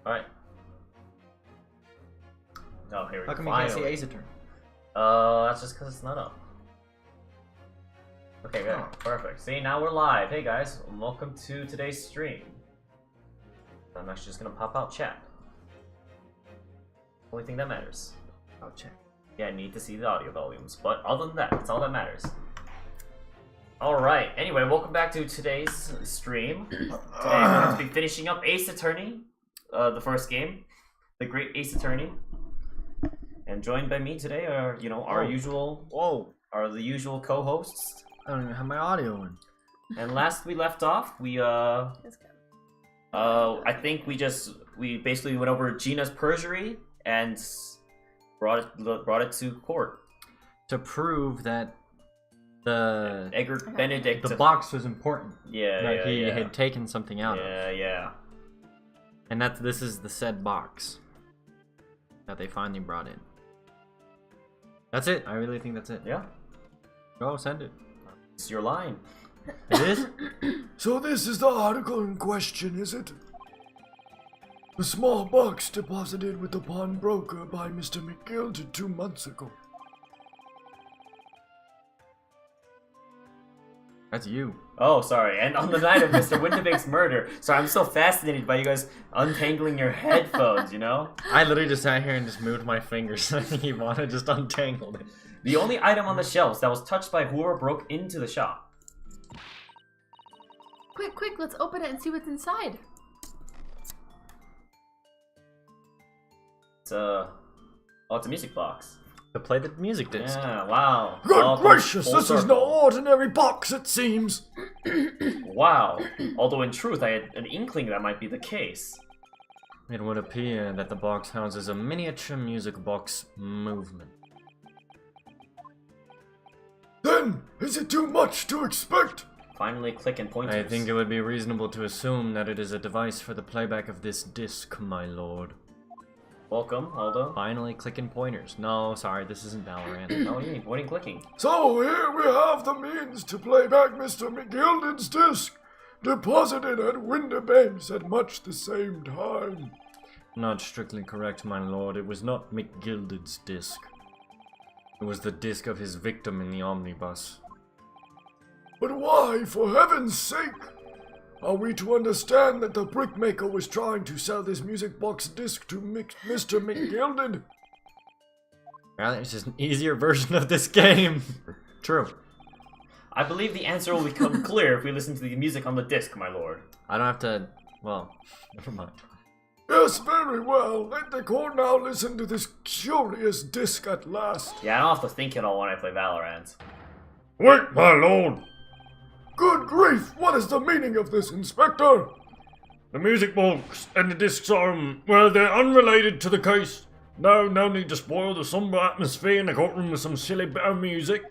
Alright. Oh, here we go. How come you can't see Ace Attorney? That's just because it's not up. Okay, good. Oh. Perfect. See, now we're live. Hey guys, welcome to today's stream. I'm actually just gonna pop out chat. Only thing that matters. I'll check. Yeah, I need to see the audio volumes, but other than that, that's all that matters. Alright, anyway, welcome back to today's stream. Today we're going to be finishing up Ace Attorney, the first game, the great Ace Attorney. And joined by me today are, our the usual co-hosts. I don't even have my audio in. And last we left off, we I think we basically went over Gina's perjury and brought it to court to prove that the Edgar Benedict the box was important. Yeah, that he had taken something out of. Yeah. And that this is the said box that they finally brought in. That's it. I really think that's it. Yeah. Go send it. It's your line. It is? So this is the article in question, is it? The small box deposited with the pawnbroker by Mr. McGilded 2 months ago. That's you. Oh, sorry. And on the night of Mr. Winterbeck's murder. Sorry, I'm so fascinated by you guys untangling your headphones, I literally just sat here and just moved my fingers. I think you want to just untangle it. The only item on the shelves that was touched by whoever broke into the shop. Quick, let's open it and see what's inside. It's it's a music box. To play the music disc. Yeah, wow. Good gracious, this is no ordinary box, it seems. Wow. Although in truth, I had an inkling that might be the case. It would appear that the box houses a miniature music box movement. Then, is it too much to expect? Finally, click and pointers. I think it would be reasonable to assume that it is a device for the playback of this disc, my lord. Welcome, Aldo. Finally, clicking pointers. No, sorry, this isn't Valorant. Oh, yeah, what are you clicking? So here we have the means to play back Mr. McGilded's disc, deposited at Winterbanks at much the same time. Not strictly correct, my lord. It was not McGilded's disc. It was the disc of his victim in the omnibus. But why, for heaven's sake? Are we to understand that the brickmaker was trying to sell this music box disc to Mr. McGilded? Well, it's just an easier version of this game. True. I believe the answer will become clear if we listen to the music on the disc, my lord. I don't have to... Well, never mind. Yes, very well. Let the court now listen to this curious disc at last. Yeah, I don't have to think it all when I play Valorant. Wait, my lord! Good grief, what is the meaning of this, Inspector? The music box and the discs are, well, they're unrelated to the case. No need to spoil the somber atmosphere in the courtroom with some silly bit of music.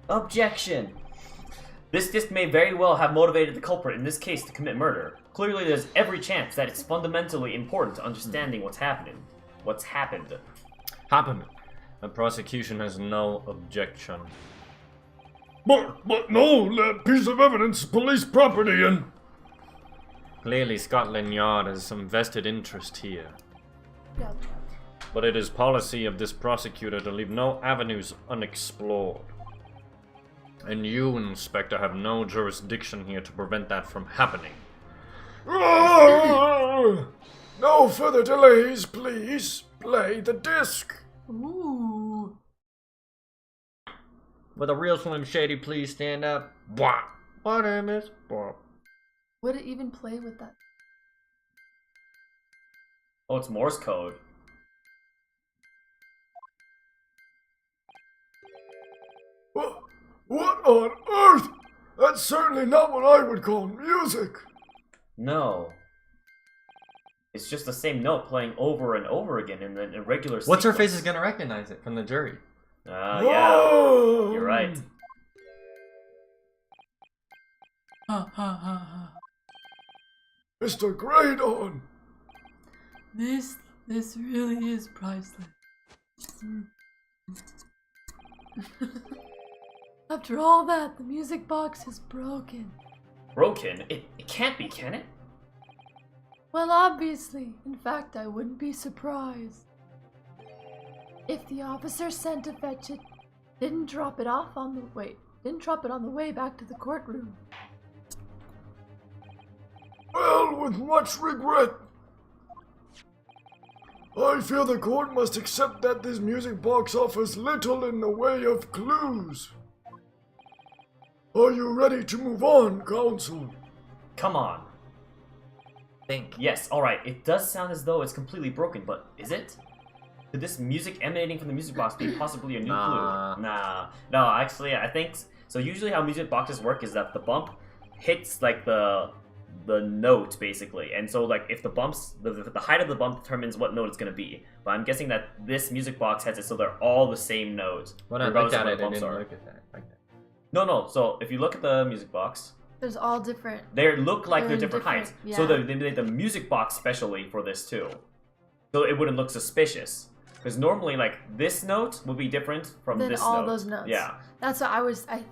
Objection! This disc may very well have motivated the culprit in this case to commit murder. Clearly, there's every chance that it's fundamentally important to understanding what's happened. The prosecution has no objection. But no, that piece of evidence is police property and... Clearly, Scotland Yard has some vested interest here. Yeah. But it is policy of this prosecutor to leave no avenues unexplored. And you, Inspector, have no jurisdiction here to prevent that from happening. No further delays, please. Play the disc. Ooh. Will the real Slim Shady please stand up? Blah. My name is Bob. Would it even play with that? Oh, it's Morse code. What on earth? That's certainly not what I would call music. No. It's just the same note playing over and over again in the regular sequence. What's her face is gonna recognize it from the jury? Yeah. You're right. Mr. Graydon. This really is priceless. After all that, the music box is broken. Broken? It can't be, can it? Well, obviously. In fact, I wouldn't be surprised if the officer sent to fetch it didn't drop it off on the way back to the courtroom. Well, with much regret, I feel the court must accept that this music box offers little in the way of clues. Are you ready to move on, counsel? Come on. Think. Yes, alright, it does sound as though it's completely broken, but is it? Could this music emanating from the music box be possibly a new Nah. clue? Nah. No, actually, I think... So usually how music boxes work is that the bump hits, like, the note, basically. And so, like, if the bumps... The height of the bump determines what note it's going to be. But I'm guessing that this music box has it so they're all the same note. When I regardless looked of at where it, the I bumps didn't are. look at that like that. No. So if you look at the music box... There's all different. They look like they're in different heights. different- So yeah. they made the music box specially for this too. So it wouldn't look suspicious. Because normally, like, this note would be different from Then this all note. those notes. Yeah, That's what I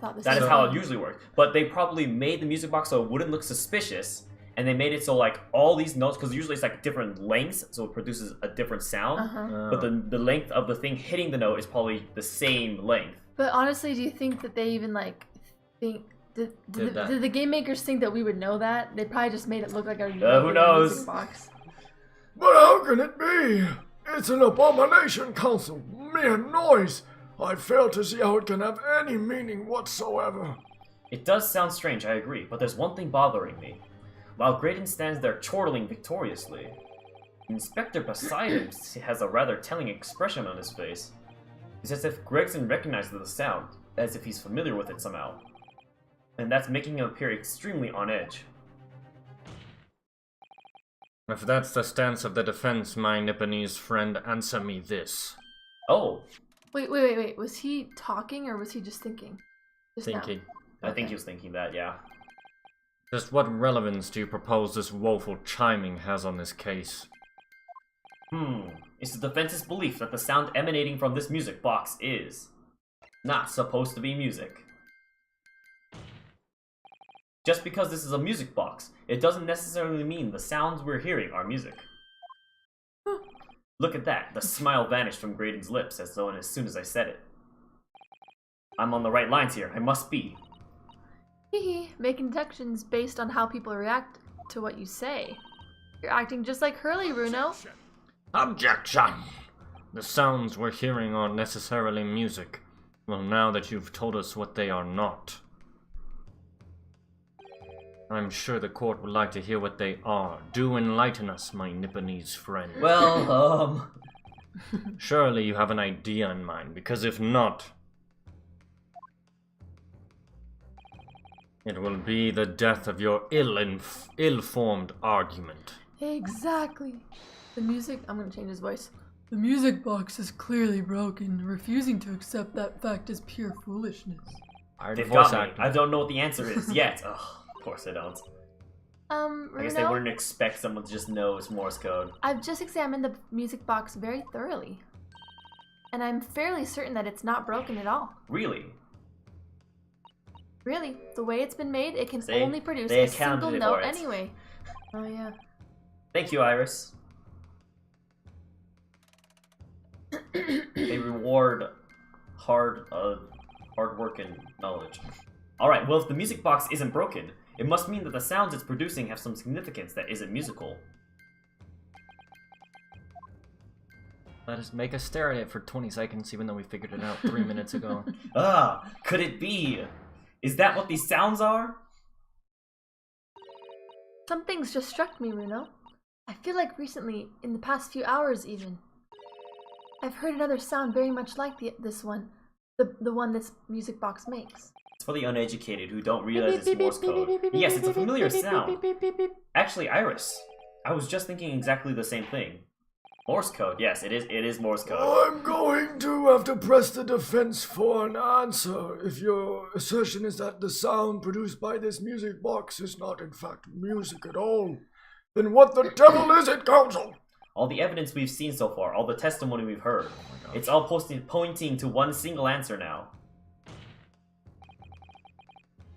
thought this that was is how it usually works. But they probably made the music box so it wouldn't look suspicious. And they made it so, like, all these notes, because usually it's, like, different lengths, so it produces a different sound. Uh-huh. But the length of the thing hitting the note is probably the same length. But honestly, do you think that they even like think did the game makers think that we would know that? They probably just made it look like a who regular knows? music box. But how can it be? It's an abomination, counsel. Mere noise. I fail to see how it can have any meaning whatsoever. It does sound strange, I agree, but there's one thing bothering me. While Graydon stands there chortling victoriously, Inspector beside him has a rather telling expression on his face. It's as if Gregson recognizes the sound, as if he's familiar with it somehow. And that's making him appear extremely on edge. If that's the stance of the defense, my Nipponese friend, answer me this. Oh, Wait. Was he talking or was he just thinking? Just now? Thinking. I think he was thinking that, yeah. Just what relevance do you propose this woeful chiming has on this case? It's the defense's belief that the sound emanating from this music box is not supposed to be music. Just because this is a music box, it doesn't necessarily mean the sounds we're hearing are music. Look at that, the smile vanished from Graydon's lips as soon as I said it. I'm on the right lines here, I must be. Hehe, making deductions based on how people react to what you say. You're acting just like Hurley, Runo. Objection! The sounds we're hearing aren't necessarily music. Well, now that you've told us what they are not. I'm sure the court would like to hear what they are. Do enlighten us, my Nipponese friend. Well, Surely you have an idea in mind, because if not, it will be the death of your ill-formed argument. Exactly. The music. I'm gonna change his voice. The music box is clearly broken. Refusing to accept that fact is pure foolishness. they've got me. I don't know what the answer is yet. Ugh, of course I don't. I guess they Runo, wouldn't expect someone to just know it's Morse code. I've just examined the music box very thoroughly. And I'm fairly certain that it's not broken at all. Really? Really, the way it's been made, it can See? only produce They a single accounted note for it. anyway. Oh yeah. Thank you, Iris. They reward hard work and knowledge. Alright, well if the music box isn't broken, it must mean that the sounds it's producing have some significance that isn't musical. Let us make us stare at it for 20 seconds, even though we figured it out 3 minutes ago. Could it be? Is that what these sounds are? Some things just struck me, Runo. I feel like recently, in the past few hours even, I've heard another sound very much like this one. The one this music box makes. It's for the uneducated who don't realize it's Morse code. Yes, it's a familiar sound. Actually, Iris, I was just thinking exactly the same thing. Morse code, yes, it is Morse code. I'm going to have to press the defense for an answer if your assertion is that the sound produced by this music box is not in fact music at all. Then what the devil is it, counsel? All the evidence we've seen so far, all the testimony we've heard, it's all pointing to one single answer now.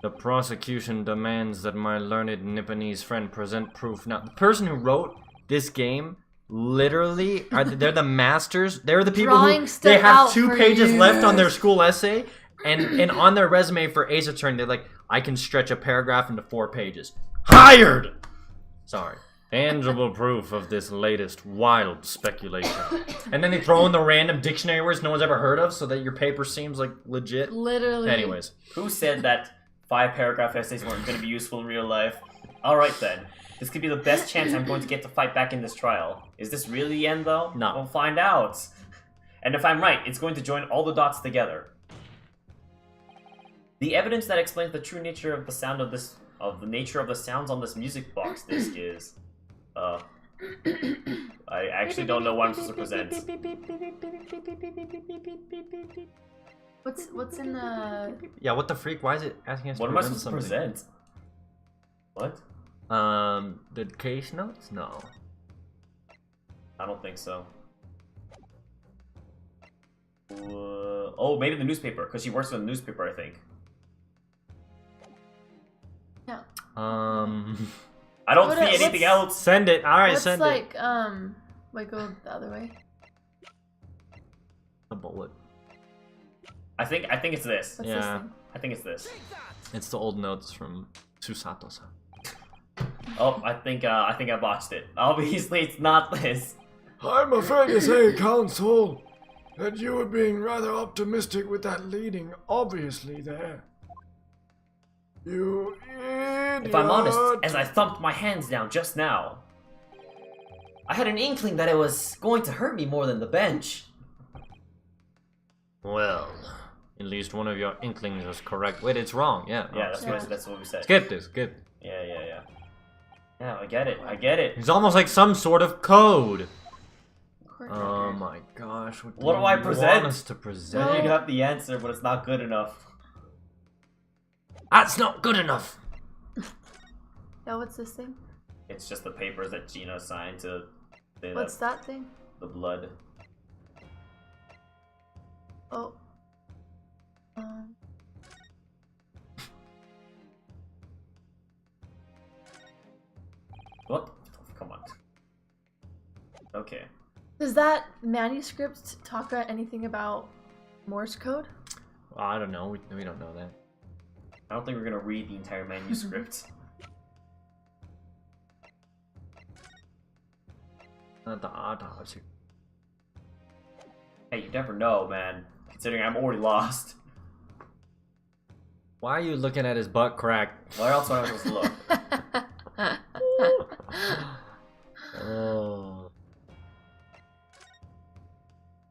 The prosecution demands that my learned Nipponese friend present proof. Now, the person who wrote this game literally they're the masters. They're the people Drawing who stuff they have out 2 for pages you. left on their school essay, and on their resume for Ace Attorney, they're like, I can stretch a paragraph into 4 pages. Hired. Sorry. Tangible proof of this latest wild speculation. And then they throw in the random dictionary words no one's ever heard of so that your paper seems like legit. Literally. Anyways. Who said that 5-paragraph essays weren't going to be useful in real life? Alright then. This could be the best chance I'm going to get to fight back in this trial. Is this really the end, though? No. We'll find out. And if I'm right, it's going to join all the dots together. The evidence that explains the true nature of the sound of this, of the nature of the sounds on this music box disc is, I actually don't know what I'm supposed to present. What's in the? Yeah, what the freak? Why is it asking us What to am I present supposed to something? present? What? The case notes? No. I don't think so. Oh, maybe the newspaper, because she works in the newspaper, I think. Yeah. I don't What see else? anything else. Send it. All right, What's send like it. wait, go the other way. A bullet. I think it's this. What's Yeah. this thing? I think it's this. It's the old notes from Susato-san. Oh, I think I botched it. Obviously, it's not this. I'm afraid to say, Counsel, that you were being rather optimistic with that leading, obviously, there. You idiot! If I'm honest, as I thumped my hands down just now, I had an inkling that it was going to hurt me more than the bench. Well, at least one of your inklings is correct. Wait, it's wrong. Yeah. Yeah, Oh, that's what we said. skip this. Skip. Yeah. Yeah, I get it. It's almost like some sort of code. Court Oh record. my gosh. What What do I you present? want us to present? I think you have the answer, but it's not good enough. That's not good enough. Yeah, what's this thing? It's just the papers that Gina signed to say What's that thing? the blood. Oh. What? Come on. Okay. Does that manuscript talk about anything about Morse code? Well, I don't know. We don't know that. I don't think we're gonna read the entire manuscript. Not the autopsy. Hey, you never know, man. Considering I'm already lost. Why are you looking at his butt crack? Where else am I supposed to look? Oh.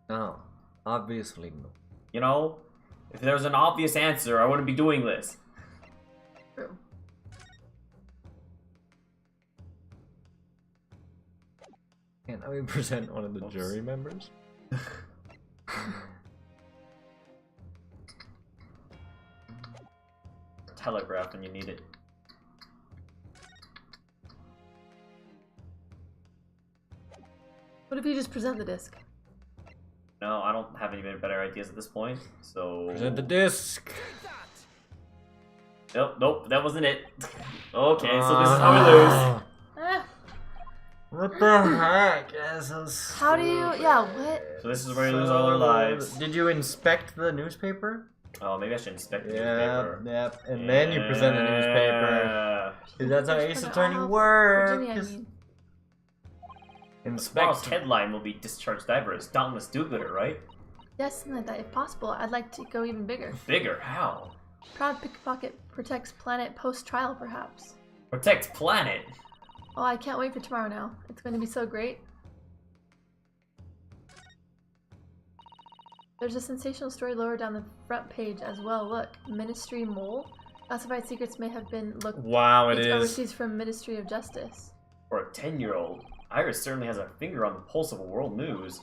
No. Obviously no. You know, if there was an obvious answer, I wouldn't be doing this. True. Can't we present one of the Oops. jury members? Telegraph when you need it. What if you just present the disc? No, I don't have any better ideas at this point, so... Present the disc. Nope, that wasn't it. Okay, so this is how we lose. Ah, What the heck? how do you? Yeah, what? So this is where we lose all our lives. Did you inspect the newspaper? Oh, maybe I should inspect the Yep, newspaper. yep. And then you present the newspaper. Yeah. 'Cause that's how Just Ace put it Attorney all- works. Virginia, I mean. Tomorrow's Inspect. headline will be Discharged Divers, Dauntless Do-Gooder, right? Yes, something like that. If possible, I'd like to go even bigger. Bigger, how? Proud pickpocket protects planet post-trial, perhaps. Protect planet. Oh, I can't wait for tomorrow now. It's going to be so great. There's a sensational story lower down the front page as well. Look, Ministry Mole. Classified secrets may have been looked Wow, it leaked is. overseas from Ministry of Justice. For a 10-year-old, Iris certainly has a finger on the pulse of world news.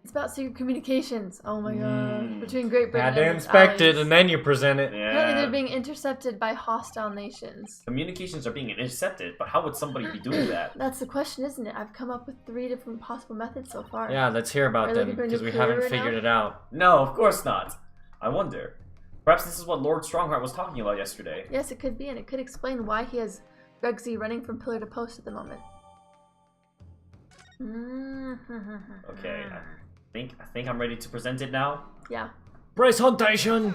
It's about secret communications. Oh my god. Mm. Between Great Britain Had to and its inspect it allies. and then you present it. Apparently they're Yeah. being intercepted by hostile nations. Communications are being intercepted, but how would somebody be doing that? That's the question, isn't it? I've come up with 3 different possible methods so far. Yeah, let's hear about Are you them looking for a because we nuclear haven't right figured now? it out. No, of course not. I wonder. Perhaps this is what Lord Strongheart was talking about yesterday. Yes, it could be, and it could explain why he has Rugsy running from pillar to post at the moment. Okay, I think I'm ready to present it now. Yeah. Presentation!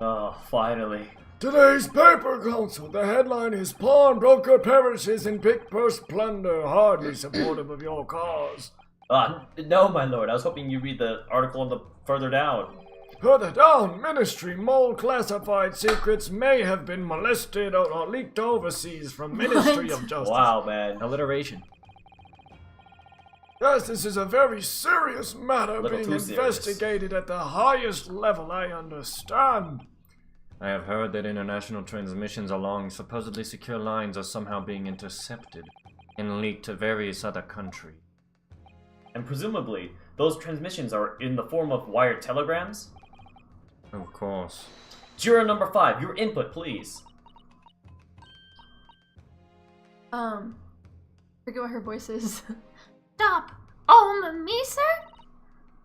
Oh, finally. Today's paper council. The headline is Pawnbroker perishes in pick-purse plunder. Hardly supportive of your cause. No, my lord. I was hoping you read the article on the further down. Further down, Ministry mole classified secrets may have been molested or leaked overseas from Ministry of Justice. Wow, man. Alliteration. Yes, this is a very serious matter Little being too serious. investigated at the highest level, I understand. I have heard that international transmissions along supposedly secure lines are somehow being intercepted and leaked to various other countries. And presumably, those transmissions are in the form of wired telegrams? Of course. Juror number 5, your input, please. Forget what her voice is. Stop! Oh, me, sir?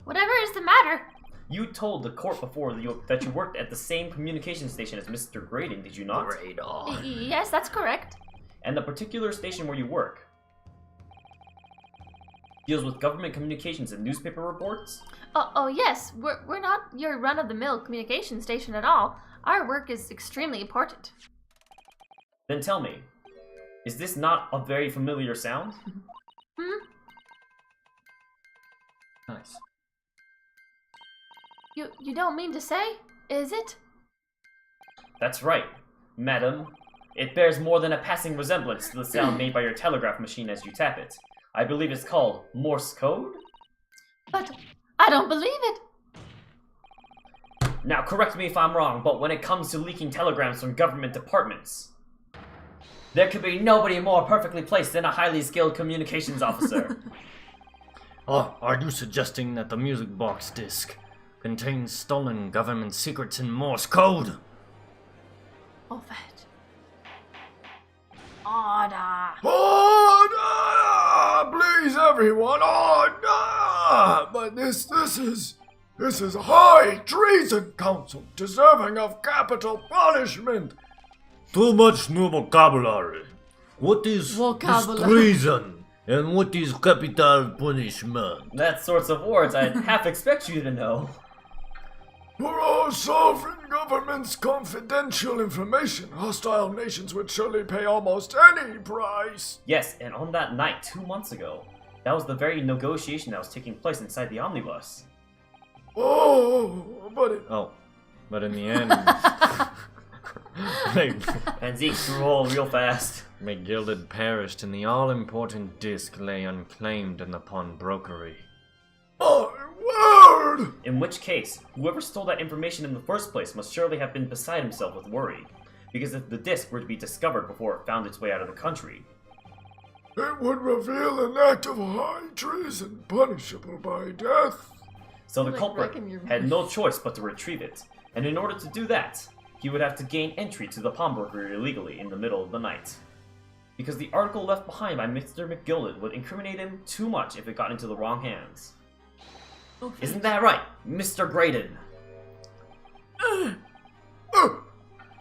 Whatever is the matter? You told the court before that you worked at the same communication station as Mr. Graydon, did you not? Yes, that's correct. And the particular station where you work deals with government communications and newspaper reports? Oh, yes. We're not your run-of-the-mill communication station at all. Our work is extremely important. Then tell me, is this not a very familiar sound? Nice. You don't mean to say, is it? That's right, madam. It bears more than a passing resemblance to the sound made by your telegraph machine as you tap it. I believe it's called Morse code? But I don't believe it. Now correct me if I'm wrong, but when it comes to leaking telegrams from government departments, there could be nobody more perfectly placed than a highly skilled communications officer. Oh, are you suggesting that the music box disc contains stolen government secrets in Morse code? Oh, that. Order. Order! Please, everyone, order! But this is high treason, Council, deserving of capital punishment. Too much new vocabulary. What is Vocabulary. treason? And what is capital punishment? That sorts of words I'd half expect you to know. For our sovereign government's confidential information, hostile nations would surely pay almost any price. Yes, and on that night 2 months ago, that was the very negotiation that was taking place inside the omnibus. Oh, but it... Oh, but in the end, And Zeke threw roll real fast. McGilded perished and the all-important disc lay unclaimed in the pawnbrokery. My word! In which case, whoever stole that information in the first place must surely have been beside himself with worry. Because if the disc were to be discovered before it found its way out of the country, It would reveal an act of high treason punishable by death. so the Like culprit wrecking your had no choice but to retrieve it. And in order to do that, he would have to gain entry to the pawnbrokery illegally in the middle of the night. Because the article left behind by Mr. McGilded would incriminate him too much if it got into the wrong hands. Isn't that right, Mr. Graydon?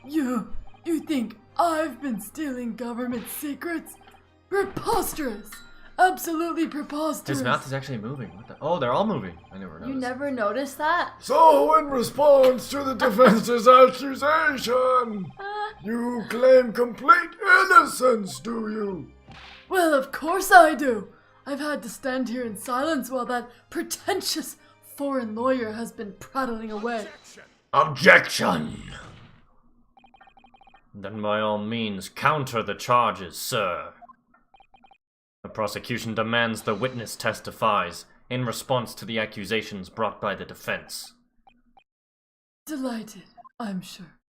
You think I've been stealing government secrets? Preposterous! Absolutely preposterous! His mouth is actually moving. What the? Oh, they're all moving. I never noticed. You never noticed that? So, in response to the defense's accusation, you claim complete innocence, do you? Well, of course I do! I've had to stand here in silence while that pretentious foreign lawyer has been prattling away. Objection! Then by all means, counter the charges, sir. The prosecution demands the witness testifies in response to the accusations brought by the defense. Delighted, I'm sure.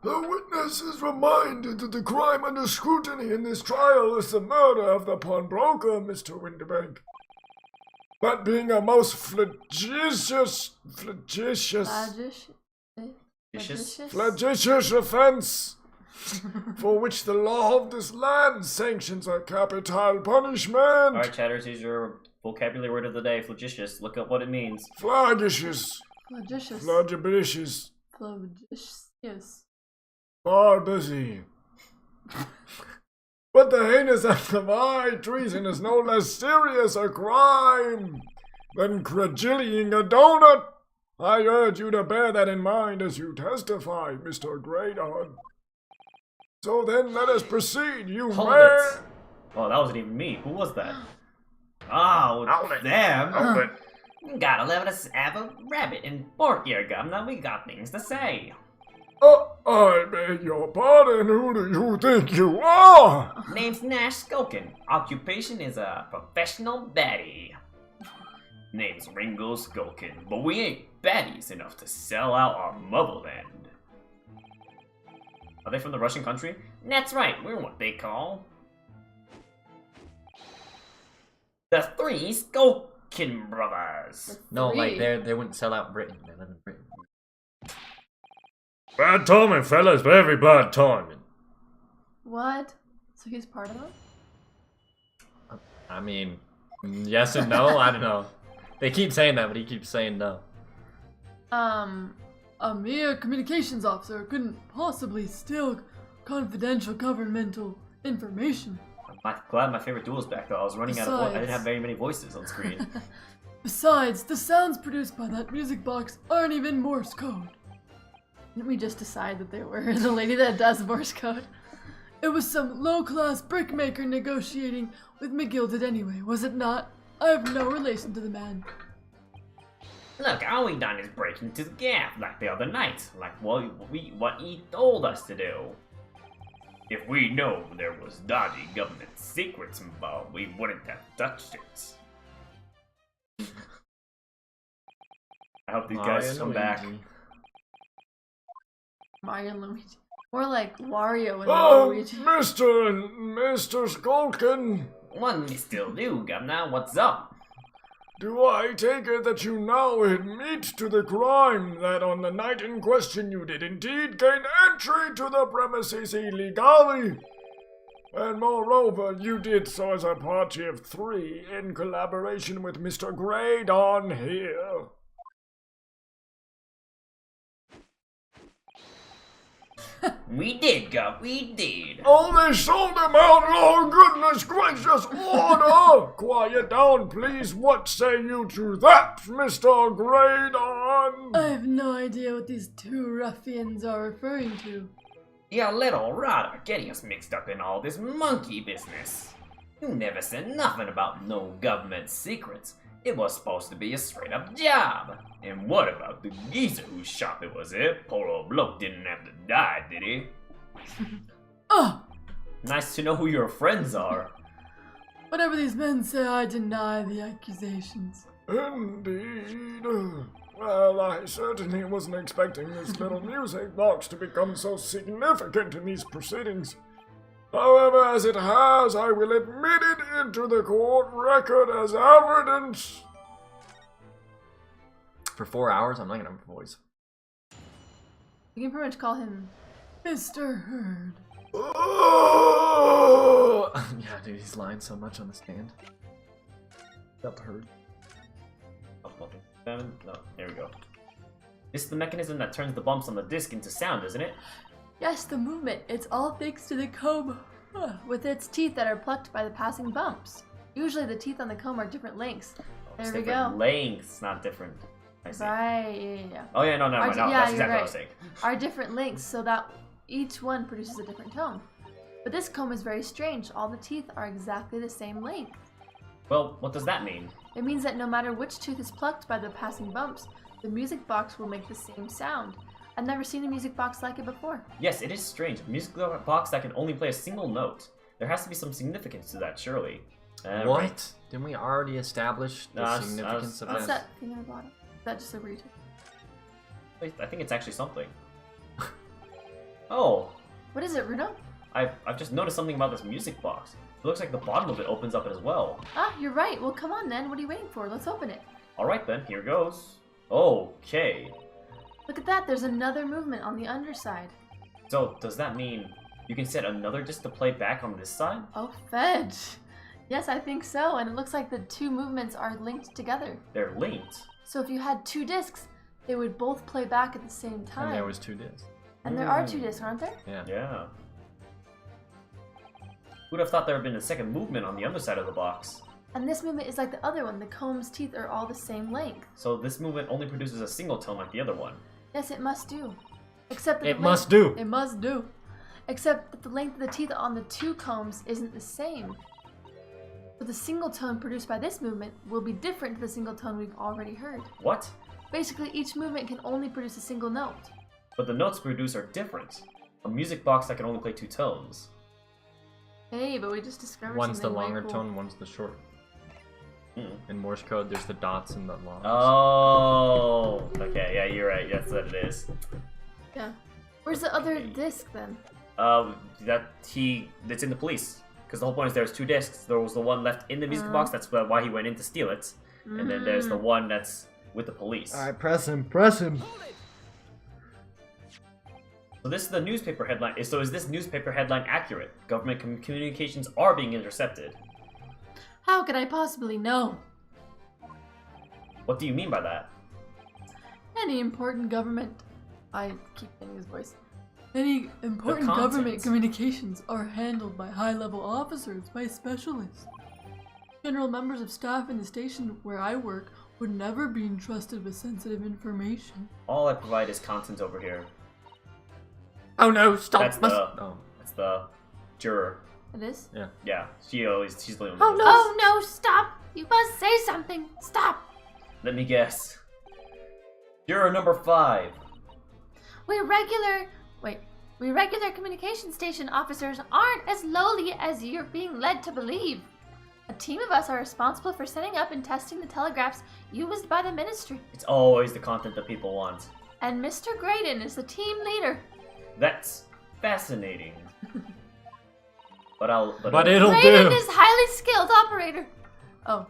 The witness is reminded that the crime under scrutiny in this trial is the murder of the pawnbroker, Mr. Winterbank. That being a most flagitious offense, for which the law of this land sanctions a capital punishment. Alright, chatters, here's your vocabulary word of the day, flagitious. Look up what it means. Flagitious. Flagitious. Flagellicious. Flagitious. Far busy. But the heinous act of high treason is no less serious a crime than credullying a donut. I urge you to bear that in mind as you testify, Mr. Greydon. So then let us proceed, you Hold may... it. Oh, that wasn't even me. Who was that? Oh, them. Gotta let us have a rabbit and pork here, Governor. We got things to say. I beg your pardon, who do you think you are? Name's Nash Skulkin. Occupation is a professional baddie. Name's Ringo Skulkin, but we ain't baddies enough to sell out our motherland. Are they from the Russian country? That's right, we're what they call the Three Skulkin Brothers. No, like Three. they wouldn't sell out Britain. They live in Britain. Bad timing, fellas, very bad timing. What? So he's part of them? I mean, yes and no. I don't know. They keep saying that, but he keeps saying no. A mere communications officer couldn't possibly steal confidential governmental information. I'm glad my favorite duel's back though. I was running out of voice. I didn't Besides- have very many voices on screen. Besides, the sounds produced by that music box aren't even Morse code. Didn't we just decide that they were the lady that does Morse code? It was some low-class brickmaker negotiating with McGilded anyway, was it not? I have no relation to the man. Look, all we done is break into the gaff like the other night, like what he told us to do. If we know there was dodgy government secrets involved, we wouldn't have touched it. I hope these guys come back. Mario and Luigi. More like Wario and Oh, Luigi. Mr. Skulkin, One we still do, Governor. What's up? do I take it that you now admit to the crime that on the night in question you did indeed gain entry to the premises illegally? And moreover, you did so as a party of three in collaboration with Mr. Greydon here. We did, Gov. We did. Oh, they sold him out! Oh, goodness gracious! Order! Quiet down, please. What say you to that, Mr. Greydon? I have no idea what these two ruffians are referring to. You little rotter, getting us mixed up in all this monkey business. You never said nothing about no government secrets. It was supposed to be a straight-up job. And what about the geezer whose shop it was, eh? Poor old bloke didn't have to die, did he? Oh, Nice to know who your friends are. whatever these men say, I deny the accusations. Indeed. Well, I certainly wasn't expecting this little music box to become so significant in these proceedings. However, as it has, I will admit it into the court record as evidence. For 4 hours, I'm not gonna have a voice. You can pretty much call him. Mr. Hurd. Oh! Yeah, dude, he's lying so much on the stand. Felt hurt. Oh, okay. 7? No, there we go. This is the mechanism that turns the bumps on the disc into sound, isn't it? Yes, the movement. It's all thanks to the comb. With its teeth that are plucked by the passing bumps. Usually the teeth on the comb are different lengths. It's There we different go. lengths, not different. I see. Right, yeah. Oh yeah, no, never mind. No, Yeah, that's you're exactly what I right. was saying. Are different lengths so that each one produces a different tone. But this comb is very strange. All the teeth are exactly the same length. Well, what does that mean? It means that no matter which tooth is plucked by the passing bumps, the music box will make the same sound. I've never seen a music box like it before. Yes, it is strange. A music box that can only play a single note. There has to be some significance to that, surely. What? Right. Didn't we already establish the No, I was- significance of What's that? that thing on the bottom? Is that just a read? Wait, I think it's actually something. Oh, What is it, Runo? I've just noticed something about this music box. It looks like the bottom of it opens up as well. Ah, you're right. Well, come on then. What are you waiting for? Let's open it. Alright then, here goes. Okay. Look at that. There's another movement on the underside. So, does that mean you can set another disc to play back on this side? Oh, fudge. Yes, I think so. And it looks like the two movements are linked together. They're linked. So if you had two discs, they would both play back at the same time. And there was 2 discs. And there are 2 discs, aren't there? Yeah. Yeah. Who'd have thought there had been a second movement on the other side of the box? And this movement is like the other one. The comb's teeth are all the same length. So this movement only produces a single tone like the other one. Yes, it must do. Except that It the must length- do. It must do. Except that the length of the teeth on the 2 combs isn't the same. So the single tone produced by this movement will be different to the single tone we've already heard. What? Basically, each movement can only produce a single note. But the notes produced are different. A music box that can only play 2 tones. Hey, but we just discovered One's the something way longer cool. tone, one's the short. Hmm. In Morse code, there's the dots and the longs. Oh, okay, yeah, you're right. That's what it is. Yeah. Where's the other disc then? That's in the police. Because the whole point is there's 2 discs. There was the one left in the music box. That's why he went in to steal it. And then there's the one that's with the police. Alright, press him, press him. So this is the newspaper headline. So is this newspaper headline accurate? Government communications are being intercepted. How could I possibly know? What do you mean by that? Any important government... I keep getting his voice. Any important content. government communications are handled by high-level officers, by specialists. General members of staff in the station where I work would never be entrusted with sensitive information. All I provide is content over here. Oh no, stop! That's the Oh. that's the juror. It is? Yeah, she's the only one. Oh who no! knows. Oh no! Stop! You must say something. Stop! Let me guess. Juror number 5. We regular communication station officers aren't as lowly as you're being led to believe. A team of us are responsible for setting up and testing the telegraphs used by the ministry. It's always the content that people want. And Mr. Graydon is the team leader. That's fascinating. But It'll Graydon do. is highly skilled operator. Oh.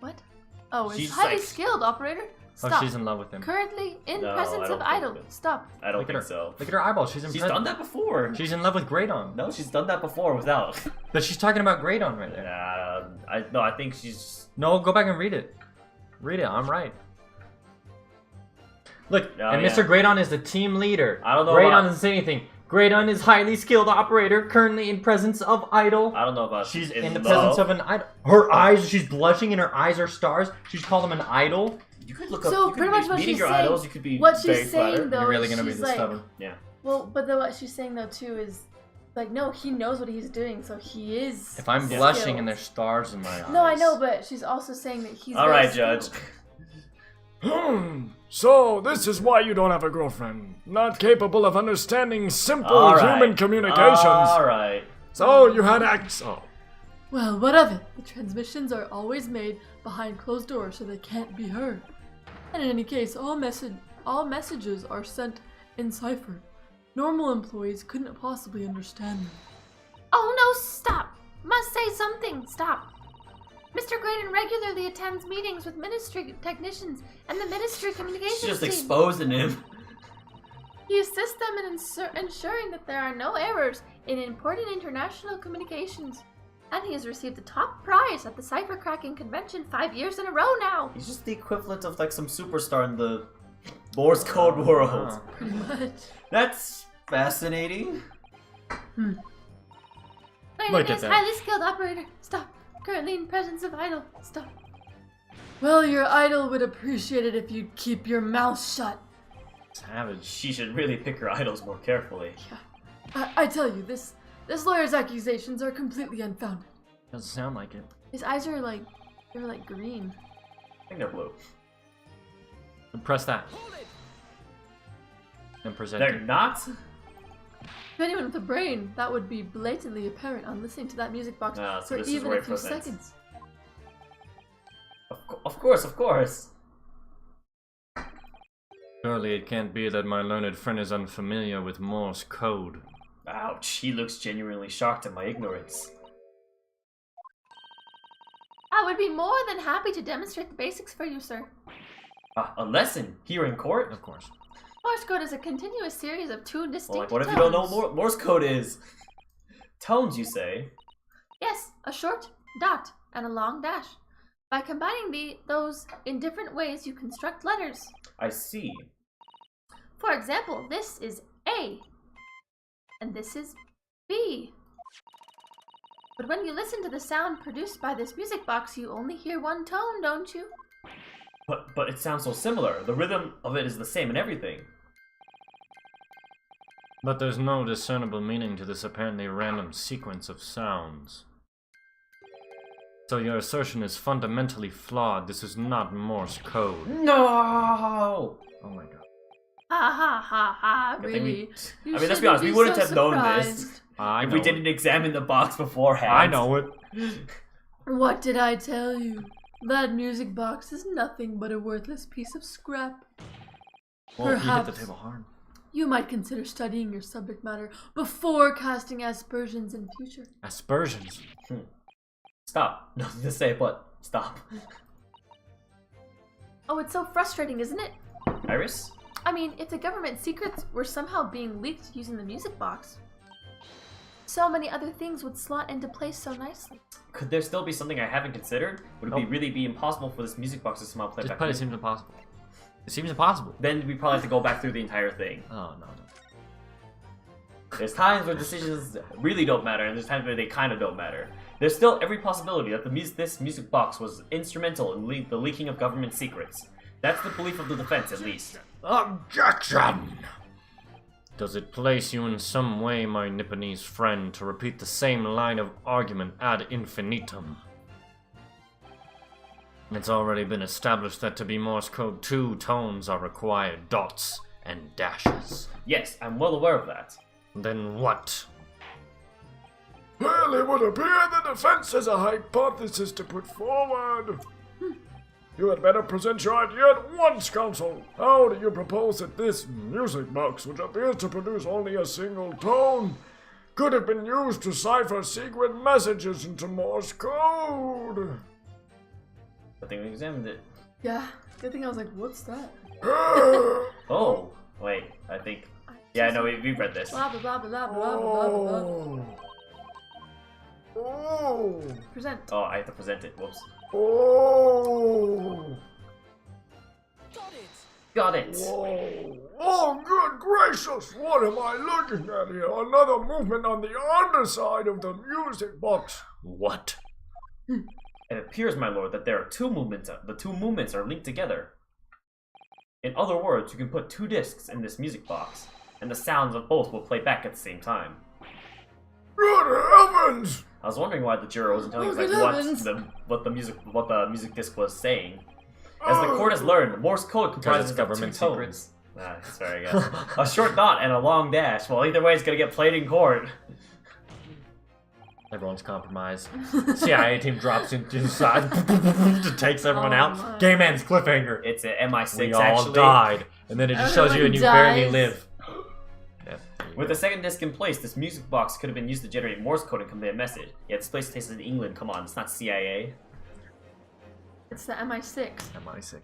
What? Oh, it's She's highly like- skilled operator. Oh, Stop. she's in love with him. Currently in No, presence I don't of think idol. so. Stop. I don't Look at think her. so. Look at her eyeball. She's in She's pres- done that before. She's in love with Graydon. No, she's done that before without. But she's talking about Graydon right there. I think she's. No, go back and read it. Read it. I'm right. Look, Oh, and yeah. Mr. Graydon is the team leader. I don't know Graydon about- doesn't say anything. Graydon is highly skilled operator, currently in presence of idol. I don't know about. She's in the love. presence of an idol. Her eyes, she's blushing, and her eyes are stars. She's called him an idol. You could look up. So you could pretty be much what meeting she's your saying- idols. You could be what she's very saying, flattered. though- You're really gonna be she's this like- stubborn. Yeah. Well, but what she's saying though too is, like, no, he knows what he's doing, so he is. If I'm Yeah. blushing skilled. and there's stars in my eyes. No, I know, but she's also saying that he's. All very right, Judge. skilled. So, this is why you don't have a girlfriend. Not capable of understanding simple All right. human communications. All right. So, you had acts. Oh. Well, what of it? The transmissions are always made behind closed doors so they can't be heard. And in any case, all messages are sent in cipher. Normal employees couldn't possibly understand them. Oh no! Stop. Must say something. Stop. Mr. Graydon regularly attends meetings with ministry technicians and the ministry communications She's just team. exposing him. He assists them in ensuring that there are no errors in important international communications. And he has received the top prize at the cipher cracking convention 5 years in a row now. He's just the equivalent of like some superstar in the Morse code world. Pretty much. That's fascinating. Graydon Look at is that. highly skilled operator. Stop. Currently in presence of idol. Stop. Well, your idol would appreciate it if you'd keep your mouth shut. Savage. She should really pick her idols more carefully. I tell you, this lawyer's accusations are completely unfounded. Doesn't sound like it. His eyes are like, they're like green. I think they're blue. Press that. And present They're it. not? To anyone with a brain, that would be blatantly apparent on listening to that music box Ah, so for this is even where a it few presents. seconds. Of course, of course. Surely it can't be that my learned friend is unfamiliar with Morse code. Ouch, he looks genuinely shocked at my ignorance. I would be more than happy to demonstrate the basics for you, sir. A lesson? Here in court? Of course. Morse code is a continuous series of 2 distinct Well, like, what if tones. you don't know what Morse code is? Tones, you say? Yes, a short dot and a long dash. By combining those in different ways, you construct letters. I see. For example, this is A, and this is B. But when you listen to the sound produced by this music box, you only hear one tone, don't you? But it sounds so similar. The rhythm of it is the same and everything. But there's no discernible meaning to this apparently random sequence of sounds. So your assertion is fundamentally flawed. This is not Morse code. No! Oh my god. Ha ha ha ha, Good thing really? I mean, let's be honest, we wouldn't have known this I if know we didn't examine the box beforehand. I know it. What did I tell you? That music box is nothing but a worthless piece of scrap. Well, you hit the Perhaps. table hard. You might consider studying your subject matter before casting aspersions in future. Aspersions. Stop. Nothing to say, but stop. Oh, it's so frustrating, isn't it? Iris? I mean, if the government secrets were somehow being leaked using the music box, so many other things would slot into place so nicely. Could there still be something I haven't considered? Would it Nope. really be impossible for this music box to somehow play Just back? put it seems impossible. It seems impossible. Then we probably have to go back through the entire thing. Oh no. There's times where decisions really don't matter, and there's times where they kind of don't matter. There's still every possibility that this music box was instrumental in the leaking of government secrets. That's the belief of the defense, at least. Objection! Does it place you in some way, my Nipponese friend, to repeat the same line of argument ad infinitum? It's already been established that to be Morse code 2 tones are required, dots and dashes. Yes, I'm well aware of that. Then what? Well, it would appear the defense has a hypothesis to put forward. You had better present your idea at once, Counsel. How do you propose that this music box, which appears to produce only a single tone, could have been used to cipher secret messages into Morse code? I think we examined it. Yeah, good thing I was like, what's that? Oh, wait, I think... Yeah, no, we've read this. Blah blah blah blah blah blah blah blah. Oh. Oh. Present. Oh, I have to present it. Whoops. Oh. Got it! Whoa. Oh, good gracious! What am I looking at here? Another movement on the underside of the music box. What? It appears, my lord, that there are two movements. The two movements are linked together. In other words, you can put two discs in this music box, and the sounds of both will play back at the same time. Good heavens! I was wondering why the juror wasn't telling us Oh, like good heavens. what the music disc was saying. As the court has learned, Morse code comprises it's government of two secrets. tones. Sorry, I guess. A short dot and a long dash. Well, either way, it's gonna get played in court. Everyone's compromised. CIA team drops into the side, just takes everyone Oh out. my. Game ends, cliffhanger. It's a MI6 We all actually. died, and then it just shows you and you barely Everyone live. Yeah, With the second disc in place, this music box could have been used to generate Morse code and convey a message. Yet this place tastes in England. Come on, it's not CIA. It's the MI6. MI6.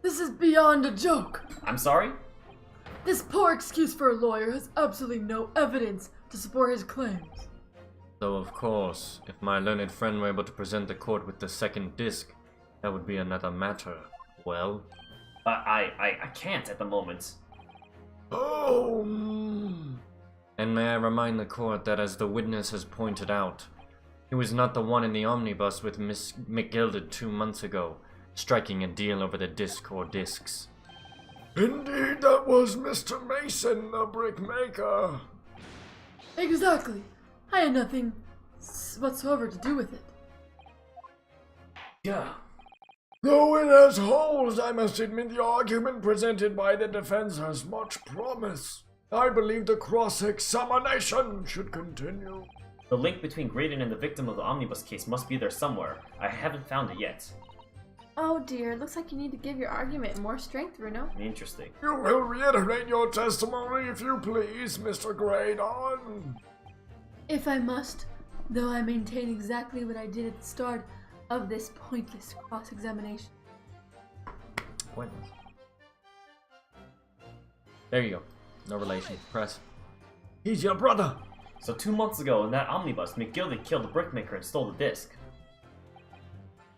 This is beyond a joke. I'm sorry? This poor excuse for a lawyer has absolutely no evidence to support his claims. So of course, if my learned friend were able to present the court with the second disc, that would be another matter. Well, I can't at the moment. Oh. and may I remind the court that as the witness has pointed out, he was not the one in the omnibus with Miss McGilded 2 months ago, striking a deal over the disc or discs. Indeed, that was Mr. Mason, the brickmaker. Exactly. I had nothing whatsoever to do with it. Yeah. Though it has holes, I must admit the argument presented by the defense has much promise. I believe the cross-examination should continue. The link between Graydon and the victim of the omnibus case must be there somewhere. I haven't found it yet. Oh dear, looks like you need to give your argument more strength, Bruno. Interesting. You will reiterate your testimony, if you please, Mr. Graydon. If I must, though I maintain exactly what I did at the start of this pointless cross-examination. Pointless. There you go. No relation. Press. He's your brother. So 2 months ago in that omnibus, McGilded killed the brickmaker and stole the disc.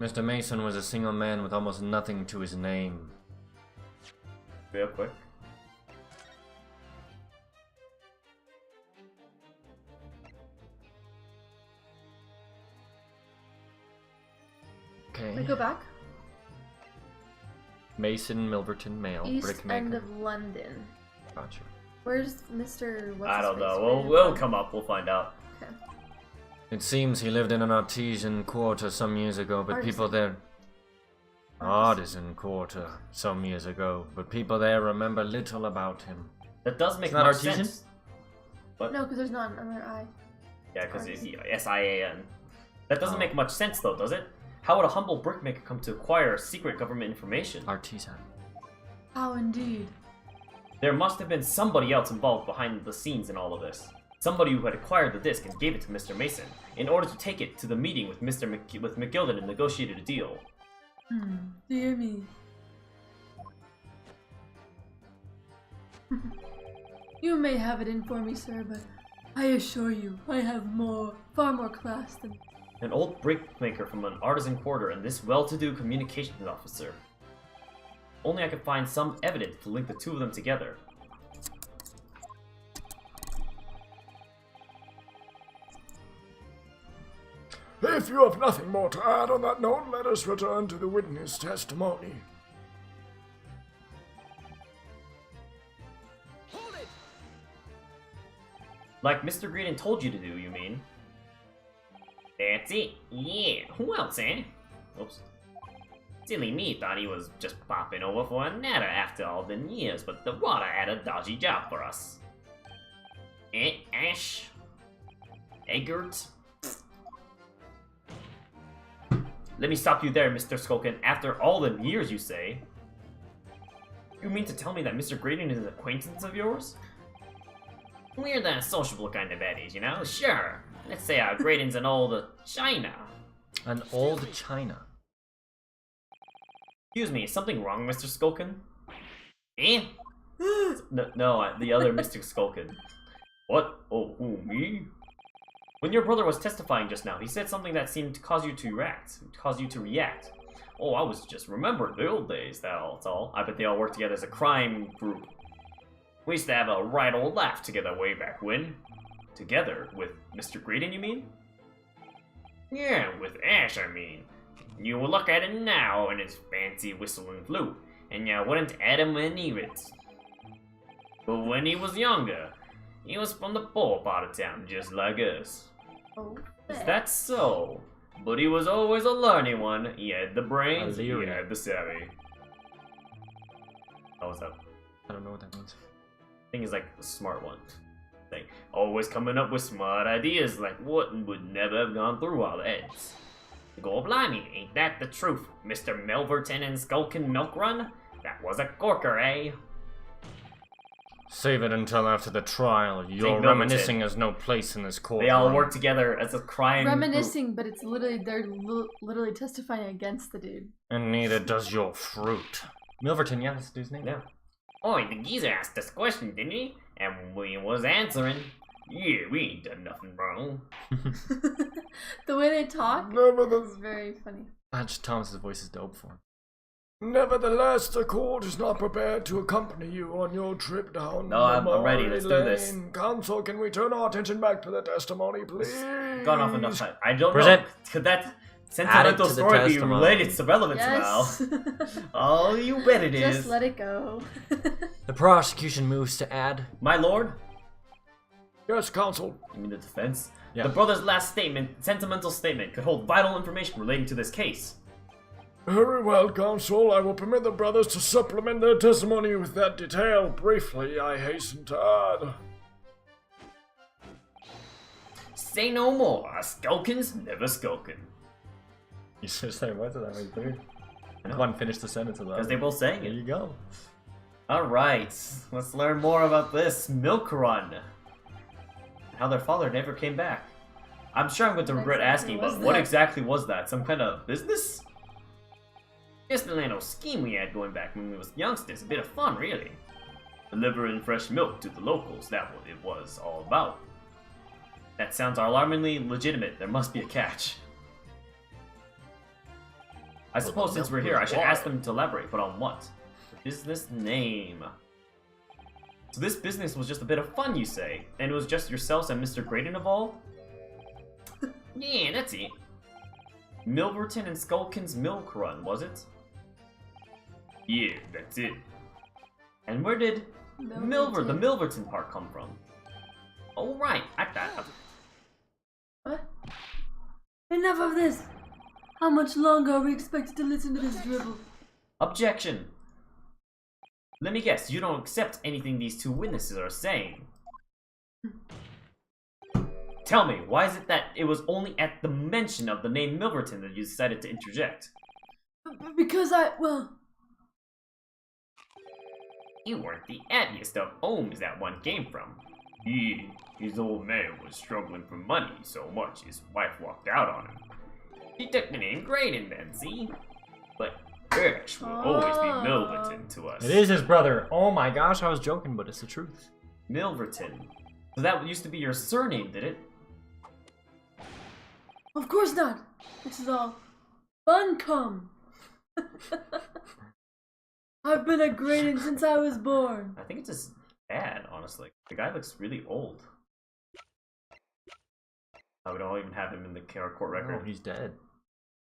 Mr. Mason was a single man with almost nothing to his name. Real quick. We Okay. go back. Mason, Milverton, male, East brickmaker. end of London. Gotcha. Where's Mr. What's I his don't face? know. Where We'll, did we'll he come up. We'll find out. Okay. It seems he lived in an artesian quarter some years ago, but people Artisan. there... Artisan quarter some years ago, but people there remember little about him. That does make It's not much artesian? sense. What? No, because there's not another I. Yeah, because Artisan. S-I-A-N. That doesn't Oh. make much sense, though, does it? How would a humble brickmaker come to acquire secret government information? Artisan. How indeed. There must have been somebody else involved behind the scenes in all of this. Somebody who had acquired the disc and gave it to Mr. Mason in order to take it to the meeting with with McGilden and negotiated a deal. Dear me. You may have it in for me, sir, but I assure you, I have far more class than... An old brickmaker from an artisan quarter and this well-to-do communications officer. Only I could find some evidence to link the two of them together. If you have nothing more to add on that note, let us return to the witness testimony. Like Mr. Green told you to do, you mean? That's it. Yeah. Who else, eh? Oops. Silly me thought he was just popping over for a natter after all the years, but the water had a dodgy job for us. Eh, Ash? Eggert? Let me stop you there, Mr. Skulkin. After all the years, you say? You mean to tell me that Mr. Graydon is an acquaintance of yours? We're the sociable kind of baddies, you know? Sure. Let's say Graydon's an old China. An old China. Excuse me, is something wrong, Mr. Skulkin? Eh? No, the other Mr. Skulkin. What? Oh, who, me? When your brother was testifying just now, he said something that seemed to cause you to react. Oh, I was just remembering the old days, that's all. I bet they all worked together as a crime group. We used to have a right old laugh together way back when. Together? With Mr. Graydon, you mean? Yeah, with Ash, I mean. You will look at him now in his fancy whistling flute, and you wouldn't add him any of it. But when he was younger, he was from the poor part of town, just like us. Oh, Is that so? But he was always a learning one. He had the brains, he Illyria. had the savvy. How was that? I don't know what that means. I think he's like the smart one. Like, always coming up with smart ideas like what would never have gone through our heads. Go blimey, ain't that the truth, Mr. Melverton and Skulkin Milk Run? That was a corker, eh? Save it until after the trial. Your Milverton. reminiscing has no place in this court. They all work together as a crime group. Reminiscing, but it's literally, they're literally testifying against the dude. And neither does your fruit. Milverton, yeah, that's the dude's name. Yeah. Oi, the geezer asked us a question, didn't he? And we was answering. Yeah, we ain't done nothing wrong. The way they talk Nevertheless, is very funny. Badge Thomas's voice is dope for him. nevertheless, the court is not prepared to accompany you on your trip down No, I'm ready. memory Let's do this. lane. Counsel, can we turn our attention back to the testimony, please? Gone off enough time. I don't Present. know. Could that sentimental to the story be testimony. related to relevance Yes. now? Oh, you bet it is. Just let it go. The prosecution moves to add. My lord? Yes, counsel. You mean the defense? Yeah. The brother's last statement, sentimental statement, could hold vital information relating to this case. Very well, counsel. I will permit the brothers to supplement their testimony with that detail. Briefly, I hasten to add. Say no more. Skulkins never skulkin. You should say what to that right there. I know. Come on, finish the sentence of that. Because they both saying There it. you go. Alright, let's learn more about this milk run. How their father never came back. I'm sure I'm going to What regret exactly asking, was but what that? exactly was that? Some kind of business? Just a little scheme we had going back when we was youngsters. A bit of fun, really. Delivering fresh milk to the locals, that what it was all about. That sounds alarmingly legitimate. There must be a catch. I suppose since we're here, I should ask them to elaborate, but on what? Business name. So this business was just a bit of fun, you say? And it was just yourselves and Mr. Graydon involved? Yeah, that's it. Milverton and Skulkin's Milk Run, was it? Yeah, that's it. And where did the Milverton part come from? Oh right, I thought. What? Enough of this! How much longer are we expected to listen to this dribble? Objection! Let me guess, you don't accept anything these two witnesses are saying. Tell me, why is it that it was only at the mention of the name Milverton that you decided to interject? Because well... You weren't the happiest of homes that one came from. Yeah, his old man was struggling for money so much his wife walked out on him. He took the name Graydon then, see? But Ash will always be Milverton to us. It is his brother. Oh my gosh, I was joking, but it's the truth. Milverton. So that used to be your surname, did it? Of course not! This is all fun-cum! I've been a Graydon since I was born. I think it's his dad, honestly. The guy looks really old. Oh, we don't even have him in the court record. Oh, he's dead.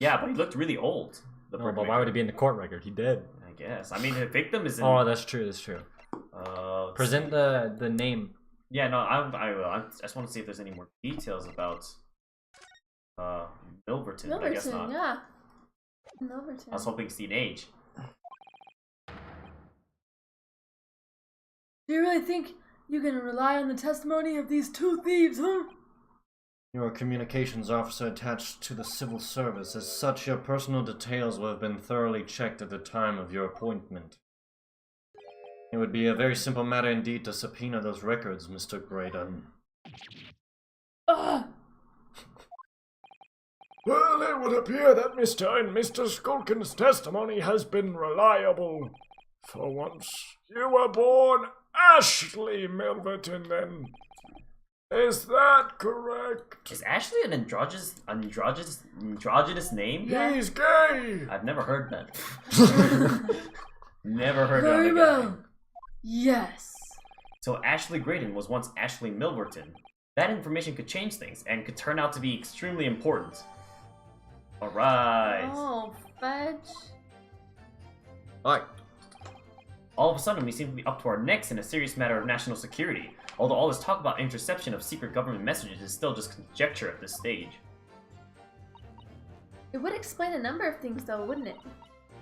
Yeah, but he looked really old. No, but why would he be in the court record? He dead. I guess. I mean, the victim is in... Oh, that's true, that's true. Present see. the name. Yeah, no, I will. I just want to see if there's any more details about Milverton. I guess not. Yeah. Milverton. I was hoping to see an age. Do you really think you can rely on the testimony of these two thieves, huh? You're a communications officer attached to the civil service. As such, your personal details will have been thoroughly checked at the time of your appointment. It would be a very simple matter indeed to subpoena those records, Mr. Graydon. Ah! Well, it would appear that Mr. and Mr. Skulkin's testimony has been reliable. For once, you were born Ashley Milverton, then. Is that correct? Is Ashley an androgynous name? Yeah. He's gay! I've never heard that. Never heard Very of well. that guy. Yes. So Ashley Graydon was once Ashley Milverton. That information could change things and could turn out to be extremely important. Alright. Oh, fudge. Alright. All of a sudden, we seem to be up to our necks in a serious matter of national security. Although all this talk about interception of secret government messages is still just conjecture at this stage. It would explain a number of things, though, wouldn't it?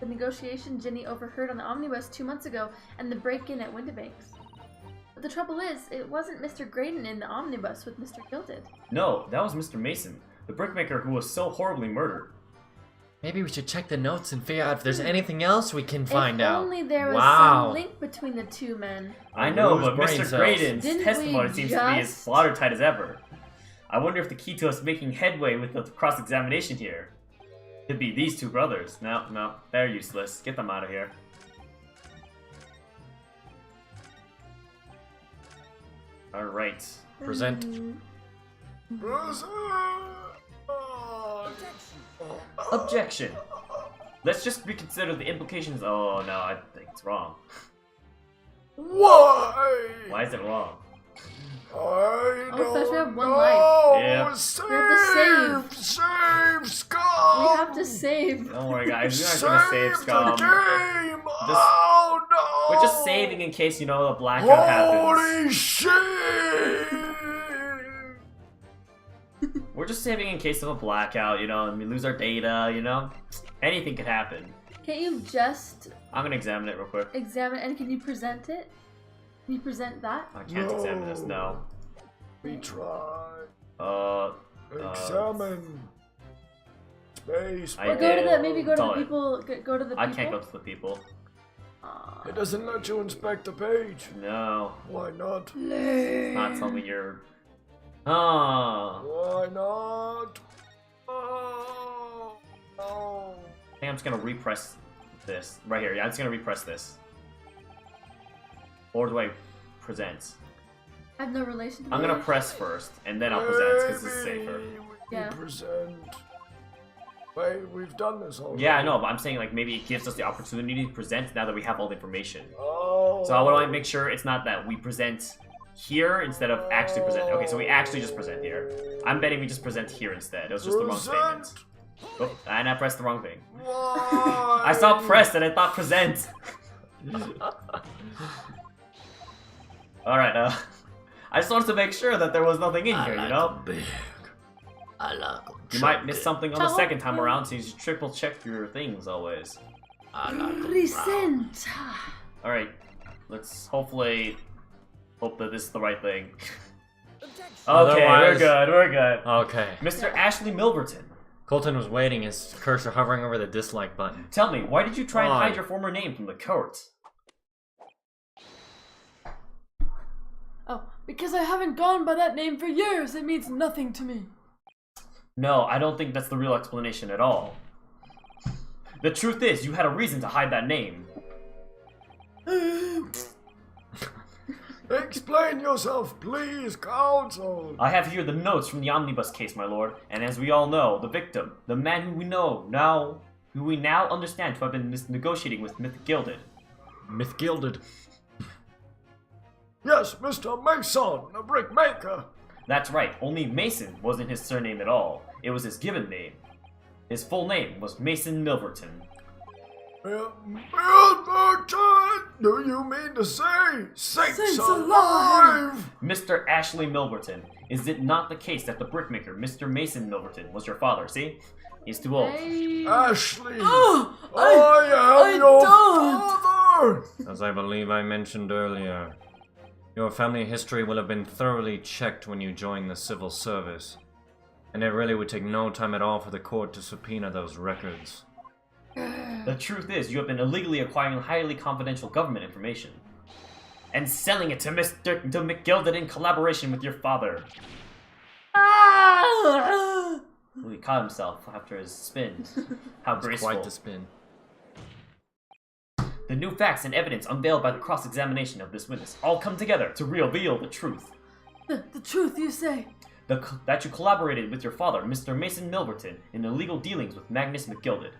The negotiation Ginny overheard on the omnibus 2 months ago, and the break-in at Windibanks. But the trouble is, it wasn't Mr. Graydon in the omnibus with Mr. Gilded. No, that was Mr. Mason, the brickmaker who was so horribly murdered. Maybe we should check the notes and figure out if there's anything else we can find if out. only there was Wow. some link between the two men. I know, Lose but brain Mr. cells. Graydon's Didn't testimony we seems to be as just- watertight as ever. I wonder if the key to us making headway with the cross-examination here could be these two brothers. No, they're useless. Get them out of here. Alright. Present. Objection! Let's just reconsider the implications. Oh no, I think it's wrong. Why? Why is it wrong? I don't Fetch, we have one know. life. Yeah. Save, We have to save, Scum! We have to save. Don't worry guys, we're not gonna save the Scum. game! Oh no! We're just saving in case, you know, the blackout happens. Holy shit! We're just saving in case of a blackout, you know, and we lose our data, you know? Anything could happen. Can't you just I'm gonna examine it real quick. examine and can you present it? Can you present that? I can't examine this, no. We try. I Examine. Space. Or go to the maybe go to the Dollar. people. Go to the people. I can't go to the people. It doesn't let you inspect the page. No. Why not? It's not something you're... Oh. Why not? Oh, no. I think I'm just gonna repress this. Right here, yeah, I'm just gonna repress this. Or do I present? I have no relation to I'm gonna that. press first, and then I'll present, because this is safer. Maybe we Yeah. present. Wait, we've done this already. Yeah, I know, but I'm saying like maybe it gives us the opportunity to present now that we have all the information. Oh. So I want to make sure it's not that we present here instead of actually present. Okay, so we actually just present here. I'm betting we just present here instead. It was just the wrong statement. Oh, and I pressed the wrong thing. Why? I saw press and I thought present. Alright, I just wanted to make sure that there was nothing in here, you know? I like You might miss something on the second time around, so you should triple check your things always. Resent. Alright, let's hopefully hope that this is the right thing. Okay, Otherwise- we're good. Okay. Mr. Ashley Milverton, Colton was waiting, his cursor hovering over the dislike button. tell me, why did you try and Why? hide your former name from the court? Oh, because I haven't gone by that name for years. It means nothing to me. No, I don't think that's the real explanation at all. The truth is, you had a reason to hide that name. Explain yourself, please, counsel. I have here the notes from the omnibus case, my lord, and as we all know, the victim, the man who we now understand to have been negotiating with Myth Gilded. Myth gilded. Yes, Mr. Mason, the brickmaker. That's right, only Mason wasn't his surname at all. It was his given name. His full name was Mason Milverton. Milverton! Do you mean to say Saints Saints alive? Mr. Ashley Milverton, is it not the case that the brickmaker, Mr. Mason Milverton, was your father? See? He's too old. Ashley, Oh, I am your don't. father! As I believe I mentioned earlier, your family history will have been thoroughly checked when you join the civil service, and it really would take no time at all for the court to subpoena those records. The truth is, you have been illegally acquiring highly confidential government information and selling it to Mr. McGilded in collaboration with your father. Ooh, he caught himself after his spin. How graceful. Quite the spin. The new facts and evidence unveiled by the cross-examination of this witness all come together to reveal the truth. The truth, you say? That you collaborated with your father, Mr. Mason Milverton, in illegal dealings with Magnus McGilded.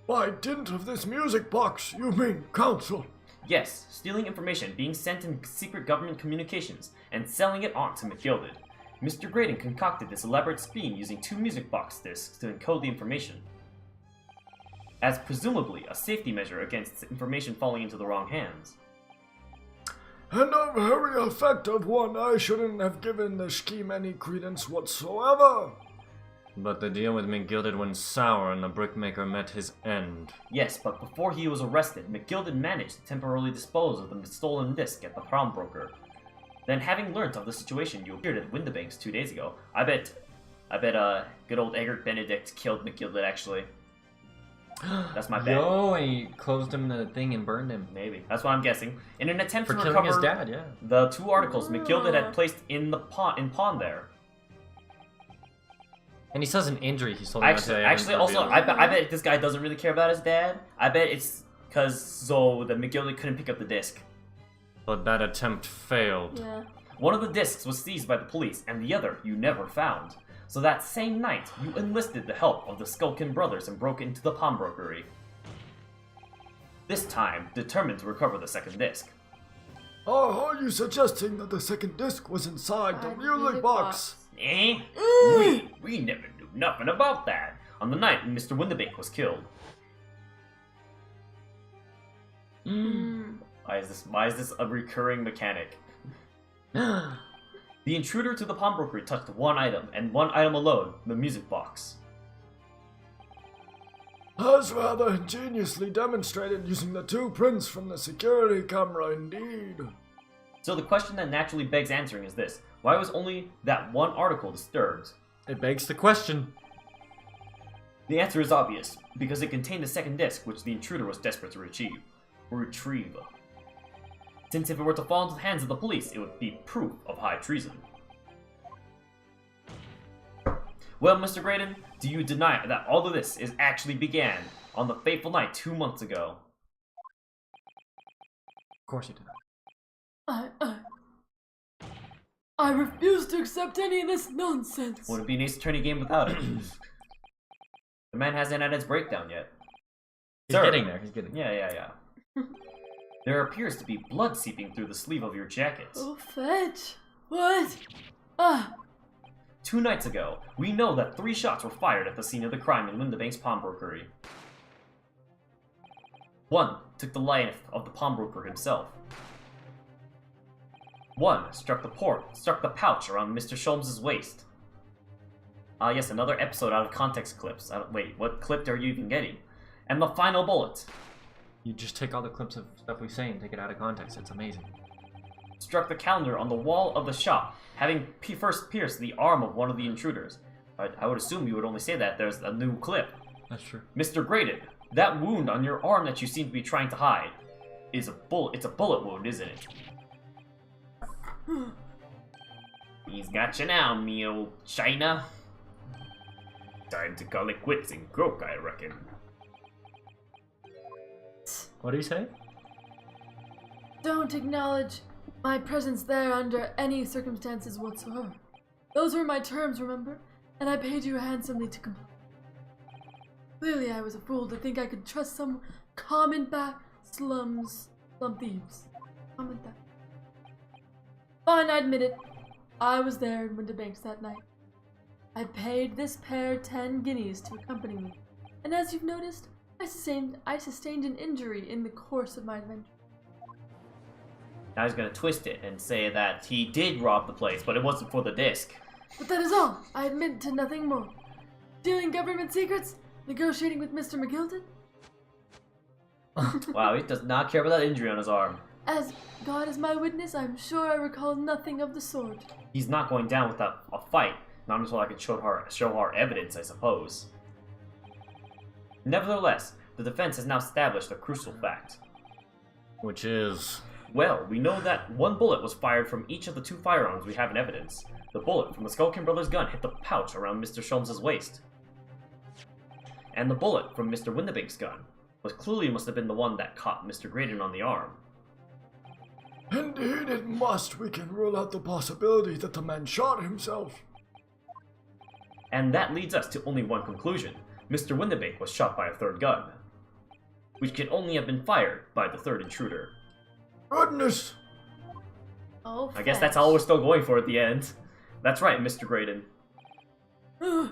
By dint of this music box, you mean, counsel? Yes, stealing information being sent in secret government communications and selling it on to McGilded. Mr. Graydon concocted this elaborate scheme using 2 music box discs to encode the information, as presumably a safety measure against information falling into the wrong hands. And a very effective one. I shouldn't have given the scheme any credence whatsoever. But the deal with McGilded went sour and the brickmaker met his end. Yes, but before he was arrested, McGilded managed to temporarily dispose of the stolen disc at the pawnbroker. Then, having learnt of the situation, you appeared at Windibanks 2 days ago. I bet, good old Egbert Benedict killed McGilded, actually. That's my bet. Yo, and he closed him in the thing and burned him. Maybe. That's what I'm guessing. In an attempt For to killing recover his dad, yeah. the 2 articles McGilded had placed in pawn there. And he says an injury he's told him not to Actually, also, I bet this guy doesn't really care about his dad. I bet it's because the McGilded couldn't pick up the disc. But that attempt failed. Yeah. One of the discs was seized by the police, and the other you never found. So that same night, you enlisted the help of the Skulkin brothers and broke into the pawnbrokery. This time, determined to recover the second disc. Are you suggesting that the second disc was inside the music box? Eh? We never knew nothing about that. On the night when Mr. Windibank was killed. Why is this a recurring mechanic? The intruder to the pawnbrokery touched one item, and one item alone, the music box. As rather ingeniously demonstrated using the 2 prints from the security camera, indeed. So the question that naturally begs answering is this. Why was only that one article disturbed? It begs the question. The answer is obvious, because it contained the second disc which the intruder was desperate to retrieve. Since if it were to fall into the hands of the police, it would be proof of high treason. Well, Mr. Graydon, do you deny that all of this actually began on the fateful night 2 months ago? Of course he did. I refuse to accept any of this nonsense. Wouldn't be an Ace Attorney game without it. The man hasn't had his breakdown yet. He's Sir. getting there. He's getting there. Yeah. There appears to be blood seeping through the sleeve of your jacket. Oh, fetch. What? Ah, 2 nights ago, we know that 3 shots were fired at the scene of the crime in Windabank's pawnbrokery. 1 took the life of the pawnbroker himself. 1 struck the pouch around Mr. Sholmes' waist. Yes, another episode out of context clips. Wait, what clip are you even getting? And the final bullet You just take all the clips of stuff we say and take it out of context. It's amazing. struck the calendar on the wall of the shop, having first pierced the arm of one of the intruders. I would assume you would only say that there's a new clip. That's true. Mr. Graydon, that wound on your arm that you seem to be trying to hide is a bullet. It's a bullet wound, isn't it? He's got you now, me old China. Time to call it quits and croak, I reckon. What do you say? don't acknowledge my presence there under any circumstances whatsoever. Those were my terms, remember? And I paid you handsomely to comply. Clearly I was a fool to think I could trust some common slum thieves. Common theft. Fine, I admit it. I was there in Windabanks that night. I paid this pair 10 guineas to accompany me, and as you've noticed, I sustained an injury in the course of my adventure. Now he's gonna twist it and say that he did rob the place, but it wasn't for the disc. But that is all. I admit to nothing more. Stealing government secrets? Negotiating with Mr. McGilton? Wow, he does not care about that injury on his arm. As God is my witness, I'm sure I recall nothing of the sort. He's not going down without a fight, not until I can show her evidence, I suppose. Nevertheless, the defense has now established a crucial fact. Which is... Well, we know that one bullet was fired from each of the 2 firearms we have in evidence. The bullet from the Skulkin Brothers' gun hit the pouch around Mr. Sholmes' waist. And the bullet from Mr. Windabank's gun must have been the one that caught Mr. Graydon on the arm. Indeed it must. We can rule out the possibility that the man shot himself. And that leads us to only one conclusion. Mr. Windabank was shot by a 3rd gun, which can only have been fired by the 3rd intruder. Goodness! Oh, I guess that's all we're still going for at the end. That's right, Mr. Graydon. We're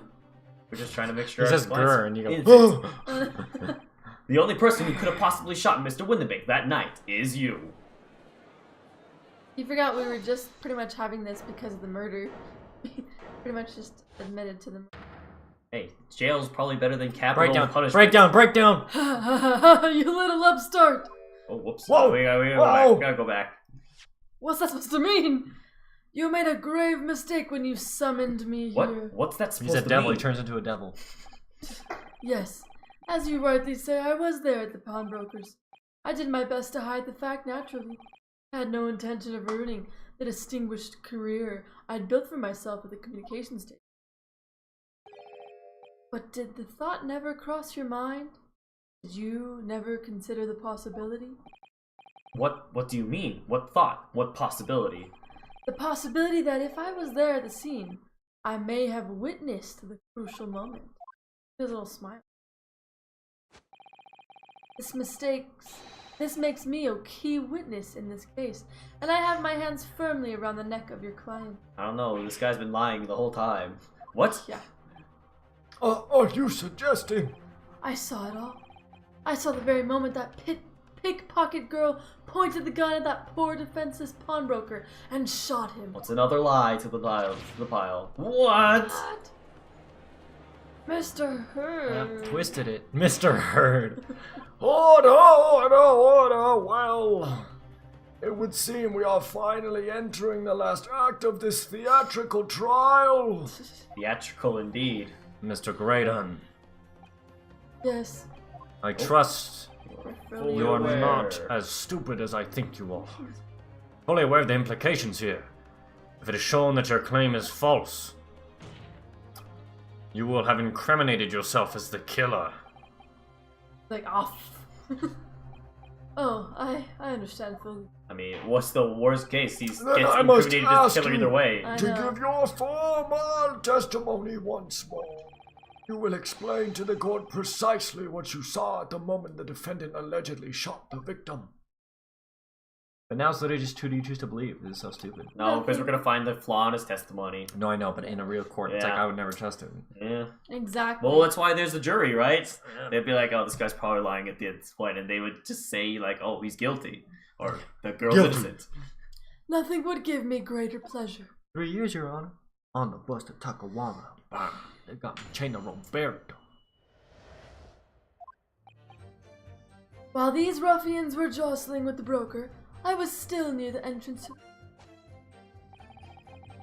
just trying to make sure. He says our response grr and you is- go... The only person who could have possibly shot Mr. Windabank that night is you. You forgot we were just pretty much having this because of the murder. Pretty much just admitted to the murder. Hey, jail's probably better than capital punishment. Break down! You little upstart! Oh, whoops. Whoa! We gotta go Whoa! back. We gotta go back. What's that supposed to mean? You made a grave mistake when you summoned me What? here. What's that supposed He's a to devil, mean? he turns into a devil. Yes, as you rightly say, I was there at the pawnbrokers. I did my best to hide the fact naturally. I had no intention of ruining the distinguished career I'd built for myself at the communications station. But did the thought never cross your mind? Did you never consider the possibility? What do you mean? What thought? What possibility? The possibility that if I was there at the scene, I may have witnessed the crucial moment. His little smile. This makes me a key witness in this case, and I have my hands firmly around the neck of your client. I don't know. This guy's been lying the whole time. What? Yeah, Are you suggesting? I saw it all. I saw the very moment that pickpocket girl pointed the gun at that poor defenseless pawnbroker and shot him. What's another lie to the pile? What? What? Mr. Hurd. Twisted it. Mr. Hurd. Order! Well, it would seem we are finally entering the last act of this theatrical trial. Theatrical indeed. Mr. Graydon, Yes. I trust Fully you are aware. not as stupid as I think you are. Fully aware of the implications here. If it is shown that your claim is false, you will have incriminated yourself as the killer. Like off. Oh, I understand fully. I mean, what's the worst case? He gets Then I must incriminated as ask killer you either way. I to know. give your formal testimony once more. You will explain to the court precisely what you saw at the moment the defendant allegedly shot the victim. But now it's literally just who do you choose to believe? This is so stupid. No, because we're gonna find the flaw in his testimony. No, I know, but in a real court, it's like Yeah. I would never trust him. Yeah. Exactly. Well, that's why there's a jury, right? They'd be like, oh, this guy's probably lying at this point, and they would just say, like, oh, he's guilty. Or the girl's Guilty. innocent. Nothing would give me greater pleasure. 3 years, Your Honor. On the bus to Takawama. Bam. They got me chained to Roberto. While these ruffians were jostling with the broker, I was still near the entrance.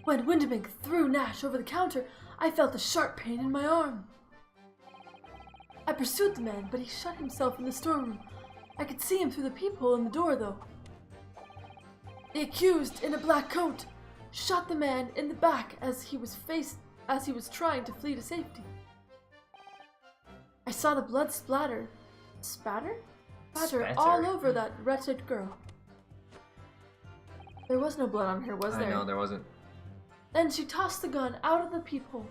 When Windemink threw Nash over the counter, I felt a sharp pain in my arm. I pursued the man, but he shut himself in the storeroom. I could see him through the peephole in the door, though. The accused, in a black coat, shot the man in the back as he was trying to flee to safety. I saw the blood splatter all over that wretched girl. There was no blood on her, was there? I know, there wasn't. Then she tossed the gun out of the peephole.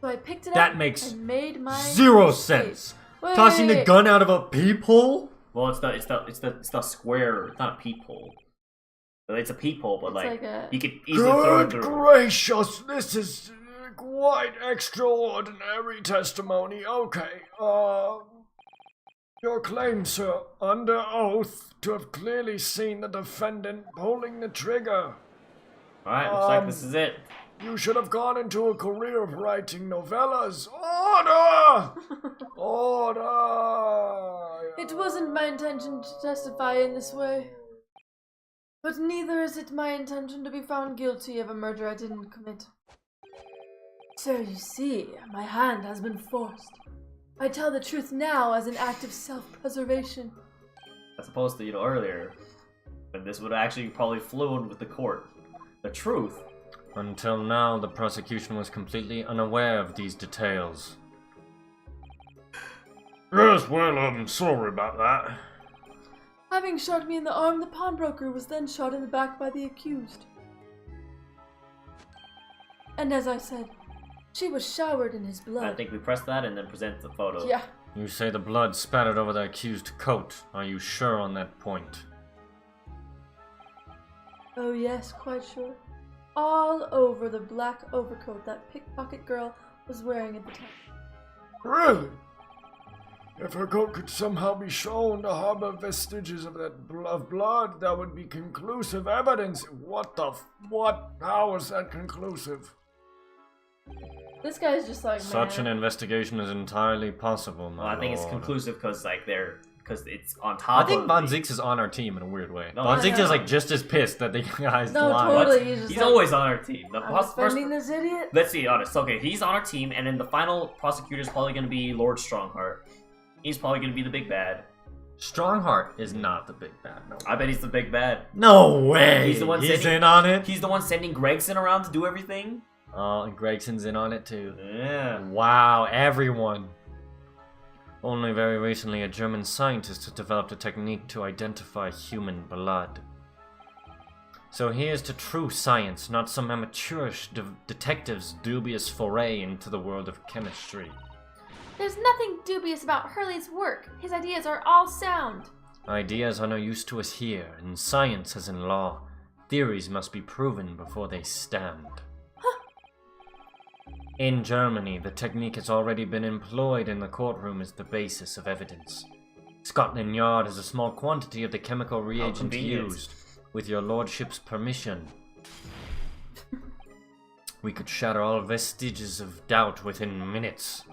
So I picked it That up makes and made my zero escape. sense. Wait, Tossing wait, the wait. gun out of a peephole? Well, it's the square. It's not a peephole. It's a peephole, but It's like, like a- you could easily throw it Good through. gracious, this is quite extraordinary testimony. Okay, your claim, sir, under oath to have clearly seen the defendant pulling the trigger. Alright, looks like this is it. You should have gone into a career of writing novellas. Order! Order! It wasn't my intention to testify in this way. But neither is it my intention to be found guilty of a murder I didn't commit. Sir, you see, my hand has been forced. I tell the truth now as an act of self-preservation. As opposed to, earlier. And this would actually probably flown with the court. The truth. Until now, the prosecution was completely unaware of these details. Yes, well, I'm sorry about that. Having shot me in the arm, the pawnbroker was then shot in the back by the accused. And as I said, she was showered in his I blood. think we press that and then present the photo. Yeah. You say the blood spattered over the accused coat. Are you sure on that point? Oh yes, quite sure. All over the black overcoat that pickpocket girl was wearing at the time. Really? If her coat could somehow be shown to harbor vestiges of blood, that would be conclusive evidence. What? How is that conclusive? This guy's just like, Such man. an investigation is entirely possible, my Well, I think it's lord. conclusive because it's on top I think of Von the- Zieks is on our team in a weird way. No, Von I Zieks know. is like just as pissed that the guys No, lied. totally. He's just He's like, always on our team. The I'm first, defending this idiot. let's be honest. Okay, he's on our team, and then the final prosecutor is probably going to be Lord Strongheart. He's probably going to be the big bad. Strongheart is not the big bad. No, I bet he's the big bad. no way. He's the one He's sending- in on it. He's the one sending Gregson around to do everything. Oh, and Gregson's in on it too. Yeah. Wow, everyone. Only very recently, a German scientist has developed a technique to identify human blood. So here's to true science, not some amateurish detective's dubious foray into the world of chemistry. There's nothing dubious about Hurley's work. His ideas are all sound. Ideas are no use to us here, in science as in law. Theories must be proven before they stand. In Germany, the technique has already been employed in the courtroom as the basis of evidence. Scotland Yard has a small quantity of the chemical reagent convenient. used. With your lordship's permission, we could shatter all vestiges of doubt within minutes.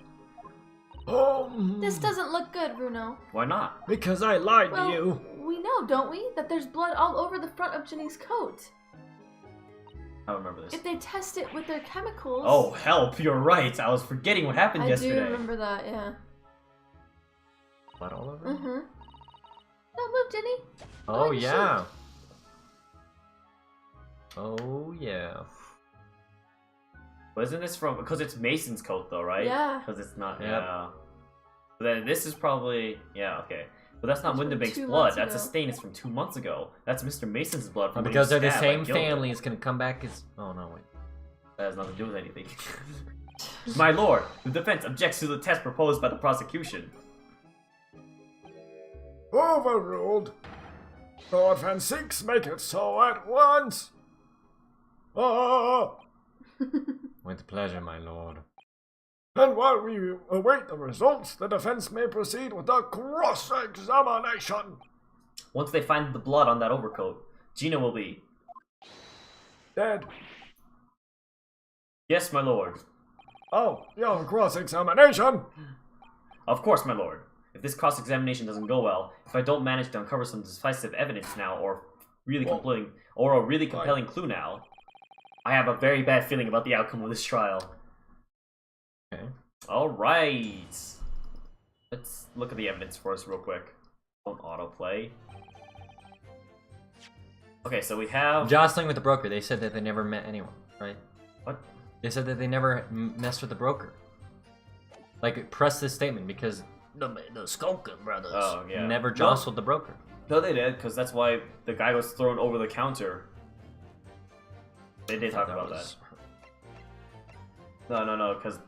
This doesn't look good, Bruno. Why not? Because I lied Well, to you. we know, don't we, that there's blood all over the front of Ginny's coat. I don't remember this. If they test it with their chemicals... Oh, help! You're right. I was forgetting what happened I yesterday. do remember that, yeah. Blood all over? Mm-hmm. Don't move, Ginny. Oh Good yeah. Oh yeah. But isn't this from... Because it's Mason's coat, though, right? Yeah. Because it's not... Yep. Yeah. But then this is probably... Yeah, okay. But that's not It's from Windebake's 2 blood. months That's a ago. stain. It's from 2 months ago. That's Mr. Mason's blood from when he Because was they're the stabbed by same Gilbert. family, it's gonna come back as. Oh no, wait. That has nothing to do with anything. My lord, the defense objects to the test proposed by the prosecution. Overruled. The defense seeks make it so at once. Ah! With pleasure, my lord. And while we await the results, the defense may proceed with the cross-examination. Once they find the blood on that overcoat, Gina will be... Dead. Yes, my lord. Oh, your cross-examination. Of course, my lord. If this cross-examination doesn't go well, if I don't manage to uncover some decisive evidence now, or a really compelling clue now, I have a very bad feeling about the outcome of this trial. Okay. Alright. Let's look at the evidence for us real quick. Don't autoplay. Okay, so we have... Jostling with the broker. They said that they never met anyone, right? What? They said that they never messed with the broker. Like, press this statement because the Skulkin brothers never jostled the broker. No, they did, because that's why the guy was thrown over the counter. They did talk about that. No, because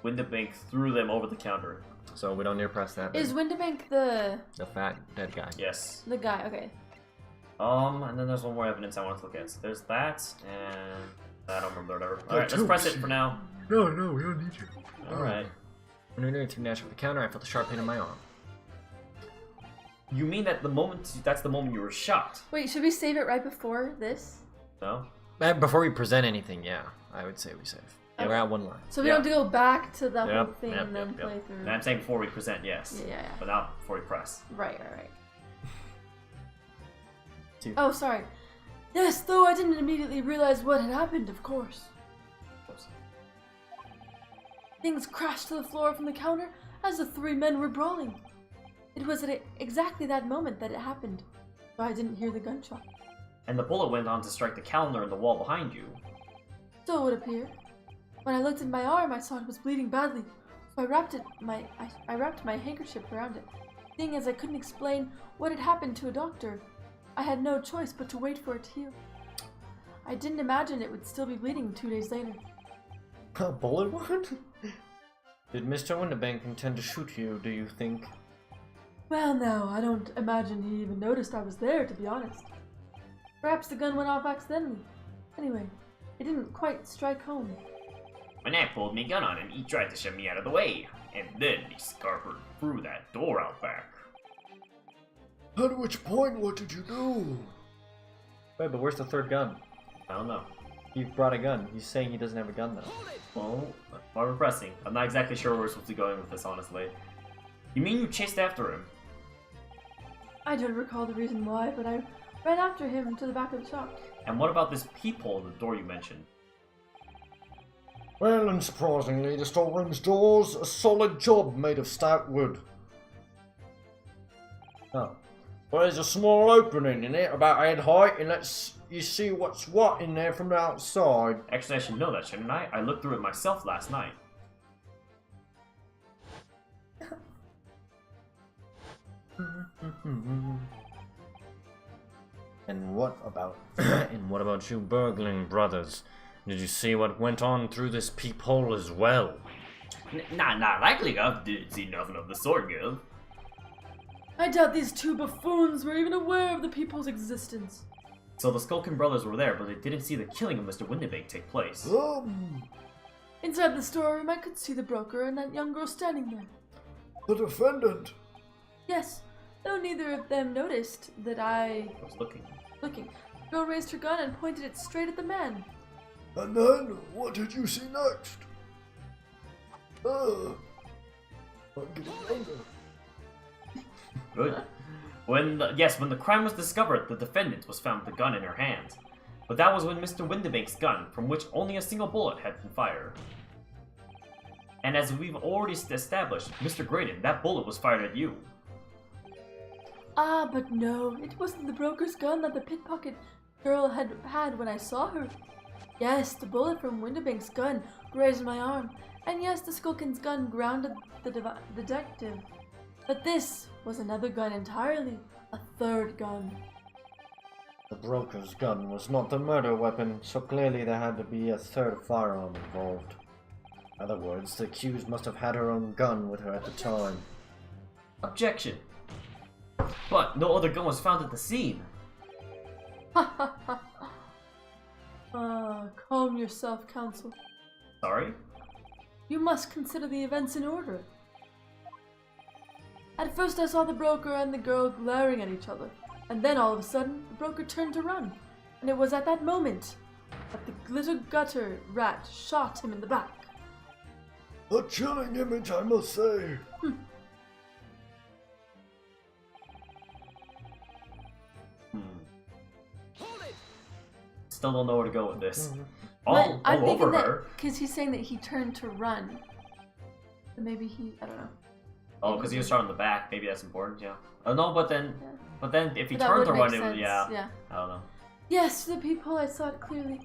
Windabank threw them over the counter. So we don't need to press that. Is Windabank the fat dead guy? Yes. the guy? Okay. And then there's one more evidence I want to look at. So there's that, and I don't remember whatever. Alright, let's press it for now. No, we don't need you. Alright. When we were through Nash with the counter, I felt a sharp pain in my arm. You mean that that's the moment you were shot? Wait, should we save it right before this? No? Before we present anything, yeah, I would say we save. Okay. We're at one line. So we don't have to go back to the whole thing Yep, and then play through. And I'm saying before we present, yes. Yeah. But not before we press. Right. Two. Oh, sorry. Yes, though I didn't immediately realize what had happened, of course. Oops. Things crashed to the floor from the counter as the three men were brawling. It was at exactly that moment that it happened, so I didn't hear the gunshot. And the bullet went on to strike the calendar in the wall behind you. So it would appear. When I looked at my arm, I saw it was bleeding badly, so I wrapped my handkerchief around it. Seeing as I couldn't explain what had happened to a doctor, I had no choice but to wait for it to heal. I didn't imagine it would still be bleeding 2 days later. A bullet wound? Did Mr. Windabank intend to shoot you, do you think? Well, no, I don't imagine he even noticed I was there, to be honest. Perhaps the gun went off accidentally. Anyway, it didn't quite strike home. When I pulled my gun on him, he tried to shove me out of the way. And then he scarpered through that door out back. At which point, what did you do? Wait, but where's the third gun? I don't know. He brought a gun. He's saying he doesn't have a gun, though. Well, while we're pressing, I'm not exactly sure where we're supposed to be going with this, honestly. You mean you chased after him? I don't recall the reason why, but I ran after him to the back of the shop. And what about this peephole in the door you mentioned? Well, unsurprisingly, the storeroom's door's a solid job made of stout wood. Oh. Well, there's a small opening in it, about head height, and lets you see what's what in there from the outside. Actually, I should know that, shouldn't I? I looked through it myself last night. And what about you burgling brothers? Did you see what went on through this peephole as well? Not likely. I didn't see nothing of the sort, girl. I doubt these two buffoons were even aware of the people's existence. So the Skulkin brothers were there, but they didn't see the killing of Mr. Windabank take place. Inside the storeroom, I could see the broker and that young girl standing there. The defendant. Yes, though neither of them noticed that I was looking. The girl raised her gun and pointed it straight at the man. And then, what did you see next? I'm getting younger. Good. When the crime was discovered, the defendant was found with the gun in her hand. But that was when Mr. Windabank's gun, from which only a single bullet had been fired. And as we've already established, Mr. Graydon, that bullet was fired at you. Ah, but no, it wasn't the broker's gun that the pickpocket girl had when I saw her. Yes, the bullet from Windabank's gun grazed my arm, and yes, the Skulkin's gun grounded the detective. But this was another gun entirely, a third gun. The broker's gun was not the murder weapon, so clearly there had to be a third firearm involved. In other words, the accused must have had her own gun with her at the time. Objection. But no other gun was found at the scene. Calm yourself, Counsel. Sorry? You must consider the events in order. At first I saw the broker and the girl glaring at each other, and then all of a sudden, the broker turned to run. And it was at that moment that the little gutter rat shot him in the back. A chilling image, I must say. Still don't know where to go with this. But I'm All over thinking that her. because he's saying that he turned to run. So maybe I don't know. Oh, because he was shot in the back. Maybe that's important. Yeah. Oh no, but then if he But that turned would to make run, it would. sense, Yeah. yeah. I don't know. Yes, the peephole, I saw it clearly.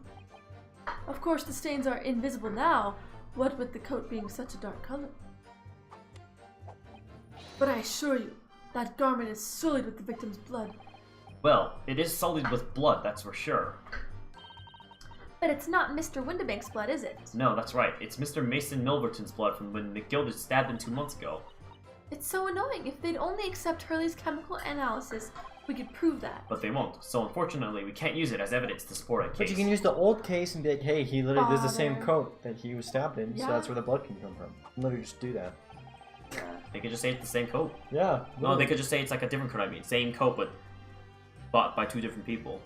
Of course, the stains are invisible now, what with the coat being such a dark color. But I assure you, that garment is sullied with the victim's blood. Well, it is sullied with blood. That's for sure. But it's not Mr. Windibank's blood, is it? No, that's right. It's Mr. Mason Milverton's blood from when McGilded stabbed him 2 months ago. It's so annoying. If they'd only accept Hurley's chemical analysis, we could prove that. But they won't. So unfortunately, we can't use it as evidence to support a case. But you can use the old case and be like, hey, he literally does the same Father. coat that he was stabbed in, so Yeah. that's where the blood can come from. You can literally just do that. They could just say it's the same coat. Yeah. No, they could just say it's like a different coat. I mean, same coat, but bought by 2 different people.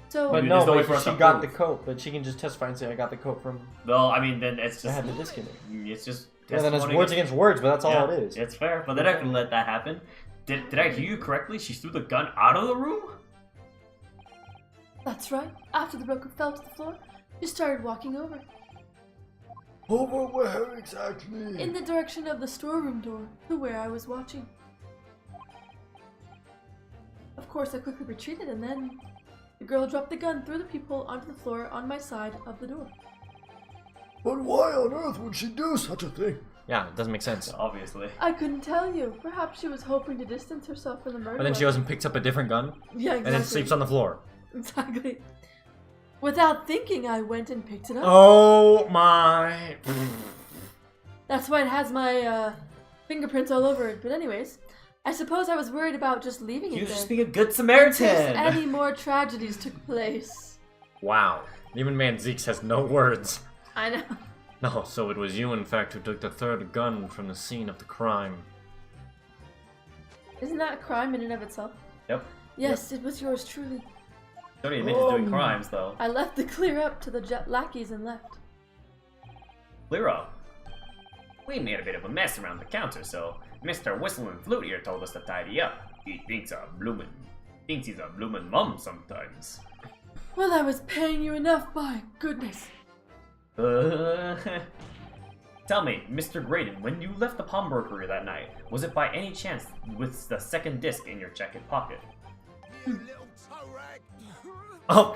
So, But Maybe no, there's no way for but us she to got the prove. coat, but she can just testify and say, I got the coat from... Well, I mean, then it's I just had the disc in it. it's just Yeah, then it's testimony words against words, but that's all Yeah, it is. It's fair, but they're not gonna let that happen. Did I hear you correctly? She threw the gun out of the room? that's right. After the broker fell to the floor, she started walking over. Over where exactly? In the direction of the storeroom door, to where I was watching. Of course, I quickly retreated, and then the girl dropped the gun through the peephole onto the floor on my side of the door. But why on earth would she do such a thing? Yeah, it doesn't make sense. Obviously. I couldn't tell you. Perhaps she was hoping to distance herself from the murder. But then she goes and picks up a different gun, Yeah, exactly. and then sleeps on the floor. Exactly. Without thinking, I went and picked it up. Oh my... That's why it has my fingerprints all over it. But anyways, I suppose I was worried about just leaving He it was there. just being a good In case Samaritan. any more tragedies took place. Wow. Demon Man Zeke has no words. I know. No, so it was you, in fact, who took the third gun from the scene of the crime. Isn't that a crime in and of itself? Yep. Yes, it was yours truly. Don't admit to doing crimes, though. I left the clear up to the lackeys and left. Clear up. We made a bit of a mess around the counter, so Mr. Whistle and Flute here told us to tidy up. He thinks he's a bloomin' mum sometimes. Well, I was paying you enough, by goodness. Tell me, Mr. Graydon, when you left the pawnbrokery that night, was it by any chance with the second disc in your jacket pocket? Oh!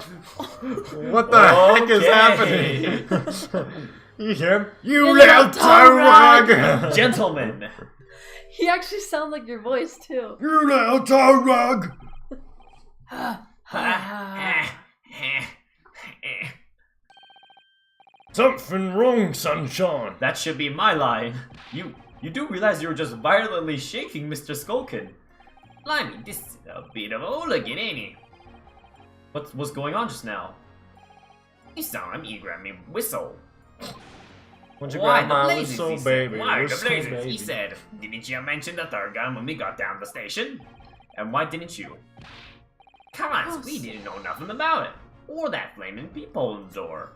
What the heck is Okay. happening? You hear him? You You little little toe rug! Gentlemen! He actually sounds like your voice, too. You little toe rug! Something wrong, Sunshine. That should be my line. You do realize you were just violently shaking Mr. Skulkin. Blimey, this is a bit of a hooligan, ain't he? What's going on just now? You saw him, he grabbed me whistle. Won't you Why grab the my blazes, whistle, he said. baby? Why the Whistle, blazes, baby. he said. Didn't you mention the third gun when we got down the station? And why didn't you? Cause we didn't know nothing about it. Or that flaming peephole in the door.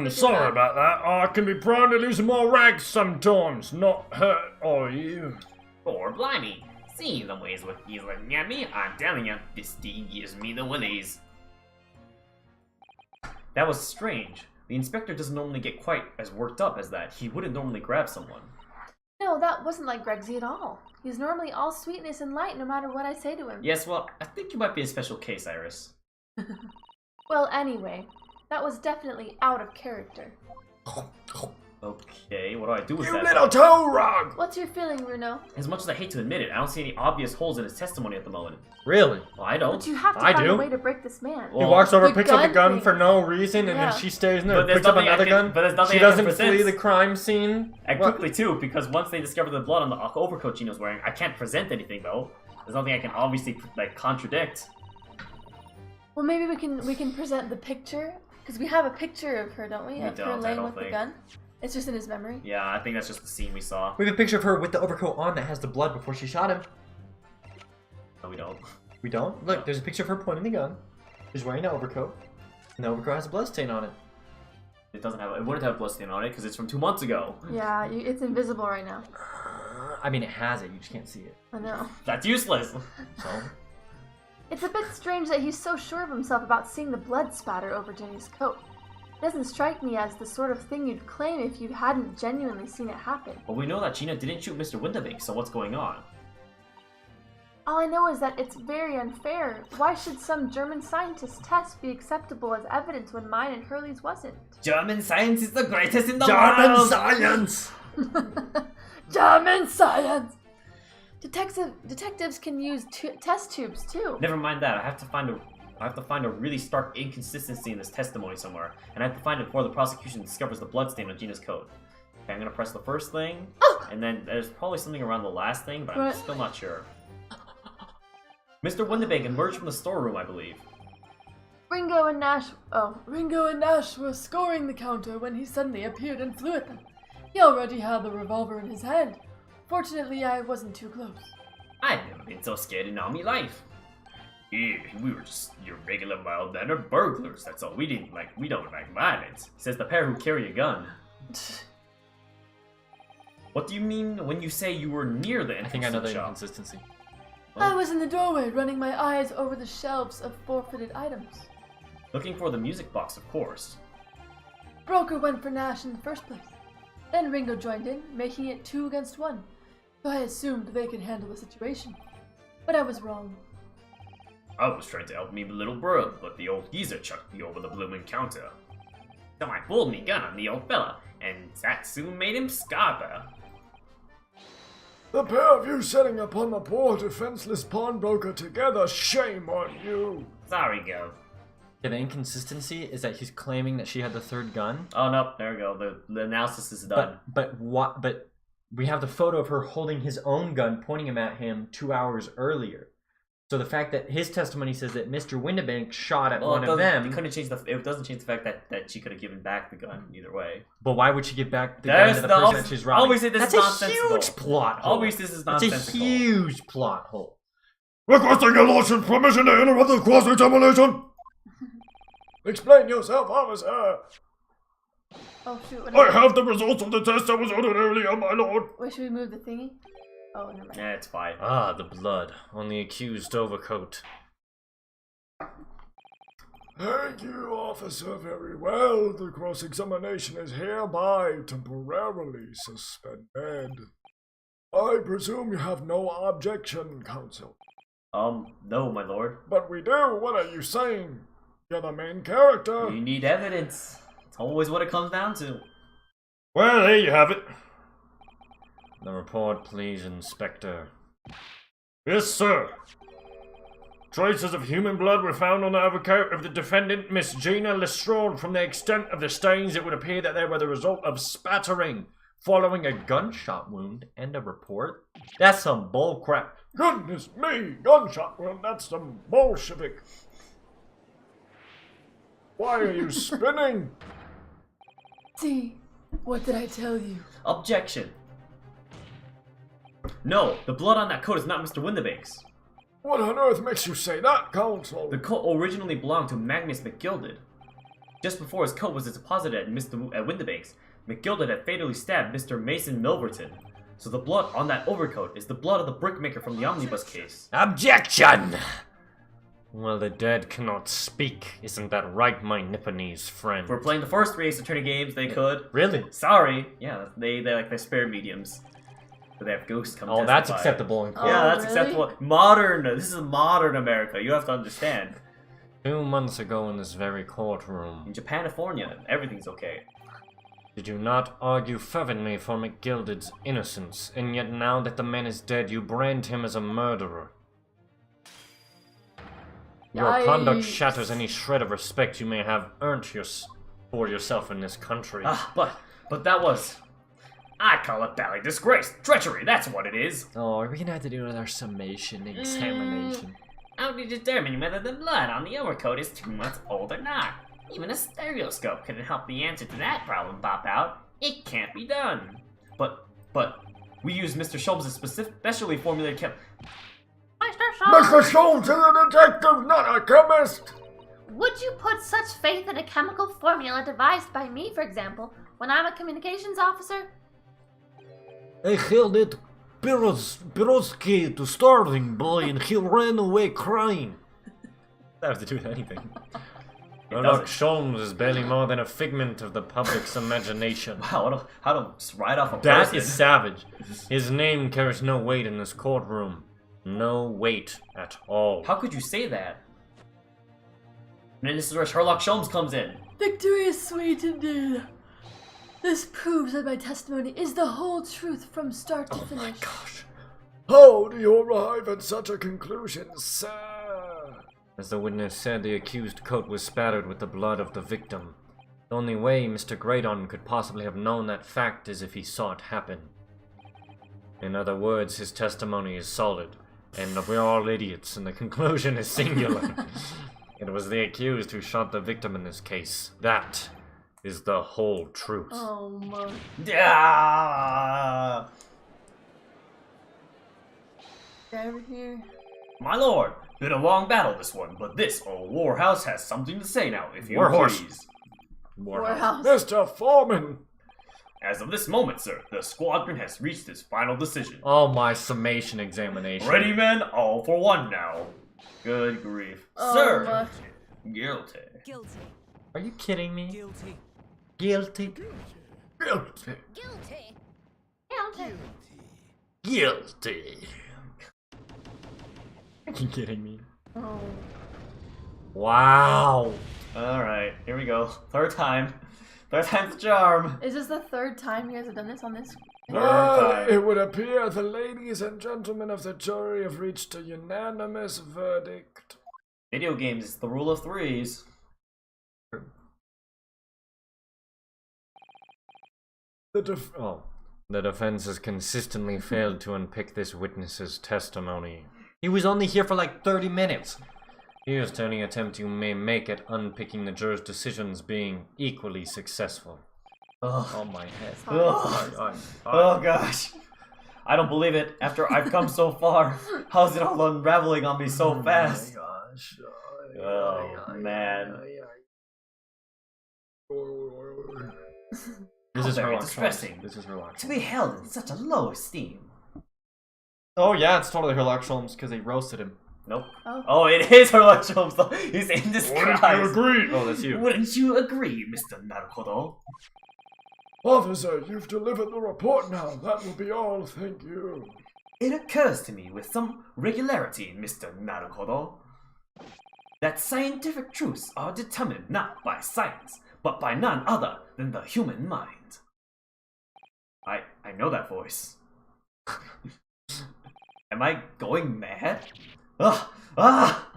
Sorry about that. I can be prone to losing my rags sometimes. Not hurt, are you? Or blimey, seeing the ways what he's looking at me, I'm telling you, this deed gives me the willies. That was strange. The inspector doesn't normally get quite as worked up as that. He wouldn't normally grab someone. No, that wasn't like Gregsy at all. He's normally all sweetness and light no matter what I say to him. Yes, well, I think you might be a special case, Iris. Well, anyway, that was definitely out of character. Okay, what do I do with You that? little toe rug! What's your feeling, Runo? As much as I hate to admit it, I don't see any obvious holes in his testimony at the moment. Really? Well, I don't. But you have to I find a do. way to break this man. Well, He walks over, the picks up the gun gun thing. for no reason, and Yeah. then she stays in But there, there's picks up nothing I another can- gun. but there's nothing She I can doesn't present. flee the crime scene. And What? quickly too, because once they discover the blood on the overcoat Gino's wearing, I can't present anything though. There's nothing I can obviously like contradict. Well, maybe we can present the picture because we have a picture of her, don't we? We Of her don't, I laying don't with the think. gun. It's just in his memory. Yeah, I think that's just the scene we saw. We have a picture of her with the overcoat on that has the blood before she shot him. No, we don't. We don't? Look, there's a picture of her pointing the gun. She's wearing an overcoat. And the overcoat has a blood stain on it. It doesn't have. It wouldn't have blood stain on it because it's from 2 months ago. Yeah, it's invisible right now. I mean, it has it. You just can't see it. I know. That's useless. So, It's a bit strange that he's so sure of himself about seeing the blood spatter over Jenny's coat. It doesn't strike me as the sort of thing you'd claim if you hadn't genuinely seen it happen. Well, we know that Gina didn't shoot Mr. Winterbank, so what's going on? All I know is that it's very unfair. Why should some German scientist's test be acceptable as evidence when mine and Hurley's wasn't? German science is the greatest in the German world. science! German science! Detectives can use test tubes too. Never mind that. I have to find a really stark inconsistency in this testimony somewhere, and I have to find it before the prosecution discovers the bloodstain on Gina's coat. Okay, I'm gonna press the first thing, and then there's probably something around the last thing, but I'm Right. still not sure. Mr. Winterbank emerged from the storeroom, I believe. Ringo and Nash. Oh, Ringo and Nash were scoring the counter when he suddenly appeared and flew at them. He already had the revolver in his hand. Fortunately, I wasn't too close. I've never been so scared in all my life. Yeah, we were just your regular mild-mannered burglars. That's all. We don't like violence. Says the pair who carry a gun. What do you mean when you say you were near the I entrance think I know to the the shop? inconsistency. I was in the doorway, running my eyes over the shelves of forfeited items. Looking for the music box, of course. Broker went for Nash in the first place. Then Ringo joined in, making it 2 against 1. So I assumed they could handle the situation. But I was wrong. I was trying to help me little bro, but the old geezer chucked me over the bloomin' counter. So I pulled me gun on the old fella, and that soon made him scarper. The pair of you setting upon the poor defenseless pawnbroker together, shame on you! Sorry, Gov. Yeah, the inconsistency is that he's claiming that she had the third gun. Oh no, there we go. The analysis is done. But what? But we have the photo of her holding his own gun, pointing him at him 2 hours earlier. So the fact that his testimony says that Mr. Winterbank shot at one of them. It doesn't change the fact that she could have given back the gun either way. But why would she give back the There's gun to the the person that she's robbing? obviously this That's is a nonsensical. huge plot hole. Obviously this is That's nonsensical. a huge plot hole. Requesting your lordship's permission to interrupt the cross-examination. Explain yourself, officer! oh shoot. What I have the results of the test that was ordered earlier, my lord. Wait, should we move the thingy? Oh, never mind. Yeah, it's fine. Ah, the blood on the accused overcoat. Thank you, officer, very well. The cross-examination is hereby temporarily suspended. I presume you have no objection, counsel. No, my lord. But we do. What are you saying? You're the main character. You need evidence. It's always what it comes down to. Well, there you have it. The report, please, Inspector. Yes, sir. Traces of human blood were found on the overcoat of the defendant, Miss Gina Lestrade. From the extent of the stains, it would appear that they were the result of spattering following a gunshot wound. End of report. That's some bullcrap. Goodness me, gunshot wound, that's some Bolshevik. Why are you spinning? See, what did I tell you? Objection. No, the blood on that coat is not Mr. Winterbank's. What on earth makes you say that, counsel? The coat originally belonged to Magnus McGilded. Just before his coat was deposited at Winterbank's, McGilded had fatally stabbed Mr. Mason Milverton. So the blood on that overcoat is the blood of the brickmaker from the omnibus case. Objection! Well, the dead cannot speak. Isn't that right, my Nipponese friend? If we're playing the first 3 Ace Attorney games, they could. Really? Sorry. Yeah, they're spare mediums. But they have ghosts come Oh, that's testify. acceptable in court. Yeah, Oh, that's really? acceptable. Modern. This is modern America. You have to understand. 2 months ago in this very courtroom. In Japanifornia, everything's okay. Did you not argue fervently for McGilded's innocence, and yet now that the man is dead, you brand him as a murderer? Your conduct Yikes. shatters any shred of respect you may have earned for yourself in this country. But that was... I call it bally disgrace. Treachery, that's what it is. Oh, are we gonna have to do another summation examination? How do you determine whether the blood on the overcoat is 2 months old or not? Even a stereoscope couldn't help the answer to that problem pop out. It can't be done. But we use Mr. Sholmes' specially formulated Mr. Sholmes is a detective, not a chemist! Would you put such faith in a chemical formula devised by me, for example, when I'm a communications officer? I held it Piroski to starving boy and he ran away crying. That have to do with anything. Sherlock Sholmes is barely more than a figment of the public's imagination. Wow, how to just write off a That person. is savage. His name carries no weight in this courtroom. No weight at all. How could you say that? And then this is where Sherlock Sholmes comes in. Victory is sweet indeed. This proves that my testimony is the whole truth from start to finish. How do you arrive at such a conclusion, sir? As the witness said, the accused coat was spattered with the blood of the victim. The only way Mr. Graydon could possibly have known that fact is if he saw it happen. In other words, his testimony is solid, and we're all idiots, and the conclusion is singular. It was the accused who shot the victim in this case. That is the whole truth. Oh my. Ah! Over here. My lord, been a long battle this one, but this old Warhouse has something to say now, if you Warhorse. please. Warehouse. Mr. Foreman! As of this moment, sir, the squadron has reached its final decision. Oh, my summation examination. Ready, men? All for one now. Good grief. Oh, Sir! Guilty. Guilty. Are you kidding me? Guilty. Guilty. Guilty. Guilty. Guilty. Are you kidding me? Oh. Wow. Alright, here we go. Third time. Third time's the charm. Is this the third time you guys have done this on this? Well, it would appear the ladies and gentlemen of the jury have reached a unanimous verdict. Video games, it's the rule of threes. The defense has consistently failed to unpick this witness's testimony. He was only here for like 30 minutes. Here's to any attempt you may make at unpicking the jurors' decisions being equally successful. Ugh. Oh my head. Ugh. Oh gosh. I don't believe it. After I've come so far, how's it all unraveling on me so fast? Gosh. Oh man. This is Very Sherlock distressing. Holmes. This is Sherlock To Holmes. be held in such a low esteem. Oh yeah, it's totally Sherlock Holmes because they roasted him. Nope. Oh. Oh, it is Sherlock Holmes though. He's in disguise. agree? Oh, that's you. Wouldn't you agree, Mr. Narukodo? Officer, you've delivered the report now. That will be all, thank you. It occurs to me with some regularity, Mr. Narukodo, that scientific truths are determined not by science, but by none other than the human mind. I know that voice. Am I going mad? Ugh! Ah!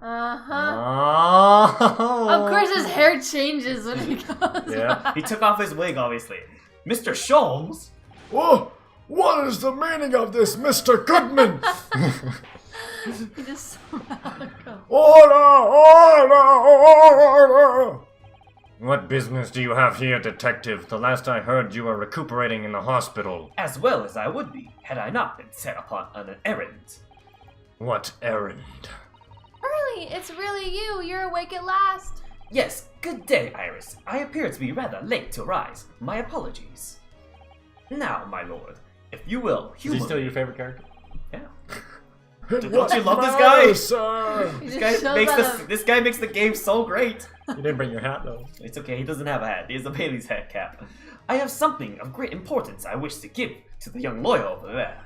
Uh-huh. Oh. Of course his hair changes when he goes. Yeah. He took off his wig, obviously. Mr. Sholmes? Oh, what is the meaning of this, Mr. Goodman? He just Order! Order! What business do you have here, detective? The last I heard, you were recuperating in the hospital. As well as I would be, had I not been set upon an errand. What errand? Early, it's really you. You're awake at last. Yes, good day, Iris. I appear to be rather late to rise. My apologies. Now, my lord, if you will, Is he humor still me. your favorite character? Yeah. In Don't what you love this manner, guy? sir? He This just guy, shows makes out this guy makes the game so great. You didn't bring your hat though. It's okay, he doesn't have a hat. He has a Bailey's hat cap. I have something of great importance I wish to give to the young lawyer over there.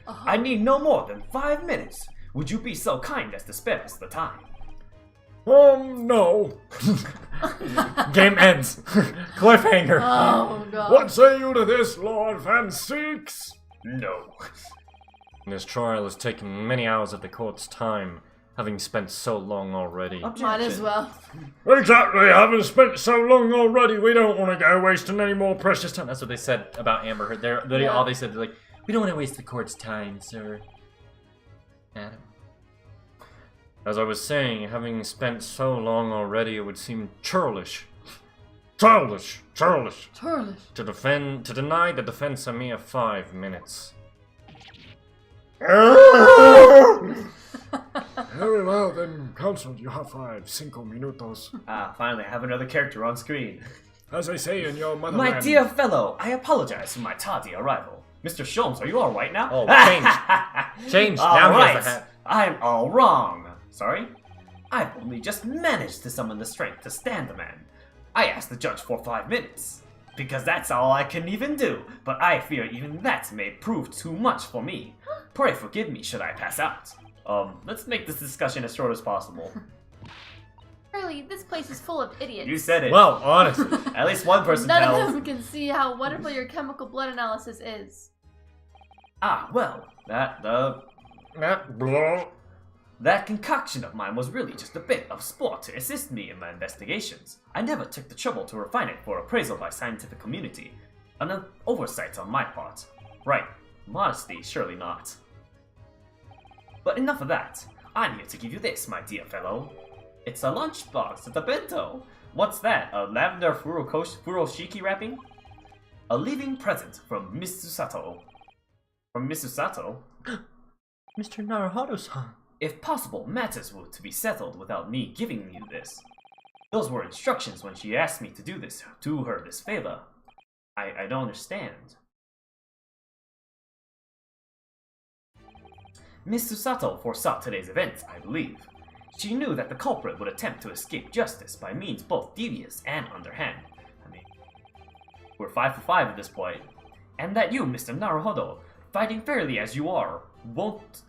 I need no more than 5 minutes. Would you be so kind as to spare us the time? No. Game ends. Cliffhanger. Oh god. What say you to this, Lord Van Six? No. This trial has taken many hours of the court's time, having spent so long already. Might as well. Exactly, having spent so long already, we don't want to go wasting any more precious time. That's what they said about Amber Heard. Yeah. All they said is like, we don't want to waste the court's time, sir. Adam. As I was saying, having spent so long already, it would seem churlish Churlish. to deny the defense a mere 5 minutes. Very well, then, Counsel, you have 5 minutos. Finally, I have another character on screen. As I say in your motherland. My dear fellow, I apologize for my tardy arrival. Mr. Sholmes, are you alright now? Oh, change. Now he has the hat. I'm all wrong. Sorry? I've only just managed to summon the strength to stand the man. I asked the judge for 5 minutes, because that's all I can even do, but I fear even that may prove too much for me. Pray forgive me should I pass out. Let's make this discussion as short as possible. Hurley, this place is full of idiots. You said it. Well, honestly. At least one person None tells. of them can see how wonderful your chemical blood analysis is. Well, that concoction of mine was really just a bit of sport to assist me in my investigations. I never took the trouble to refine it for appraisal by scientific community. An oversight on my part. Right, modesty, surely not. But enough of that. I'm here to give you this, my dear fellow. It's a lunchbox at the bento. What's that? A lavender furoshiki wrapping? A leaving present from Miss Susato. From Miss Susato? Mr. Naruhodo-san. If possible, matters were to be settled without me giving you this. Those were instructions when she asked me to do her this favor. I don't understand. Miss Susato foresaw today's event, I believe. She knew that the culprit would attempt to escape justice by means both devious and underhand. I mean, we're 5 for 5 at this point. And that you, Mr. Naruhodo, fighting fairly as you are wont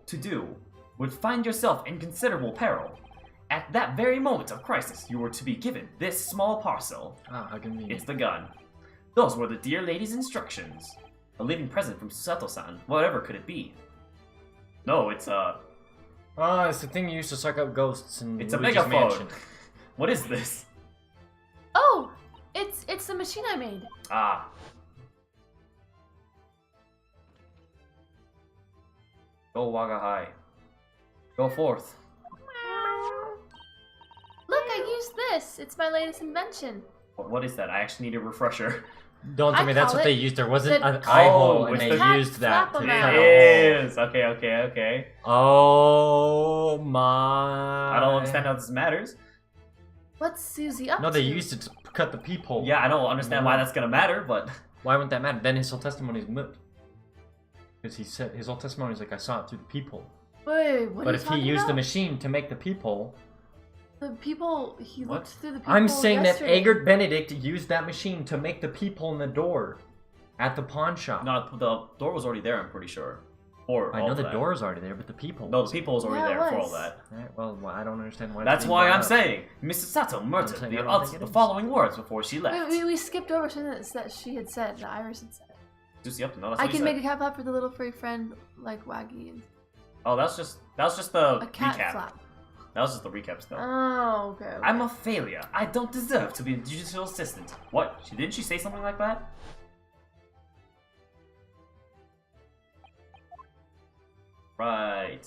to do, would find yourself in considerable peril. At that very moment of crisis, you were to be given this small parcel. How convenient. It's the gun. Those were the dear lady's instructions. A leaving present from Susato-san. Whatever could it be? No, it's it's the thing you used to suck up ghosts in It's a Luigi's megaphone. Mansion. What is this? Oh, it's the machine I made. Go Wagahai. Go forth. Look, I used this. It's my latest invention. What is that? I actually need a refresher. Don't tell I me that's call what they it used. There wasn't the- an eye hole, it's and they the cat used that to flap-o-mat. cut a hole. It is. Okay. Oh my! I don't understand how this matters. What's Susie up No, to? they used it to cut the peephole. Yeah, I don't understand why that's gonna matter, but Why wouldn't that matter? Then his whole testimony is moot. Because he said his whole testimony is like, I saw it through the peephole. Wait, what But are you if he talking used the about? machine to make the peephole, The people, he What? looked through the people I'm saying yesterday. that Agert Benedict used that machine to make the peephole in the door at the pawn shop. no, the door was already there. I'm pretty sure. Or I all know of the that. door is already there, but the peephole. No, the people was already Yeah, it there for all was. that. Alright, well, I don't understand why. That's it's why being I'm brought up. saying Mrs. Sato muttered saying the, I don't think it the is. following words before she left. We skipped over something that she had said, that Iris had said. Just yep, no, that's I what you can said. make a cap flap for the little furry friend like Waggy and Oh, that was just the a cat recap. flap. That was just the recap stuff. Oh, okay. I'm a failure. I don't deserve to be a judicial assistant. What? Didn't she say something like that? Right.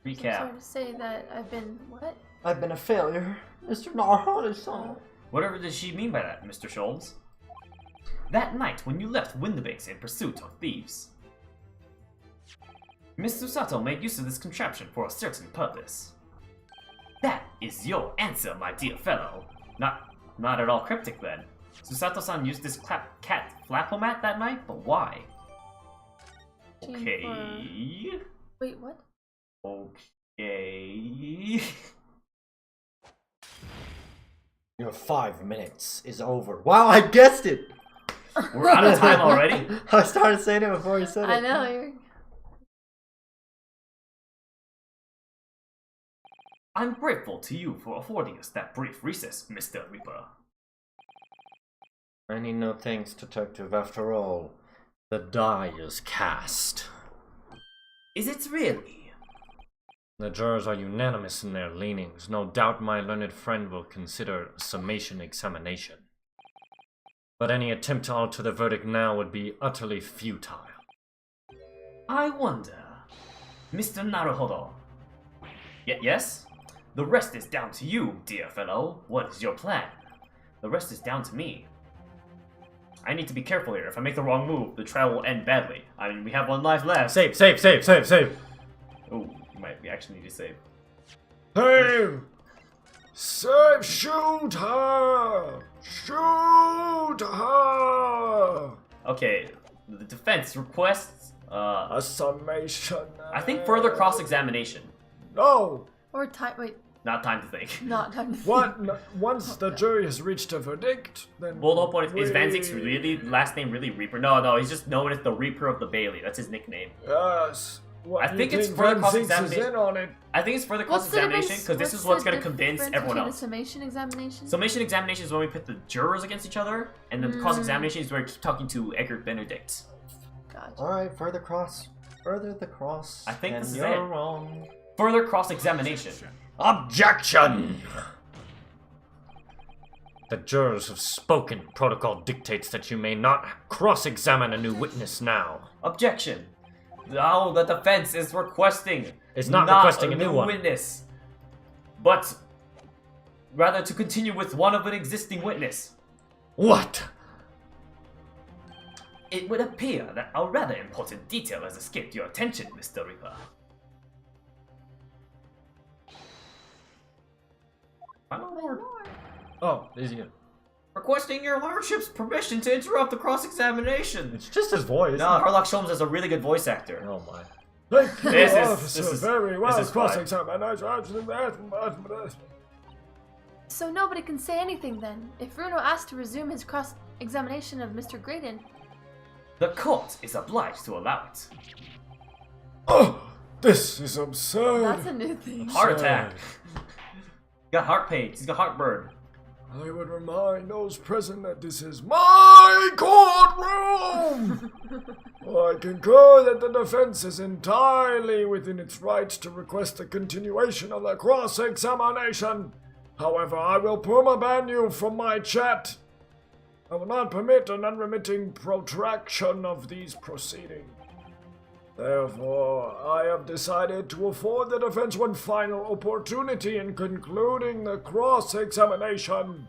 I'm Recap. sorry to say that I've been what? I've been a failure, Mr. Naruhodo-san. Whatever did she mean by that, Mr. Scholz? That night when you left Windabanks in pursuit of thieves. Miss Susato made use of this contraption for a certain purpose. That is your answer, my dear fellow. Not at all cryptic then. Susato-san used this cat flapomat that night, but why? Okay. Wait, what? Okay. Your 5 minutes is over. Wow, I guessed it! We're out of time already? I started saying it before you said it. I know you're. I'm grateful to you for affording us that brief recess, Mr. Reaper. I need no thanks, Detective. After all, the die is cast. Is it really? The jurors are unanimous in their leanings. No doubt my learned friend will consider a summation examination. But any attempt to alter the verdict now would be utterly futile. I wonder, Mr. Naruhodo. Yes? The rest is down to you, dear fellow. What is your plan? The rest is down to me. I need to be careful here. If I make the wrong move, the trial will end badly. I mean, we have 1 life left. Save! Oh, we actually need to save. Save! Save! Shoot her! Shoot her! Okay, the defense requests, A summation. I think further cross-examination. No! Or time. Wait, Not time to think. not time. What? Once the jury has reached a verdict, then. Well, no point. Is Van Ziek's last name really Reaper? No, he's just known as the Reaper of the Bailey. That's his nickname. Yes. What, I think you it's further Van Zieks is cross-examination. in on it? I think it's further What's the cross-examination difference? because this is what's going to convince everyone else. The summation examination. Summation examination is when we put the jurors against each other, and then the cross-examination is where we keep talking to Edgar Benedict. Gotcha. Alright, further the cross. I think and this is you're it. wrong. Further cross-examination. Objection! The jurors have spoken. Protocol dictates that you may not cross-examine a new witness now. Objection. No, the defense is requesting. It's not requesting a new one. Witness, but rather to continue with one of an existing witness. What? It would appear that a rather important detail has escaped your attention, Mr. Reaper. My lord. Oh, is he? Requesting your lordship's permission to interrupt the cross-examination. It's just his voice. No, Harlock Sholmes is a really good voice actor. Oh my. Thank you, This is- officer. this is- Very well. this is fine. Cross-examination. So nobody can say anything then. If Bruno asked to resume his cross-examination of Mr. Graydon, The court is obliged to allow it. Oh, this is absurd. that's a new thing. Heart attack. He's got heart pain. He's got heartburn. I would remind those present that this is my courtroom! I concur that the defense is entirely within its rights to request a continuation of the cross-examination. However, I will permaban you from my chat. I will not permit an unremitting protraction of these proceedings. Therefore, I have decided to afford the defense one final opportunity in concluding the cross-examination.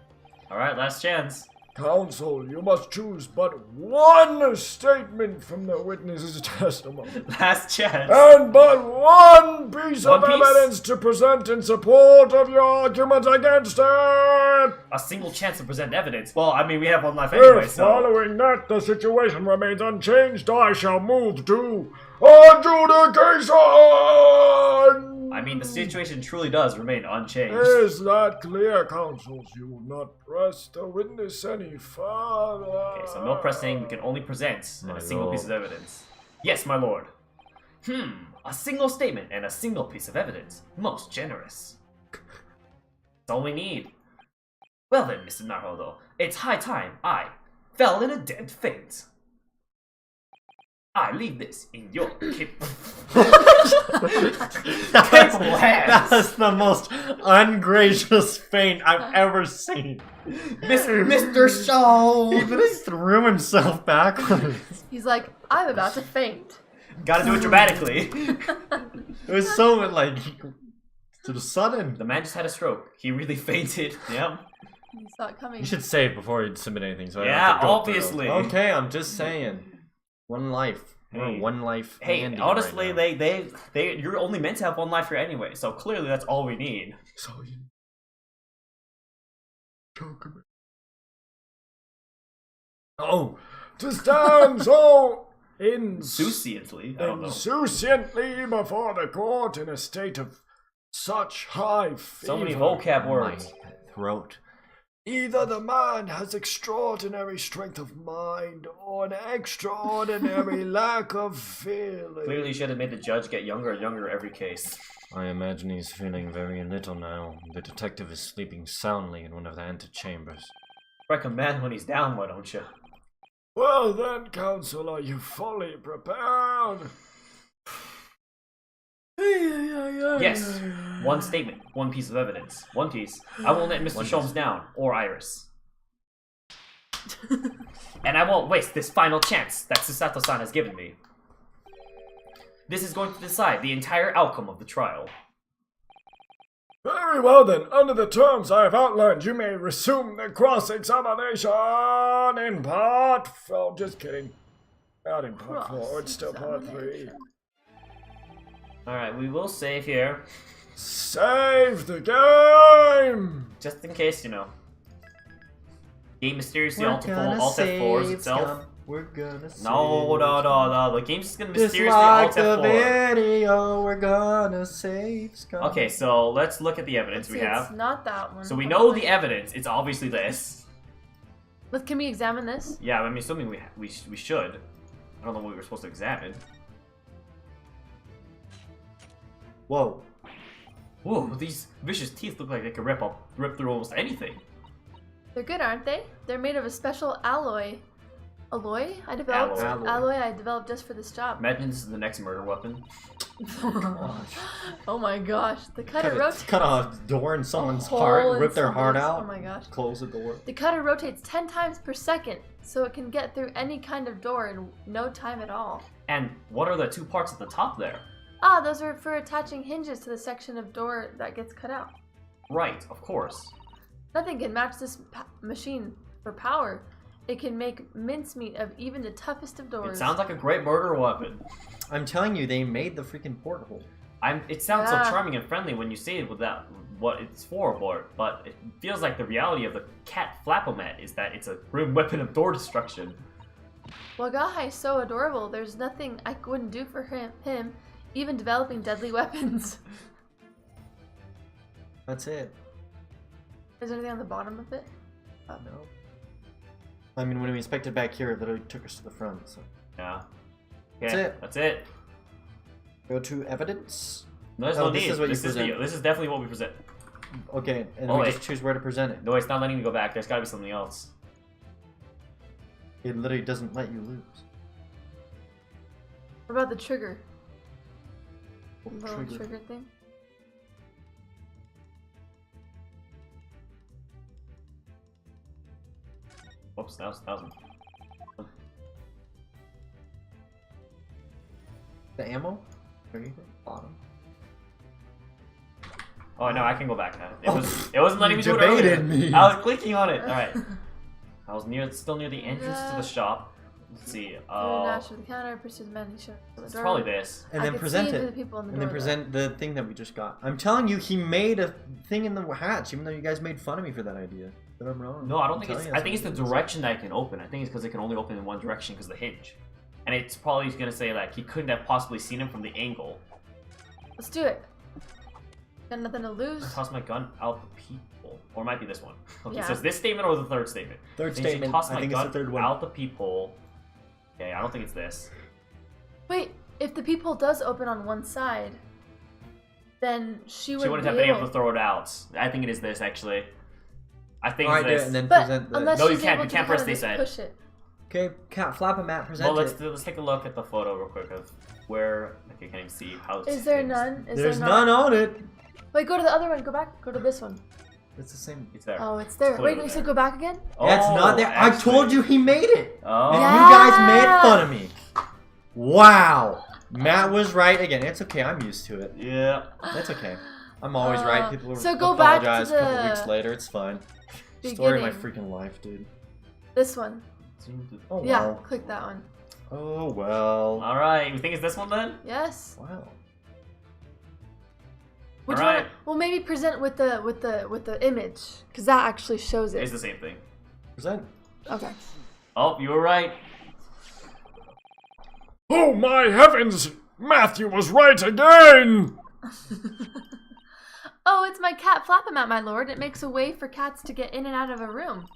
Alright, last chance. Counsel, you must choose but one statement from the witness's testimony, Last chance. and but one piece One of piece? evidence to present in support of your argument against it. A single chance to present evidence. Well, I mean, we have 1 life anyway, If so. following that the situation remains unchanged, I shall move to adjudication. I mean, the situation truly does remain unchanged. Is that clear, counsels? You will not press the witness any further. Okay, so no pressing. We can only present My a single piece of lord. evidence. Yes, my lord. A single statement and a single piece of evidence. Most generous. That's all we need. Well then, Mr. Naruhodo, it's high time I fell in a dead faint. I leave this in your capable hands. That's the most ungracious feint I've ever seen. Mr. Shaw. He just threw himself backwards. He's like, I'm about to faint. Gotta do it dramatically. It was so like sudden. The man just had a stroke. He really fainted. Yep. He saw it coming. You should save before you submit anything. So I don't Yeah, have to go obviously. through. Okay, I'm just saying. One life. We're Hey. one life. Hey, handy honestly, right now. you're only meant to have 1 life here anyway, so clearly that's all we need. So you choke me. Oh, To stand so Insouciantly, I don't know. insouciantly before the court in a state of such high fever. So many vocab my words. throat. Either the man has extraordinary strength of mind or an extraordinary lack of feeling. Clearly, you should have made the judge get younger and younger every case. I imagine he's feeling very little now. The detective is sleeping soundly in one of the antechambers. Recommend when he's down, why don't you? Well then, counsel, are you fully prepared? Yes. One statement, one piece of evidence. One piece. I won't let Mr. Sholmes down, or Iris. And I won't waste this final chance that Susato-san has given me. This is going to decide the entire outcome of the trial. Very well then, under the terms I have outlined, you may resume the cross-examination in part 4. Just kidding. Not in part 4, it's still part 3. Alright, we will save here. Save the game! Just in case, you know. Game mysteriously Alt F4s itself. We're gonna save. No. The game's just gonna Just mysteriously like Alt the F4. video, we're gonna save Scum. Okay, so let's look at the evidence we See, have. It's not that one. So we know the evidence. It's obviously this. But can we examine this? Yeah, I'm assuming we should. I don't know what we were supposed to examine. Whoa. Whoa, these vicious teeth look like they could rip through almost anything. They're good, aren't they? They're made of a special alloy. Alloy? I developed Alloy. alloy I developed just for this job. Imagine this is the next murder weapon. Oh my gosh. The cutter rotates. Cut a door in someone's hole heart, in rip their heart somebody's- out, Oh my gosh. close the door. The cutter rotates 10 times per second, so it can get through any kind of door in no time at all. And what are the two parts at the top there? Ah, those are for attaching hinges to the section of door that gets cut out. Right, of course. Nothing can match this machine for power. It can make mincemeat of even the toughest of doors. It sounds like a great murder weapon. I'm telling you, they made the freaking porthole. It sounds Yeah. so charming and friendly when you say it with that what it's for, but it feels like the reality of the cat Flapomet is that it's a grim weapon of door destruction. Wagaha is so adorable. There's nothing I wouldn't do for him, even developing deadly weapons. That's it. Is there anything on the bottom of it? No. I mean, when we inspected back here, it literally took us to the front, so. Yeah. That's Okay, it. That's it. Go to evidence. No, there's Oh, no this need. is what you this is present. this is definitely what we present. Okay, and Oh, we wait. just choose where to present it. No, it's not letting me go back. There's gotta be something else. It literally doesn't let you lose. What about the trigger? The What little trigger? trigger thing? Whoops, that was 1,000. The ammo? There you go. Bottom. Oh no, I can go back now. It wasn't letting me do it debated earlier. me. I was clicking on it. All right. I was still near the entrance to the shop. Let's see. Dash of the counter, pursues the man who shut the It's door. probably this. And I then could present see it. the people in the And then door, present the thing that we just got. I'm telling you, he made a thing in the hatch, even though you guys made fun of me for that idea. But I'm wrong. No, I don't I'm think it's. telling you I that's think it's the what it is. direction that it can open. I think it's because it can only open in one direction because of the hinge. And it's probably gonna say like he couldn't have possibly seen him from the angle. Let's do it. Got nothing to lose. I toss my gun out the people, or it might be this one. Okay, Yeah. so it's this statement or the third statement. Third I think I should statement. Toss I my think it's gun the third one. out the peephole. Okay, I don't think it's this. Wait, if the peephole does open on one side, then she She wouldn't have been able to throw it out. I think it is this actually. I think Alright, it's do it, this. and then But present the. unless No, you she's can't- able you to can't press kinda this just side. push it. Okay, cat, flap a mat, present Well, it. let's take a look at the photo real quick of where. Okay, can you see how? Is there things- none? Is There's there not? none on it. Wait, go to the other one. Go back. Go to this one. It's the same. It's there. Oh, it's there. clearly Wait, you there. said go back again? Yeah, it's not there. I actually. told you he made it. Oh. And Yeah. you guys made fun of me. Wow. Matt was right again. It's okay. I'm used to it. Yeah. That's okay. I'm always right. People so will go back to apologize a couple the weeks later. It's fine. Story of my beginning. freaking life, dude. This one. Oh Yeah, well. click that one. Oh well. All right. You think it's this one then? Yes. Wow. Which Alright. one? Well, maybe present with the image, because that actually shows It's it. the same thing. Present. Okay. Oh, you were right. Oh my heavens! Matthew was right again! Oh, it's my cat Flapamat, my lord. It makes a way for cats to get in and out of a room.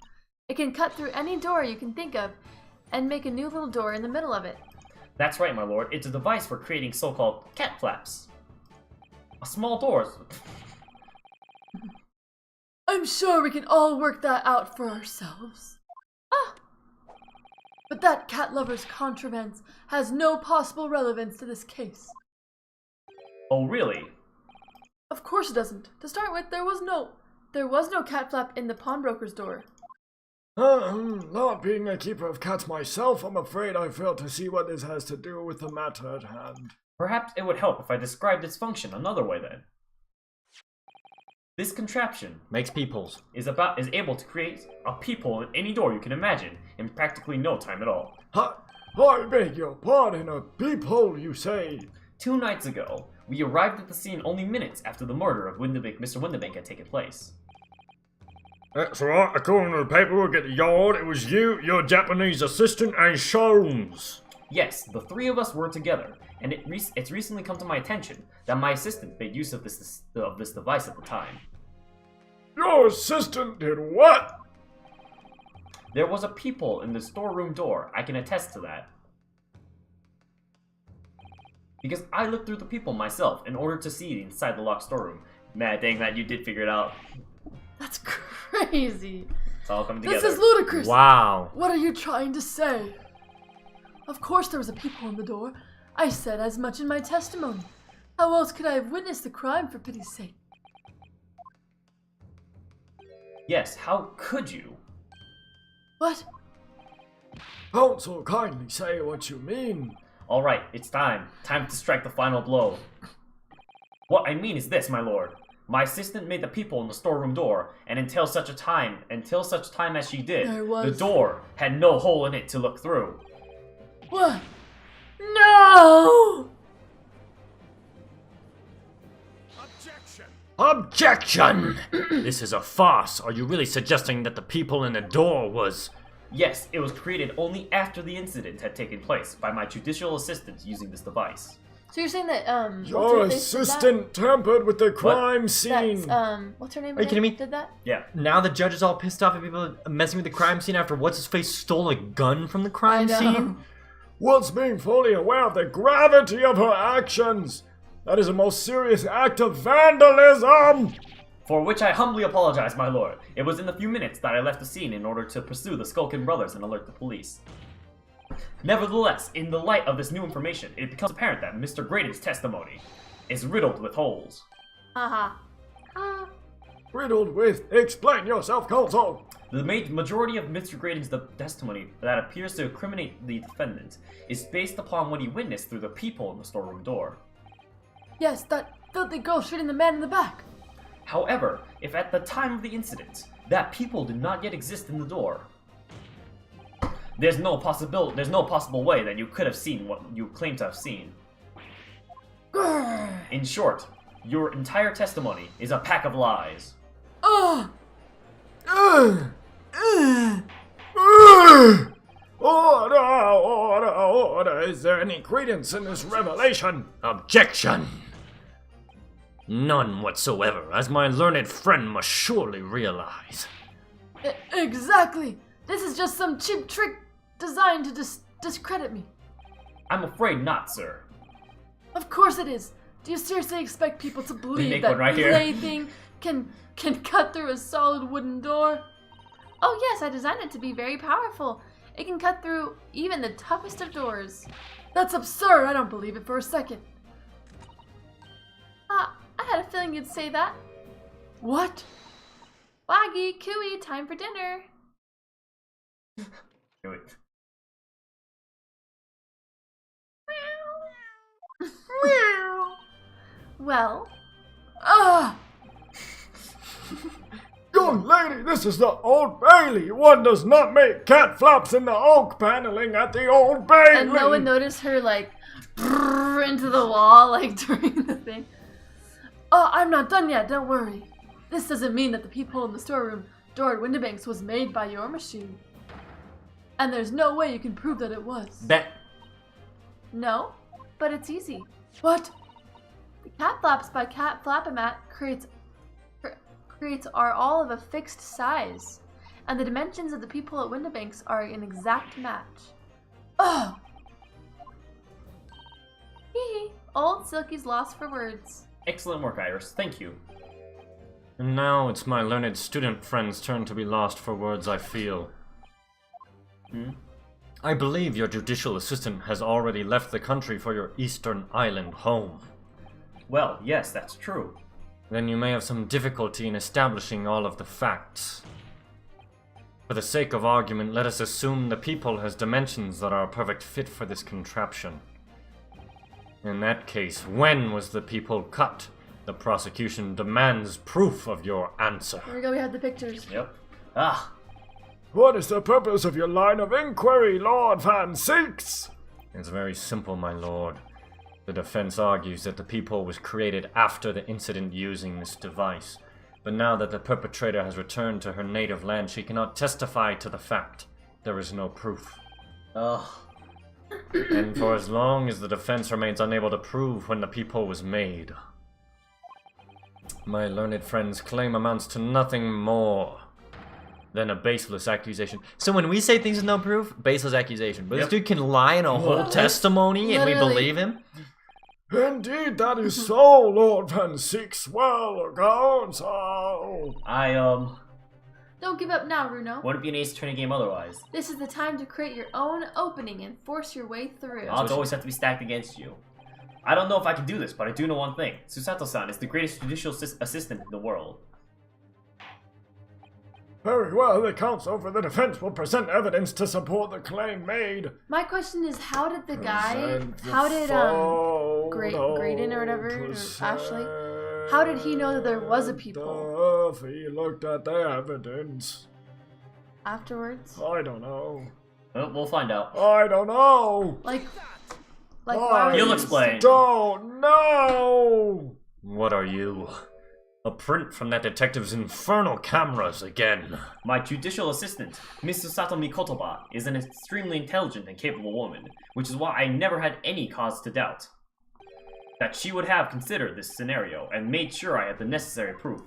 It can cut through any door you can think of and make a new little door in the middle of it. That's right, my lord. It's a device for creating so-called cat flaps. A small doors. I'm sure we can all work that out for ourselves. Ah! But that cat lover's contravance has no possible relevance to this case. Oh, really? Of course it doesn't. To start with, there was no cat flap in the pawnbroker's door. Not being a keeper of cats myself, I'm afraid I fail to see what this has to do with the matter at hand. Perhaps it would help if I described its function another way then. This contraption Makes peepholes. is able to create a peephole in any door you can imagine in practically no time at all. I beg your pardon, a peephole, you say? 2 nights ago, we arrived at the scene only minutes after the murder of Mr. Windabank had taken place. That's right, according to the paperwork at the yard, it was you, your Japanese assistant, and Sholmes. Yes, the 3 of us were together, and it's recently come to my attention that my assistant made use of this device at the time. Your assistant did what? There was a peephole in the storeroom door. I can attest to that. Because I looked through the peephole myself in order to see inside the locked storeroom. Man, dang that you did figure it out. That's crazy. It's all coming together. This is ludicrous. Wow. What are you trying to say? Of course there was a peephole in the door. I said as much in my testimony. How else could I have witnessed the crime, for pity's sake? Yes, how could you? What? Don't so kindly say what you mean. Alright, it's time. Time to strike the final blow. What I mean is this, my lord. My assistant made the peephole in the storeroom door, and until such time as she did, the door had no hole in it to look through. What? No! Objection! This is a farce. Are you really suggesting that the people in the door was... Yes, it was created only after the incident had taken place by my judicial assistant using this device. So you're saying that Your assistant tampered with the crime scene. What's her name? Are you kidding me? Did that? Yeah. Now the judge is all pissed off at people messing with the crime scene after what's-his-face stole a gun from the crime scene? Once being fully aware of the gravity of her actions, that is a most serious act of vandalism! For which I humbly apologize, my lord. It was in the few minutes that I left the scene in order to pursue the Skulkin brothers and alert the police. Nevertheless, in the light of this new information, it becomes apparent that Mr. Graydon's testimony is riddled with holes. Riddled with, explain yourself, counsel! The majority of Mr. Graydon's testimony that appears to incriminate the defendant is based upon what he witnessed through the peephole in the storeroom door. Yes, that filthy girl shooting the man in the back. However, if at the time of the incident, that peephole did not yet exist in the door, there's no possible way that you could have seen what you claim to have seen. In short, your entire testimony is a pack of lies. Order! Is there any credence in this revelation? Objection! None whatsoever, as my learned friend must surely realize. Exactly. This is just some cheap trick designed to discredit me. I'm afraid not, sir. Of course it is. Do you seriously expect people to believe make that one right here. plaything can cut through a solid wooden door? Oh yes, I designed it to be very powerful. It can cut through even the toughest of doors. That's absurd. I don't believe it for a second. I had a feeling you'd say that. What? Waggy, cooey, time for dinner. Do it. Well, Young lady, this is the Old Bailey. One does not make cat flaps in the oak paneling at the Old Bailey. And no one noticed her like brrr into the wall like during the thing. Oh, I'm not done yet. Don't worry. This doesn't mean that the peephole in the storeroom door at Windabanks was made by your machine. And there's no way you can prove that it was. Bet. no, but it's easy. What? The cat flaps by Cat Flapamat creates creates are all of a fixed size, and the dimensions of the people at Windibanks are an exact match. Oh! Hee. Old Silky's lost for words. Excellent work, Iris. Thank you. And now it's my learned student friend's turn to be lost for words, I feel. I believe your judicial assistant has already left the country for your eastern island home. Well, yes, that's true. Then you may have some difficulty in establishing all of the facts. For the sake of argument, let us assume the people has dimensions that are a perfect fit for this contraption. In that case, when was the people cut? The prosecution demands proof of your answer. Here we go, we have the pictures. Yep. Ah, What is the purpose of your line of inquiry, Lord Van Six? It's very simple, my lord. The defense argues that the people was created after the incident using this device. But now that the perpetrator has returned to her native land, she cannot testify to the fact. There is no proof. ugh. And for as long as the defense remains unable to prove when the people was made, my learned friend's claim amounts to nothing more than a baseless accusation. So when we say things with no proof, baseless accusation. But Yep. this dude can lie in a whole What? testimony and we Literally. believe him? Indeed, that is so, Lord Van Six. Well, go so. Don't give up now, Runo. Wouldn't be an Ace Attorney game otherwise. This is the time to create your own opening and force your way through. Odds always have to be stacked against you. I don't know if I can do this, but I do know one thing. Susato-san is the greatest judicial assistant in the world. Very well, the counsel for the defense will present evidence to support the claim made. My question is, how did the guy, Present the how did photo Graydon or whatever, or present Ashley, how did he know that there was a people? He looked at the evidence. Afterwards? I don't know. Well, we'll find out. I don't know. Like why would You'll he- explain. Don't know. what are you? A print from that detective's infernal cameras again. My judicial assistant, Miss Susato Mikotoba, is an extremely intelligent and capable woman, which is why I never had any cause to doubt that she would have considered this scenario and made sure I had the necessary proof.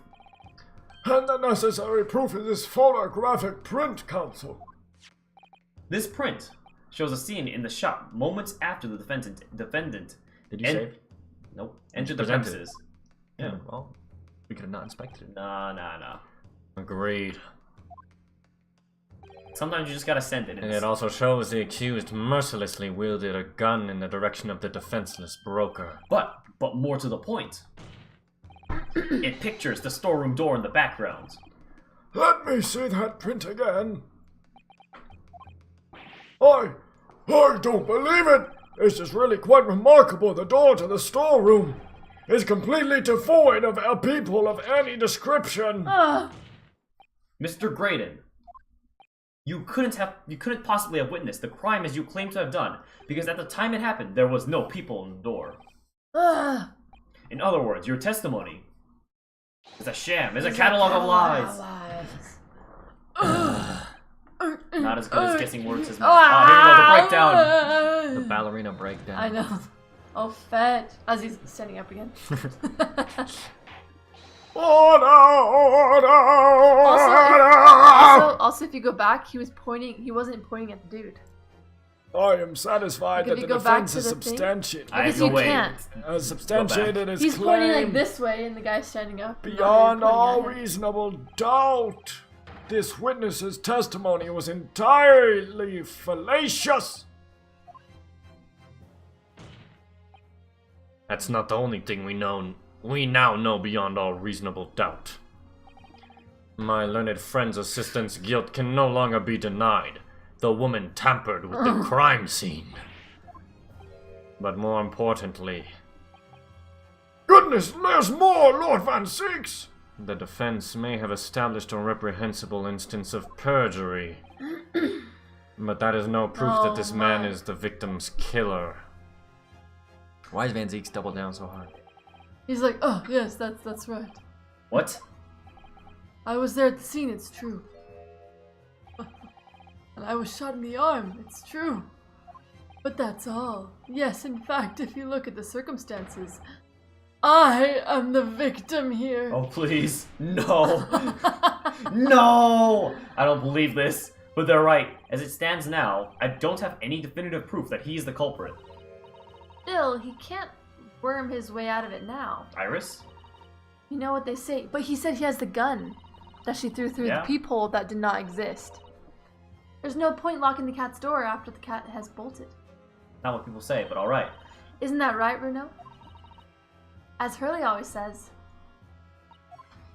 And the necessary proof is this photographic print, counsel. This print shows a scene in the shop moments after the defendant Did you En- save? nope, entered the Presented it. premises. Yeah. Well, we could have not inspected it. Nah. Agreed. Sometimes you just gotta send it. And it also shows the accused mercilessly wielded a gun in the direction of the defenseless broker. But more to the point, it pictures the storeroom door in the background. Let me see that print again. I don't believe it. This is really quite remarkable. The door to the storeroom is completely devoid of people of any description. Mr. Graydon, you couldn't possibly have witnessed the crime as you claim to have done, because at the time it happened, there was no people in the door. Ugh. In other words, your testimony is a sham, is a catalog of lies. Not as good as guessing words as mine. Oh, here we go, the breakdown. The ballerina breakdown. I know. Oh, fat. As he's standing up again. Also, if you go back, he wasn't pointing at the dude. I am satisfied Like, that if the you go back defense to has the thing- substantiated, I Because no you way. can't. substantiated his He's claim pointing like this way, and the guy's standing up. and beyond not really all pointing at him. reasonable doubt. This witness's testimony was entirely fallacious. That's not the only thing we now know beyond all reasonable doubt. My learned friend's assistant's guilt can no longer be denied. The woman tampered with the crime scene. But more importantly, Goodness, there's more, Lord Van Six. the defense may have established a reprehensible instance of perjury. But that is no proof that this man is the victim's killer. Why is Van Zeek's double down so hard? He's like, oh yes, that's right. What? I was there at the scene, it's true. And I was shot in the arm, it's true. But that's all. Yes, in fact, if you look at the circumstances, I am the victim here. Oh, please. No. No! I don't believe this. But they're right. As it stands now, I don't have any definitive proof that he's the culprit. Still, he can't worm his way out of it now. Iris? You know what they say, but he said he has the gun that she threw through Yeah. the peephole that did not exist. There's no point locking the cat's door after the cat has bolted. Not what people say, but alright. Isn't that right, Bruno? As Hurley always says,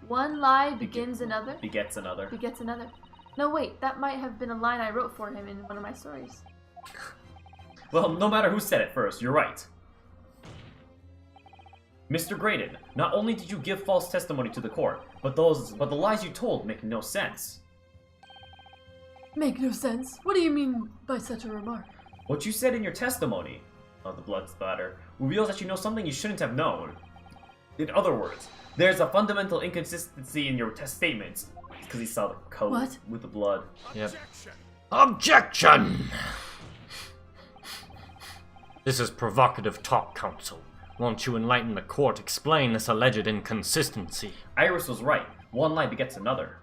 one lie begins another, Begets another. begets another. No, wait, that might have been a line I wrote for him in one of my stories. Well, no matter who said it first, you're right. Mr. Graydon, not only did you give false testimony to the court, but the lies you told make no sense. Make no sense. What do you mean by such a remark? What you said in your testimony, the blood splatter, reveals that you know something you shouldn't have known. In other words, there's a fundamental inconsistency in your test statements. Because he saw the coat What? with the blood. Yep. Objection! This is provocative talk, counsel. Won't you enlighten the court, explain this alleged inconsistency? Iris was right. One lie begets another.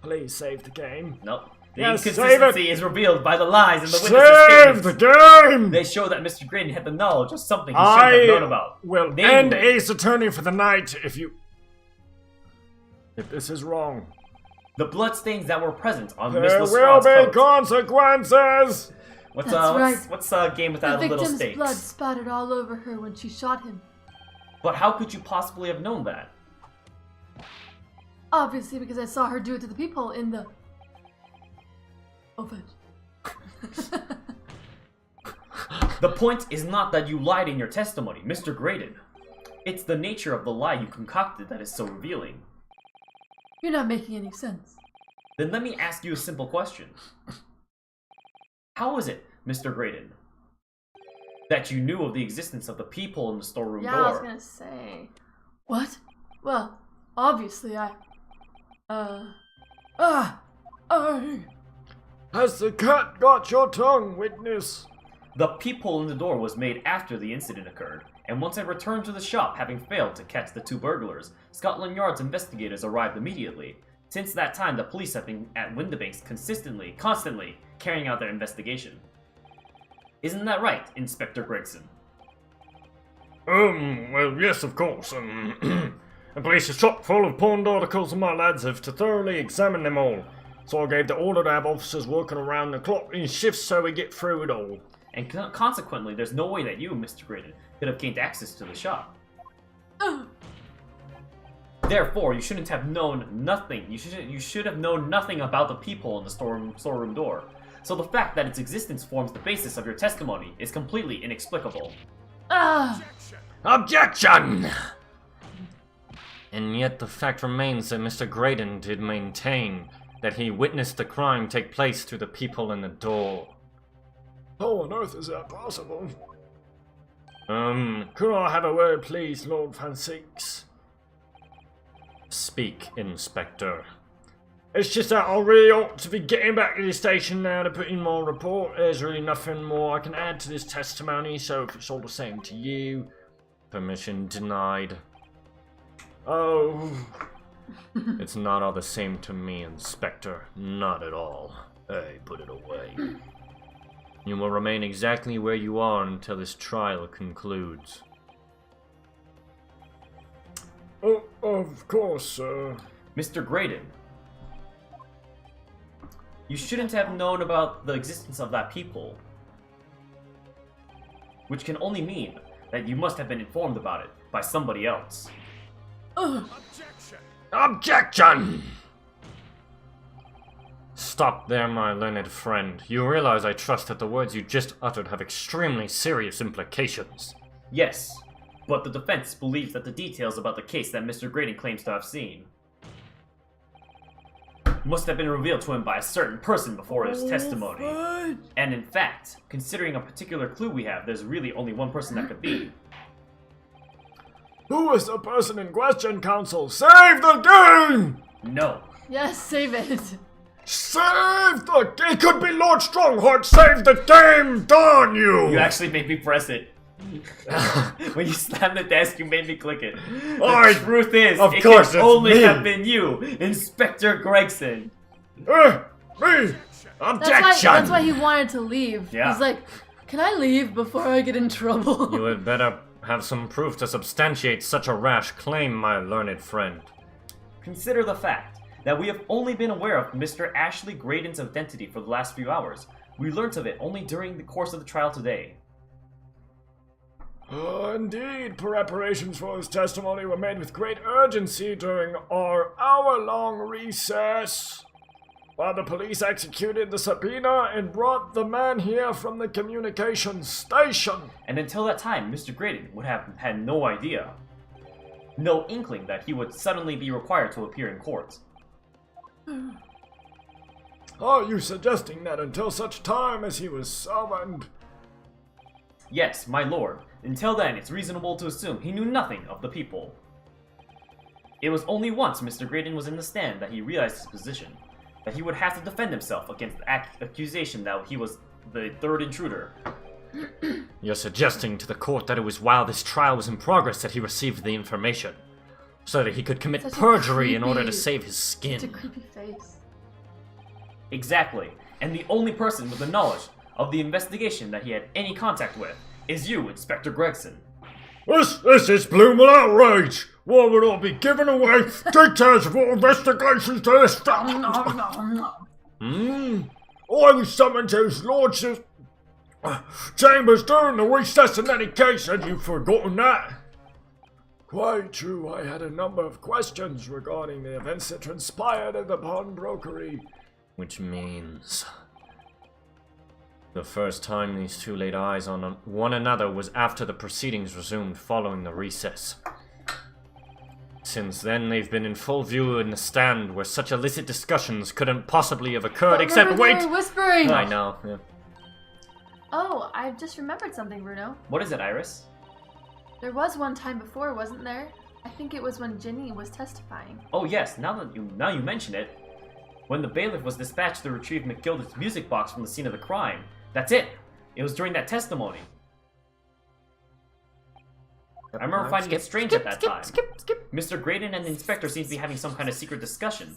Please save the game. Nope. The Yes, save inconsistency is revealed by the lies in the witnesses' Save the statements. game! They show that Mr. Graydon had the knowledge of something he shouldn't have known about. will Namely- end Ace Attorney for the night if this is wrong. The bloodstains that were present on There Miss will Lestrade's be coat. consequences! What's That's right. what's a game without The little victim's stakes? blood spattered all over her when she shot him. But how could you possibly have known that? Obviously, because I saw her do it to the peephole in the oven. The point is not that you lied in your testimony, Mr. Graydon. It's the nature of the lie you concocted that is so revealing. You're not making any sense. Then let me ask you a simple question. How is it, Mr. Graydon, that you knew of the existence of the peephole in the storeroom Yeah, I was door? gonna say. What? Well, obviously I... Has the cat got your tongue, witness? The peephole in the door was made after the incident occurred, and once I returned to the shop, having failed to catch the two burglars, Scotland Yard's investigators arrived immediately. Since that time, the police have been at Windibanks constantly carrying out their investigation. Isn't that right, Inspector Gregson? Well, yes, of course. The place is chock full of pawned articles, and my lads have to thoroughly examine them all. So I gave the order to have officers working around the clock in shifts so we get through it all. And consequently, there's no way that you, Mr. Graydon, could have gained access to the shop. Therefore, you shouldn't have known nothing. You should have known nothing about the peephole in the storeroom door. So the fact that its existence forms the basis of your testimony is completely inexplicable. Objection! And yet the fact remains that Mr. Graydon did maintain that he witnessed the crime take place through the peephole in the door. How on earth is that possible? Could I have a word, please, Lord Francis? Speak, Inspector. It's just that I really ought to be getting back to the station now to put in my report. There's really nothing more I can add to this testimony, so if it's all the same to you... Permission denied. Oh... It's not all the same to me, Inspector. Not at all. Hey, put it away. You will remain exactly where you are until this trial concludes. Oh, of course, sir. Mr. Graydon, you shouldn't have known about the existence of that peephole. Which can only mean that you must have been informed about it by somebody else. Objection! Stop there, my learned friend. You realize I trust that the words you just uttered have extremely serious implications. Yes, but the defense believes that the details about the case that Mr. Graydon claims to have seen must have been revealed to him by a certain person before his testimony. And in fact, considering a particular clue we have, there's really only one person that could be. Who is the person in question, counsel? Save the game! No. Yes, save it. Save the game! It could be Lord Strongheart! Save the game! Darn you! You actually made me press it. When you slammed the desk, you made me click it. Alright, The truth is, of it course, can it's only me. have been you, Inspector Gregson. Me! Objection! That's why he wanted to leave. Yeah. He's like, can I leave before I get in trouble? You had better have some proof to substantiate such a rash claim, my learned friend. Consider the fact that we have only been aware of Mr. Ashley Graydon's identity for the last few hours. We learnt of it only during the course of the trial today. Indeed, preparations for his testimony were made with great urgency during our hour-long recess. While the police executed the subpoena and brought the man here from the communications station. And until that time, Mr. Graydon would have had no idea, no inkling that he would suddenly be required to appear in court. Are you suggesting that until such time as he was summoned? Yes, my lord. Until then, it's reasonable to assume he knew nothing of the people. It was only once Mr. Graydon was in the stand that he realized his position, that he would have to defend himself against the accusation that he was the third intruder. You're suggesting to the court that it was while this trial was in progress that he received the information, so that he could commit Such a perjury in order to creepy- save his It's a skin. creepy face. Exactly. And the only person with the knowledge of the investigation that he had any contact with is you, Inspector Gregson. This is blooming outrage! Why would I be giving away details of our investigations to this family? I was summoned to his lordship's chambers during the recess in any case, had you forgotten that? Quite true, I had a number of questions regarding the events that transpired at the pawnbrokery. Which means... the first time these two laid eyes on one another was after the proceedings resumed following the recess. Since then, they've been in full view in the stand where such illicit discussions couldn't possibly have occurred, except Remember they wait! were whispering! I know, yeah. Oh, I've just remembered something, Bruno. What is it, Iris? There was one time before, wasn't there? I think it was when Ginny was testifying. Oh yes, now you mention it. When the bailiff was dispatched to retrieve McGilda's music box from the scene of the crime. That's it! It was during that testimony. I remember finding it strange at that time. Skip. Mr. Graydon and the inspector seem to be having some kind of secret discussion.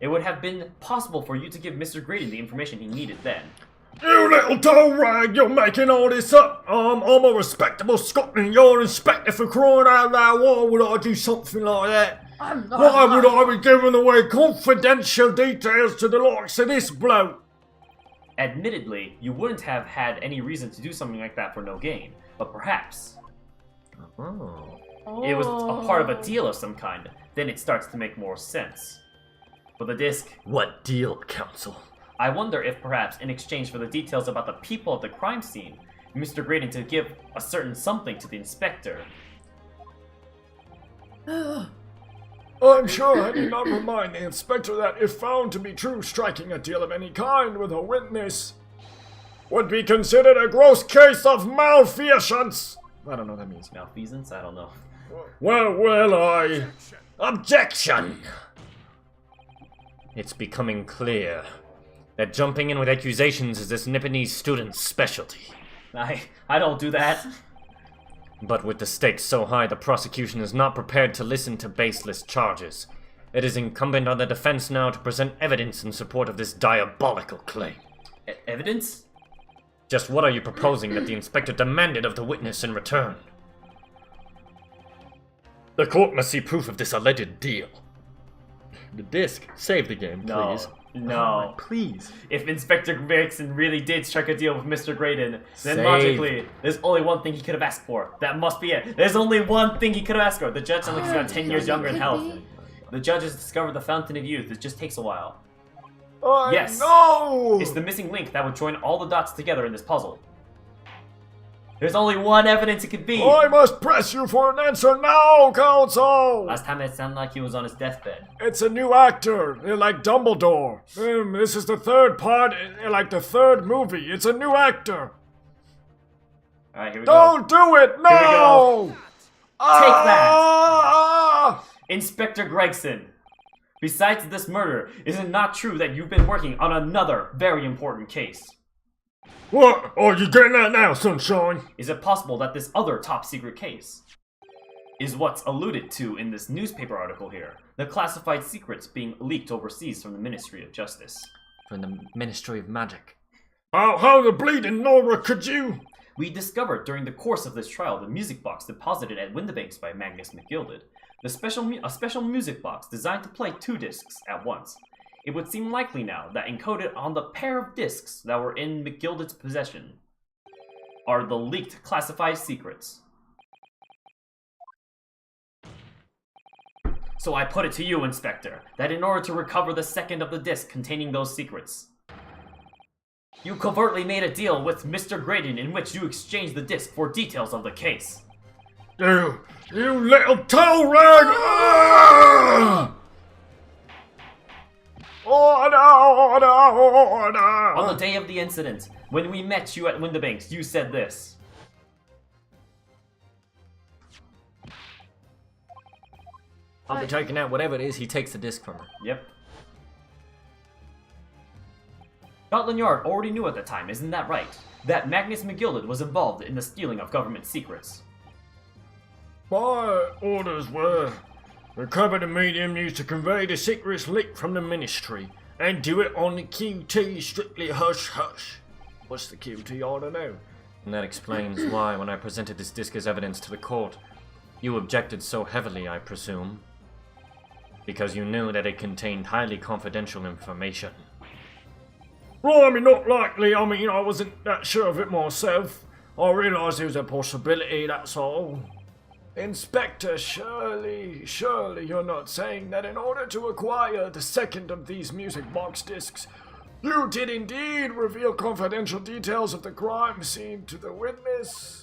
It would have been possible for you to give Mr. Graydon the information he needed then. You little toe rag, you're making all this up. I'm a respectable Scotland Yard inspector, for crying out loud. Why would I do something like that? Why would I be giving away confidential details to the likes of this bloke? Admittedly, you wouldn't have had any reason to do something like that for no gain, but perhaps Oh. it was a part of a deal of some kind. Then it starts to make more sense. For the disc, What deal, Counsel? I wonder if perhaps in exchange for the details about the people of the crime scene, Mr. Graydon to give a certain something to the inspector. I'm sure I need not remind the inspector that, if found to be true, striking a deal of any kind with a witness would be considered a gross case of malfeasance. I don't know what that means. Malfeasance? I don't know. Well, Objection! It's becoming clear that jumping in with accusations is this Nipponese student's specialty. I don't do that. But with the stakes so high, the prosecution is not prepared to listen to baseless charges. It is incumbent on the defense now to present evidence in support of this diabolical claim. Evidence? Just what are you proposing that the inspector demanded of the witness in return? The court must see proof of this alleged deal. The disc, save the game, please. No. Please. If Inspector Gregson really did strike a deal with Mr. Graydon, then Save. logically, there's only one thing he could have asked for. That must be it. There's only one thing he could have asked for. The judge sounds like he's got 10 years younger in health. The judge has discovered the fountain of youth. It just takes a while. Yes. No! It's the missing link that would join all the dots together in this puzzle. There's only one evidence it could be. I must press you for an answer now, counsel! Last time it sounded like he was on his deathbed. It's a new actor, like Dumbledore. This is the third part, like the third movie. It's a new actor. Alright, here we go. Don't do it! No! Here we go. Take that! Ah! Inspector Gregson. Besides this murder, is it not true that you've been working on another very important case? What are you getting at now, Sunshine? Is it possible that this other top secret case is what's alluded to in this newspaper article here? The classified secrets being leaked overseas from the Ministry of Justice. From the Ministry of Magic. How the bleeding Nora could you? We discovered during the course of this trial the music box deposited at Windibanks by Magnus McGilded. A special music box designed to play 2 discs at once. It would seem likely now that encoded on the pair of discs that were in McGilded's possession are the leaked classified secrets. So I put it to you, Inspector, that in order to recover the second of the disc containing those secrets, you covertly made a deal with Mr. Graydon in which you exchanged the disc for details of the case. You little toe rag! Ah! Order! On the day of the incident, when we met you at Windibanks, you said this. After taking out whatever it is, he takes the disc from her. Yep. Scotland Yard already knew at the time, isn't that right? That Magnus McGilded was involved in the stealing of government secrets. My orders were recover the medium used to convey the secrets leaked from the ministry, and do it on the QT strictly hush hush. What's the QT order now? And that explains why, when I presented this disc as evidence to the court, you objected so heavily, I presume. Because you knew that it contained highly confidential information. Blimey, not likely. I mean, I wasn't that sure of it myself. I realised there was a possibility, that's all. Inspector, surely you're not saying that in order to acquire the second of these music box discs, you did indeed reveal confidential details of the crime scene to the witness?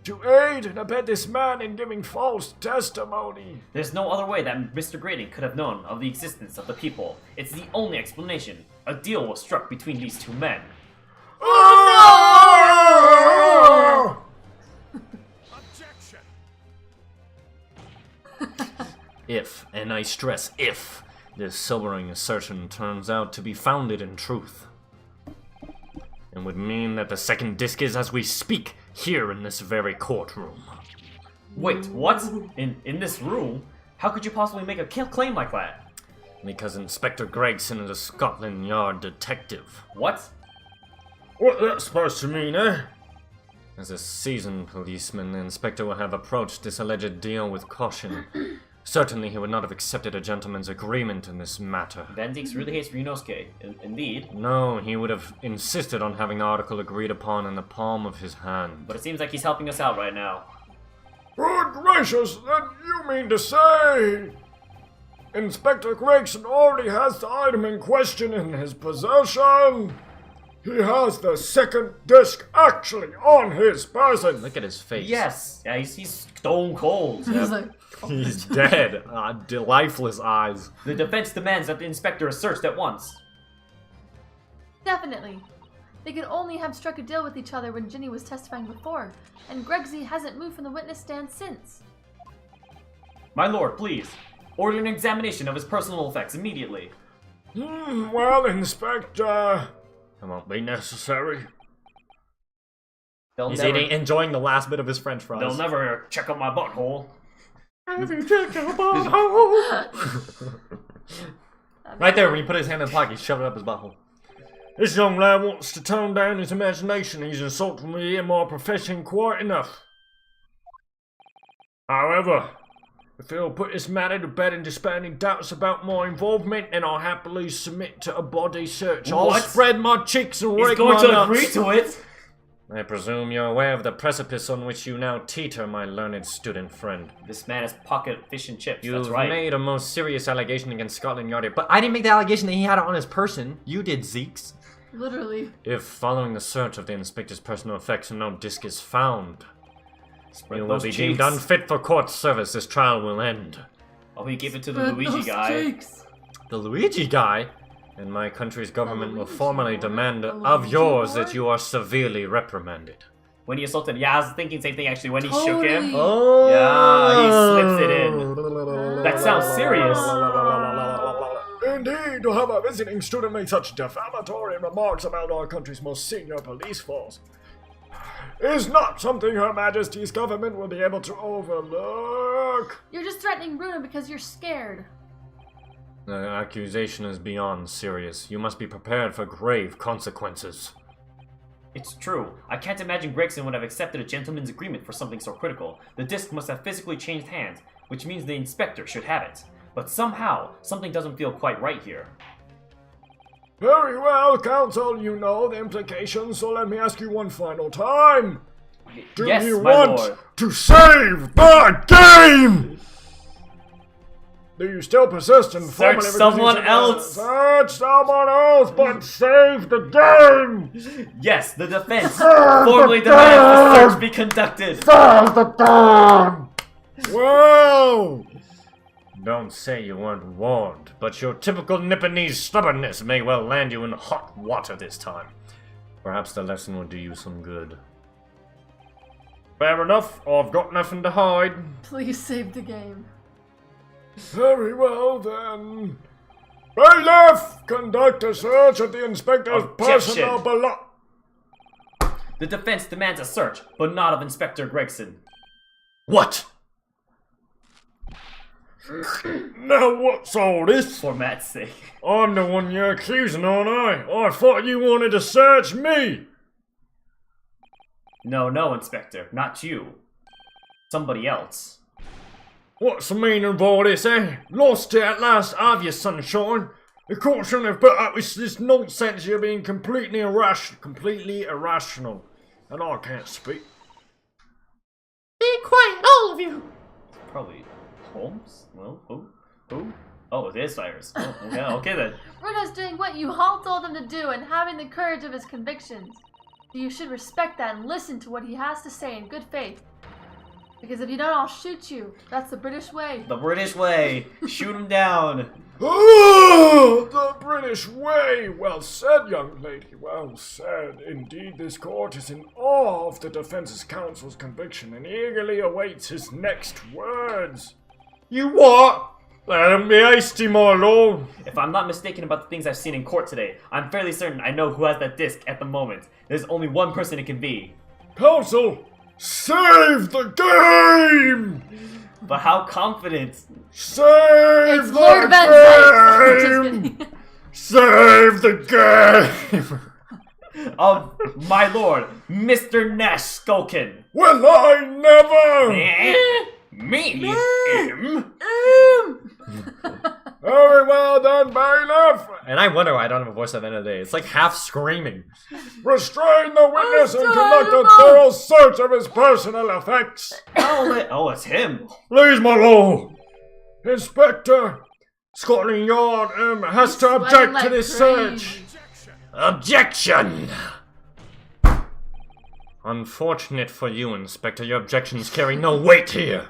To aid and abet this man in giving false testimony. There's no other way that Mr. Graydon could have known of the existence of the people. It's the only explanation. A deal was struck between these 2 men. Oh, no! If, and I stress if, this sobering assertion turns out to be founded in truth, it would mean that the second disc is, as we speak, here in this very courtroom. Wait, what? In this room? How could you possibly make a claim like that? Because Inspector Gregson is a Scotland Yard detective. What? What that's supposed to mean, eh? As a seasoned policeman, the inspector will have approached this alleged deal with caution. Certainly he would not have accepted a gentleman's agreement in this matter. Van Dix really hates Ryunosuke. Indeed. No, he would have insisted on having the article agreed upon in the palm of his hand. But it seems like he's helping us out right now. Good gracious, then you mean to say Inspector Gregson already has the item in question in his possession? He has the second disc actually on his person. Look at his face. Yes! Yeah, he's stone cold. He's like, He's dead. Lifeless eyes. The defense demands that the inspector is searched at once. Definitely. They could only have struck a deal with each other when Ginny was testifying before, and Gregsy hasn't moved from the witness stand since. My lord, please. Order an examination of his personal effects immediately. Well, Inspector. It won't be necessary. They'll He's never, enjoying the last bit of his french fries. they'll never check out my butthole. Have you checked your butthole? Right there, when he put his hand in the pocket, he shoved it up his butthole. This young lad wants to tone down his imagination. He's insulted me in my profession quite enough. However, if he'll put this matter to bed and dispel any doubts about my involvement, then I'll happily submit to a body search. I'll What? spread my cheeks and He's rake going my to nuts. agree to it! I presume you're aware of the precipice on which you now teeter, my learned student friend. This man is pocket fish and chips, You've that's right. made a most serious allegation against Scotland Yard here, but I didn't make the allegation that he had it on his person. You did, Zeeks. literally. If, following the search of the inspector's personal effects, no disc is found, Spread you will those be cheeks. deemed unfit for court service. This trial will end. Oh, he gave it to the Spread Luigi those guy. cheeks. The Luigi guy? And my country's government will Luigi formally boy? demand The of Luigi yours boy? that you are severely reprimanded. When he assaulted, yeah, I was thinking same thing actually. When he shook Totally. him, Oh! Yeah, he slips it in. That sounds serious. indeed to have a visiting student make such defamatory remarks about our country's most senior police force is not something Her Majesty's government will be able to overlook. You're just threatening Bruno because you're scared. The accusation is beyond serious. You must be prepared for grave consequences. It's true. I can't imagine Gregson would have accepted a gentleman's agreement for something so critical. The disc must have physically changed hands, which means the inspector should have it. But somehow, something doesn't feel quite right here. Very well, Counsel, you know the implications, so let me ask you one final time. Do Yes, you my want lord. to save the game? Do you still persist in formally refusing someone to- else. Search someone else, but save the game! Yes, the defense formally demands the search be conducted. Save the game! Well, Don't say you weren't warned, but your typical Nipponese stubbornness may well land you in hot water this time. Perhaps the lesson will do you some good. Fair enough, I've got nothing to hide. Please save the game. very well then. Bailiff, conduct a search of the inspector's Objection. personnel below. The defense demands a search, but not of Inspector Gregson. What? Now what's all this? For Matt's sake. I'm the one you're accusing, aren't I? I thought you wanted to search me! No, Inspector, not you. Somebody else. What's the meaning of all this, eh? Lost it at last, have you, sunshine? The court shouldn't have put up with this nonsense. You're being completely irrational. And I can't speak. Be quiet, all of you! Probably Holmes? Well, who? Oh, it is Cyrus. Oh, yeah, okay then. Bruno's doing what you all told him to do and having the courage of his convictions. You should respect that and listen to what he has to say in good faith. Because if you don't, I'll shoot you. That's the British way. The British way. Shoot him down. Oh, the British way! Well said, young lady, well said. Indeed, this court is in awe of the defense's counsel's conviction and eagerly awaits his next words. You what? Let him be hasty, my lord. If I'm not mistaken about the things I've seen in court today, I'm fairly certain I know who has that disc at the moment. There's only one person it can be. Counsel, save the game! But how confident? Save It's the Lord Van Dyke! Just game! kidding. Save the game! Of my lord, Mr. Nash Skulkin. Will I never? Me? Him? Very well then, bailiff. And I wonder why I don't have a voice at the end of the day. It's like half screaming. Restrain the witness and conduct a thorough search of his personal effects. Oh, it's him. Please, my lord. Inspector, Scotland Yard has to Sweating object like to this crazy. search. Objection! Unfortunate for you, Inspector, your objections carry no weight here.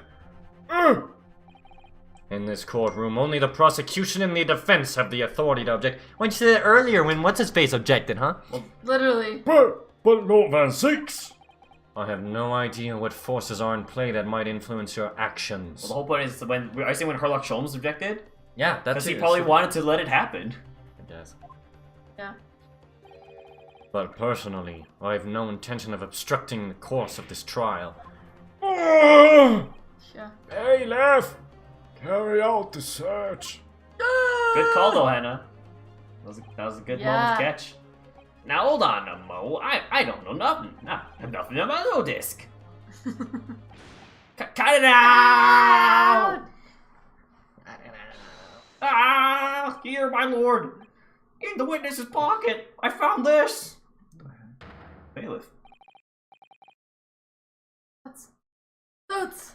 In this courtroom, only the prosecution and the defense have the authority to object. Why didn't you say that earlier when what's-his-face objected, huh? Literally. but Lord Van Six. I have no idea what forces are in play that might influence your actions. Well, the whole point is when I say when Herlock Sholmes objected, Yeah, that's because he probably wanted to let it happen. I guess. Yeah. But personally, I have no intention of obstructing the course of this trial. Yeah. Bailiff, carry out the search. Good call though, Hannah. That was a good Yeah. moment to catch. Now hold on, Mo. I don't know nothing. Nothing about no disc. Cut it out! Ah! Here, my lord. In the witness's pocket. I found this. Bailiff. That's.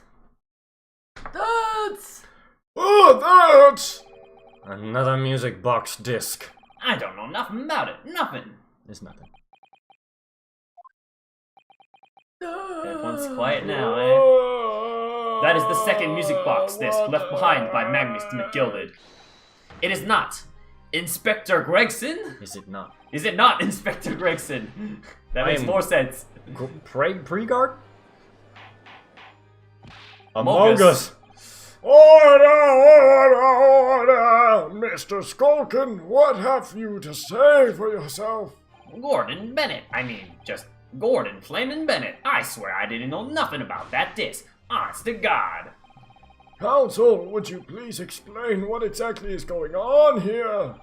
Oh, that's... Another music box disc. I don't know nothing about it. Nothing. It's nothing. Everyone's quiet now, eh? That is the second music box disc left behind by Magnus McGilded. It is not Inspector Gregson. Is it not? Is it not Inspector Gregson? That makes I'm- more sense. Pre-guard? Among Us. Order! Mr. Skulkin, what have you to say for yourself? Gordon Bennett. I mean, just Gordon Flamin' Bennett. I swear I didn't know nothing about that disc. Honest to God. Counsel, would you please explain what exactly is going on here?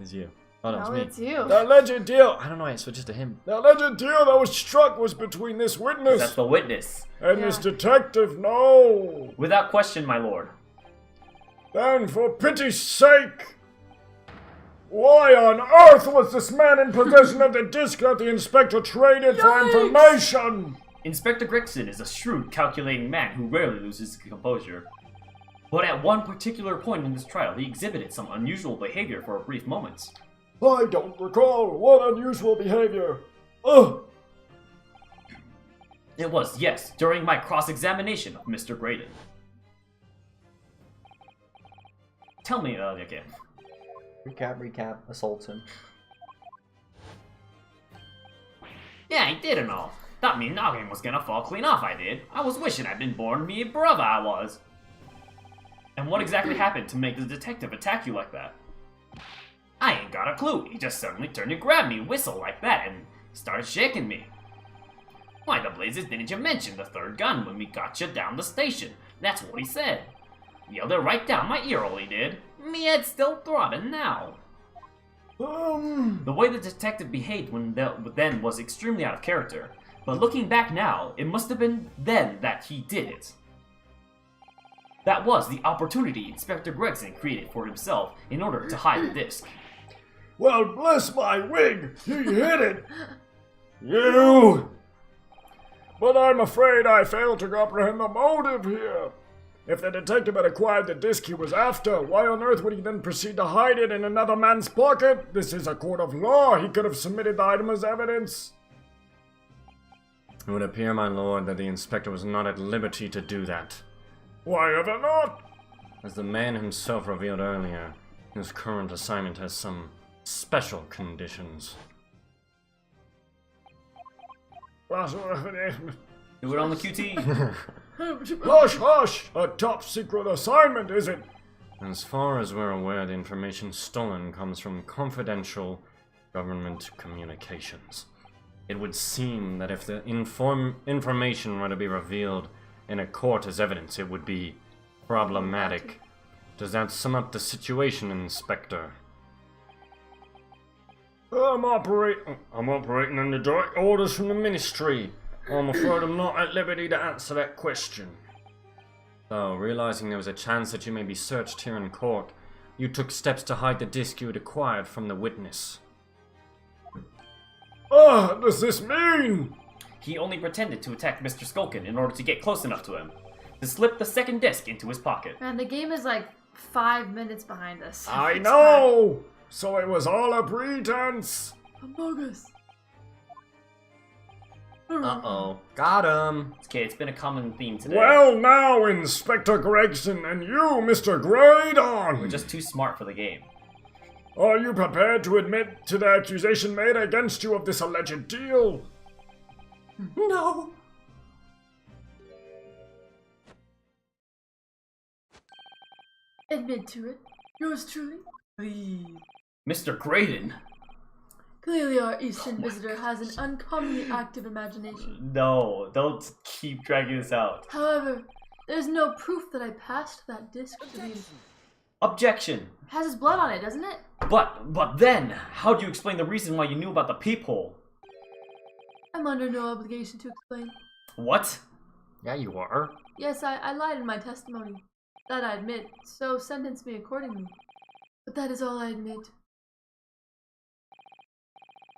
It's you. Oh no, No, it's me. it's you. The alleged deal. I don't know why I switches to him. The alleged deal that was struck was between this witness That's the witness. and this Yeah. detective. No. Without question, my lord. Then, for pity's sake, why on earth was this man in possession of the disc that the inspector traded for information? Inspector Gregson is a shrewd, calculating man who rarely loses his composure. But at one particular point in this trial, he exhibited some unusual behavior for a brief moment. I don't recall. What unusual behavior? Ugh. It was, yes, during my cross-examination of Mr. Graydon. Tell me, again. Recap, assaults him. Yeah, I did and all. Thought me noggin was gonna fall clean off, I did. I was wishing I'd been born me brother, I was. And what exactly happened to make the detective attack you like that? I ain't got a clue. He just suddenly turned to grab me, whistle like that, and started shaking me. Why the blazes didn't you mention the third gun when we got you down the station? That's what he said. Yelled it right down my ear, all he did. Me head's still throbbing now. The way the detective behaved then was extremely out of character. But looking back now, it must have been then that he did it. That was the opportunity Inspector Gregson created for himself in order to hide the disc. Well, bless my wig! He hit it! You! But I'm afraid I failed to comprehend the motive here. If the detective had acquired the disc he was after, why on earth would he then proceed to hide it in another man's pocket? This is a court of law. He could have submitted the item as evidence. It would appear, my lord, that the inspector was not at liberty to do that. Why ever not? As the man himself revealed earlier, his current assignment has some special conditions. Do it on the QT. Hush, hush! A top secret assignment, is it? As far as we're aware, the information stolen comes from confidential government communications. It would seem that if the information were to be revealed in a court as evidence, it would be problematic. Does that sum up the situation, Inspector? I'm operating under direct orders from the Ministry. I'm afraid I'm not at liberty to answer that question. So, realizing there was a chance that you may be searched here in court, you took steps to hide the disc you had acquired from the witness. What does this mean? He only pretended to attack Mr. Skulkin in order to get close enough to him, to slip the second disc into his pocket. And the game is like 5 minutes behind us. I It's know! So it was all a pretense. Among Us. Uh-oh. Got him! Okay, it's been a common theme today. Well now, Inspector Gregson, and you, Mr. Graydon! We're just too smart for the game. Are you prepared to admit to the accusation made against you of this alleged deal? No! Admit to it. Yours truly. Mr. Graydon? Clearly, our Eastern visitor has an uncommonly active imagination. No, don't keep dragging this out. However, there's no proof that I passed that disc to the... Objection! It has his blood on it, doesn't it? But then, how do you explain the reason why you knew about the peephole? I'm under no obligation to explain. What? Yeah, you are. Yes, I lied in my testimony. That I admit, so sentence me accordingly. But that is all I admit.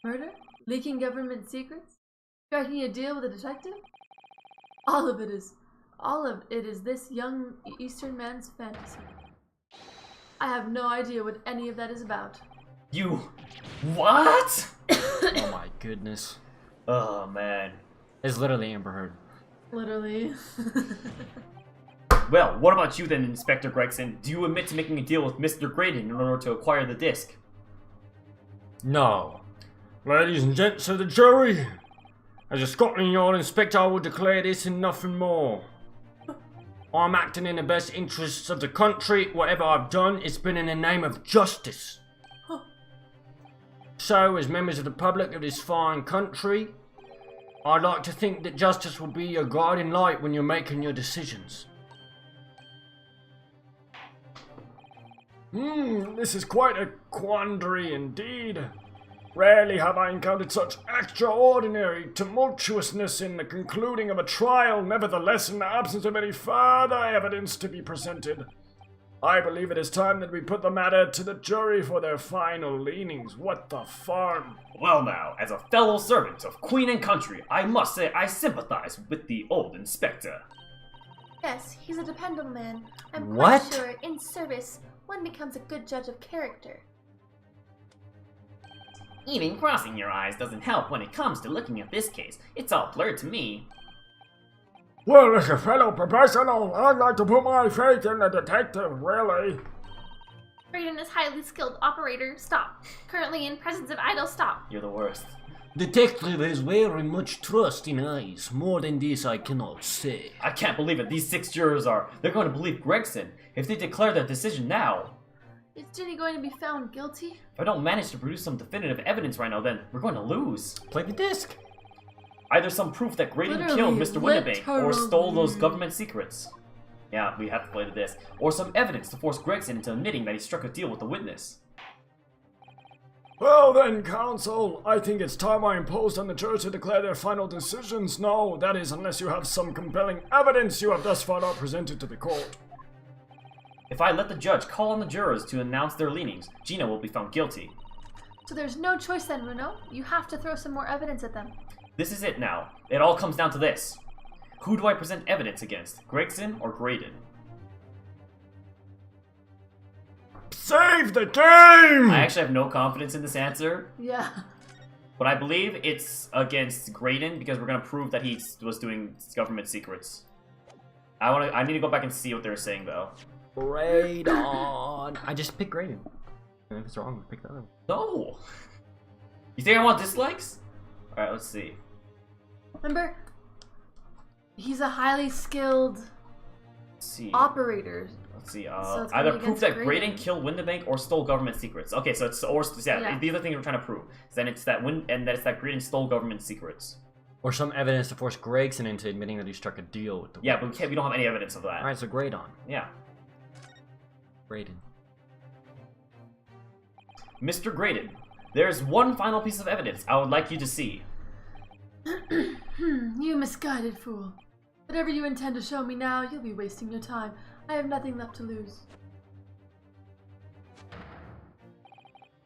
Murder? Leaking government secrets? Striking a deal with a detective? All of it is this young Eastern man's fantasy. I have no idea what any of that is about. You... What? Oh my goodness. Oh, man. It's literally Amber Heard. Literally. Well, what about you then, Inspector Gregson? Do you admit to making a deal with Mr. Graydon in order to acquire the disc? No. Ladies and gents of the jury, As a Scotland Yard inspector, I will declare this and nothing more. I'm acting in the best interests of the country. Whatever I've done, it's been in the name of justice. So, as members of the public of this fine country, I'd like to think that justice will be your guiding light when you're making your decisions. This is quite a quandary indeed. Rarely have I encountered such extraordinary tumultuousness in the concluding of a trial, nevertheless in the absence of any further evidence to be presented. I believe it is time that we put the matter to the jury for their final leanings. What the farm? Well now, as a fellow servant of Queen and Country, I must say I sympathize with the old inspector. Yes, he's a dependable man. I'm What? quite sure in service one becomes a good judge of character. Even crossing your eyes doesn't help when it comes to looking at this case. It's all blurred to me. Well, as a fellow professional, I'd like to put my faith in the detective, really. Brayden is highly skilled operator. Stop. Currently in presence of idol. Stop. You're the worst. Detective has very much trust in eyes. More than this I cannot say. I can't believe it. These 6 jurors they're going to believe Gregson. If they declare their decision now, Is Ginny going to be found guilty? if I don't manage to produce some definitive evidence right now, then we're going to lose. Play the disc. Either some proof that Graydon Literally, killed Mr. Winnebank or stole those literally. government secrets. Yeah, we have to play the disc. Or some evidence to force Gregson into admitting that he struck a deal with the witness. Well then, counsel, I think it's time I imposed on the jury to declare their final decisions. No, that is, unless you have some compelling evidence you have thus far not presented to the court. If I let the judge call on the jurors to announce their leanings, Gina will be found guilty. So there's no choice then, Runo. You have to throw some more evidence at them. This is it now. It all comes down to this. Who do I present evidence against, Gregson or Graydon? Save the game! I actually have no confidence in this answer, Yeah. but I believe it's against Graydon because we're going to prove that he was doing government secrets. I need to go back and see what they were saying though. Radon. I just picked Graydon. And if it's wrong, pick the other one. No! You think I want dislikes? Alright, let's see. Remember, he's a highly skilled Let's see. operator. Let's see. So it's Either gonna be proof against that Graydon Graydon. killed Winnebank or stole government secrets. Okay, so it's Yeah. the other thing we're trying to prove. Then it's that Graydon stole government secrets. Or some evidence to force Gregson into admitting that he struck a deal with the Yeah, but we don't have any evidence of that. Alright, so Graydon. Yeah. Graydon. Mr. Graydon, there's one final piece of evidence I would like you to see. You misguided fool. Whatever you intend to show me now, you'll be wasting your time. I have nothing left to lose.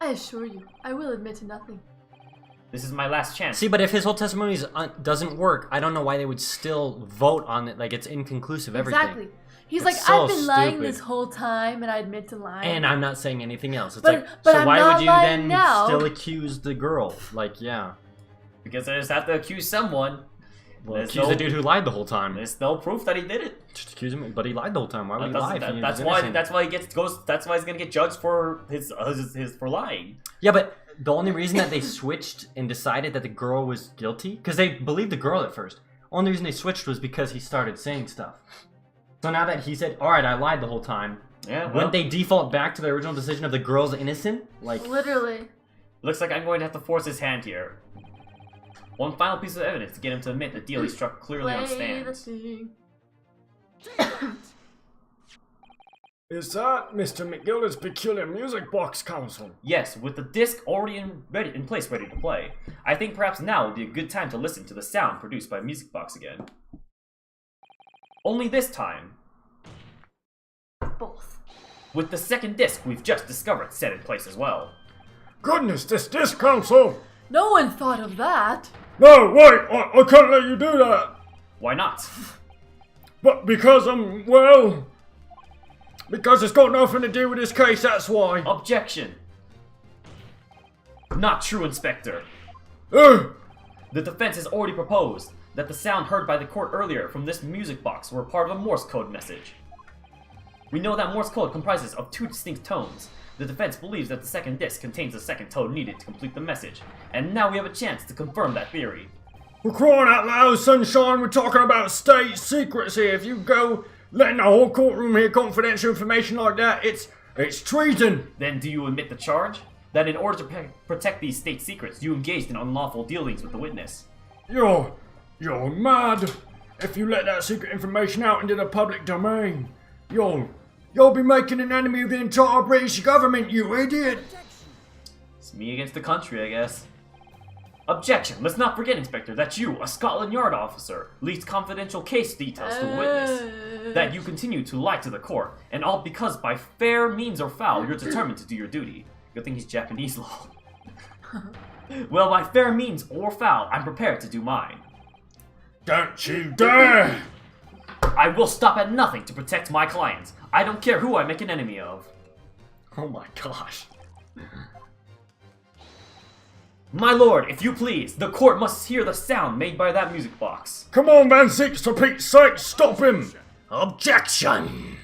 I assure you, I will admit to nothing. This is my last chance. See, but if his whole testimony doesn't work, I don't know why they would still vote on it. Like, it's inconclusive, everything. Exactly. He's It's like, so I've been lying stupid. this whole time, and I admit to lying. And I'm not saying anything else. It's But- like, but so I'm why not would you lying then now. still accuse the girl? Like, yeah. Because I just have to accuse someone. Well, There's accuse no- the dude who lied the whole time. There's no proof that he did it. Just accuse him, but he lied the whole time. Why would he lie? if he That's was why. innocent? That's why he goes. That's why he's gonna get judged for his for lying. Yeah, but the only reason that they switched and decided that the girl was guilty, because they believed the girl at first. Only reason they switched was because he started saying stuff. So now that he said, "All right, I lied the whole time," Yeah. Well, wouldn't they default back to the original decision of the girl's innocent? Like, Literally. looks like I'm going to have to force his hand here. One final piece of evidence to get him to admit the deal he struck clearly on Play the stand. thing. Is that Mr. McGilder's peculiar music box, counsel? Yes, with the disc already in place, ready to play. I think perhaps now would be a good time to listen to the sound produced by Music Box again. Only this time, Both. with the second disc we've just discovered set in place as well. Goodness, this disc, counsel! No one thought of that. No, wait, I can't let you do that! Why not? But because well... Because it's got nothing to do with this case, that's why. Objection! Not true, Inspector. Ugh! The defense has already proposed that the sound heard by the court earlier from this music box were part of a Morse code message. We know that Morse code comprises of 2 distinct tones. The defense believes that the second disc contains the second tone needed to complete the message, and now we have a chance to confirm that theory. We're crying out loud, sunshine. We're talking about state secrets here. If you go letting the whole courtroom hear confidential information like that, it's treason. Then do you admit the charge? That in order to protect these state secrets, you engaged in unlawful dealings with the witness. You're mad. If you let that secret information out into the public domain, you'll be making an enemy of the entire British government, you idiot. It's me against the country, I guess. Objection! Let's not forget, Inspector, that you, a Scotland Yard officer, leaked confidential case details to a witness. That you continue to lie to the court, and all because by fair means or foul, you're determined to do your duty. Good thing he's Japanese law. Well, by fair means or foul, I'm prepared to do mine. Don't you dare! I will stop at nothing to protect my clients. I don't care who I make an enemy of. Oh my gosh. My lord, if you please, the court must hear the sound made by that music box. Come on, Van Six, for Pete's sake, stop him! Objection!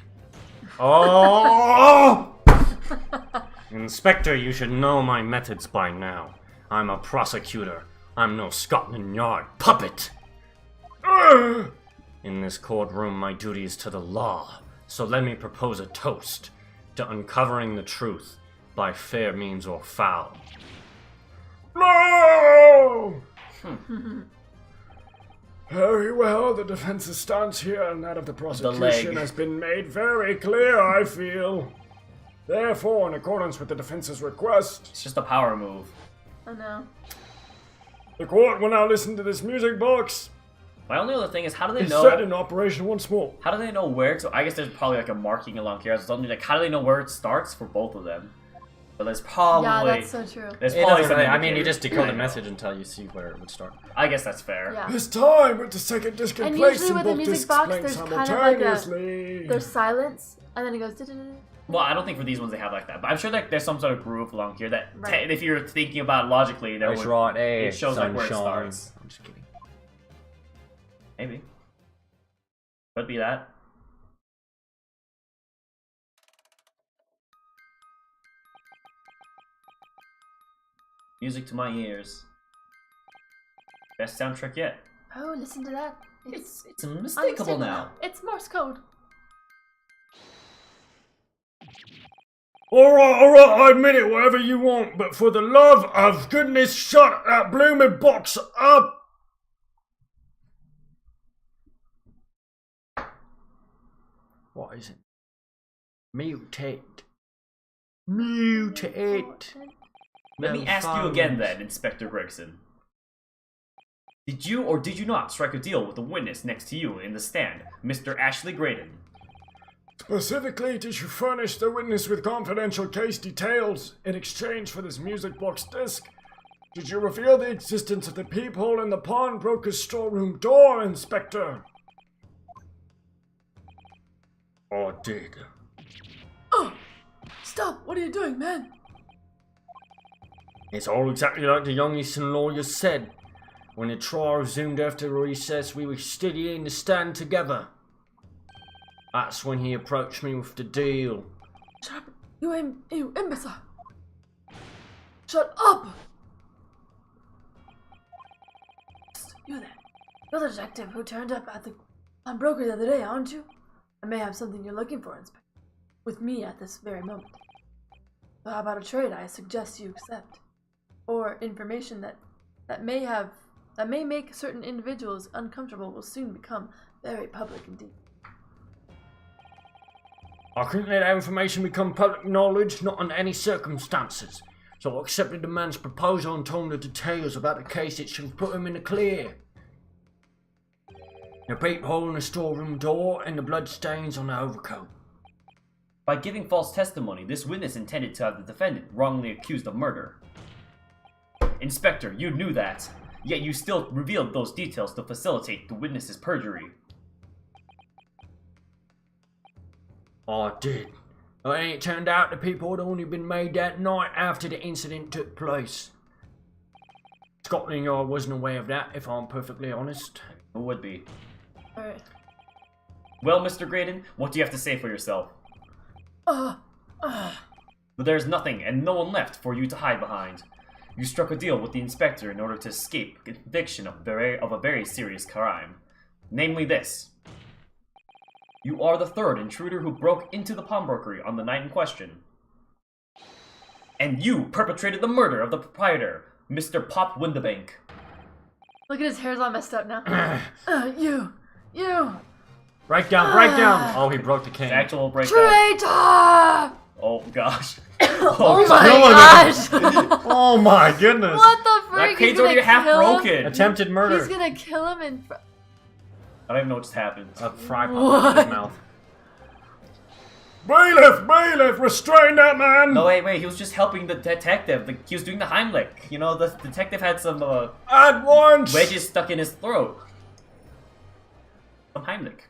Oh! Inspector, you should know my methods by now. I'm a prosecutor. I'm no Scotland Yard puppet. In this courtroom, my duty is to the law. So let me propose a toast to uncovering the truth by fair means or foul. No! Very well, the defense's stance here and that of the prosecution leg. has been made very clear, I feel. Therefore, in accordance with the defense's request, It's just a power move. Oh no. the court will now listen to this music box. My only other thing is, how do they It's know? set in operation once more. How do they know where to? I guess there's probably like a marking along here or something. Like, how do they know where it starts for both of them? But there's probably Yeah, that's so true. there's It probably doesn't some really, I mean, you indicator. just decode the message until you see where it would start. I guess that's fair. Yeah. This time, with the second disc in And place usually and with the both music discs box, playing there's kind of like a- simultaneously. There's silence, and then it goes. "Du-du-du-du." Well, I don't think for these ones they have like that, but I'm sure that there's some sort of groove along here that, Right. if you're thinking about it logically, there It's would, right there, it shows like where it sunshine. starts. I'm just kidding. Maybe. Could be that. Music to my ears. Best soundtrack yet. Oh, listen to that. It's unmistakable unmistakable now. It's Morse code. Alright, I admit it, whatever you want, but for the love of goodness, shut that blooming box up! What is it? Mutate. Mutate. Let me ask you again then, Inspector Gregson. Did you or did you not strike a deal with the witness next to you in the stand, Mr. Ashley Graydon? Specifically, did you furnish the witness with confidential case details in exchange for this music box disc? Did you reveal the existence of the peephole in the pawnbroker's storeroom door, Inspector? I did. Oh! Stop! What are you doing, man? It's all exactly like the young Eastern lawyer said. When the trial resumed after recess, we were steady in the stand together. That's when he approached me with the deal. Shut up! You imbecile! Shut up! You there. You're the detective who turned up at the pawnbroker the other day, aren't you? I may have something you're looking for, Inspector. With me at this very moment. So how about a trade I suggest you accept? Or information that may make certain individuals uncomfortable will soon become very public indeed. I couldn't let that information become public knowledge, not under any circumstances. So I accepted the man's proposal and told him the details about the case that should put him in the clear. The peephole in the storeroom door and the bloodstains on the overcoat. By giving false testimony, this witness intended to have the defendant wrongly accused of murder. Inspector, you knew that, yet you still revealed those details to facilitate the witness's perjury. I did. And it turned out the people had only been made that night after the incident took place. Scotland Yard wasn't aware of that, if I'm perfectly honest. Who would be? Alright. Well, Mr. Graydon, what do you have to say for yourself? But there's nothing and no one left for you to hide behind. You struck a deal with the inspector in order to escape conviction of a very serious crime. Namely this. You are the third intruder who broke into the pawnbrokery on the night in question. And you perpetrated the murder of the proprietor, Mr. Pop Windabank. Look at his hair's all messed up now. You. Break down. Oh, he broke the cane. Actual breakdown. Traitor! Oh gosh. Oh my killing him. gosh! Oh my goodness. What the That freak? cane's already half broken. Attempted murder. He's gonna kill him in front. I don't even know what just happened. A fry pop in his mouth. Bailiff, restrain that man! No, wait, he was just helping the detective. He was doing the Heimlich. You know, the detective had some At once! wedges stuck in his throat. Some Heimlich.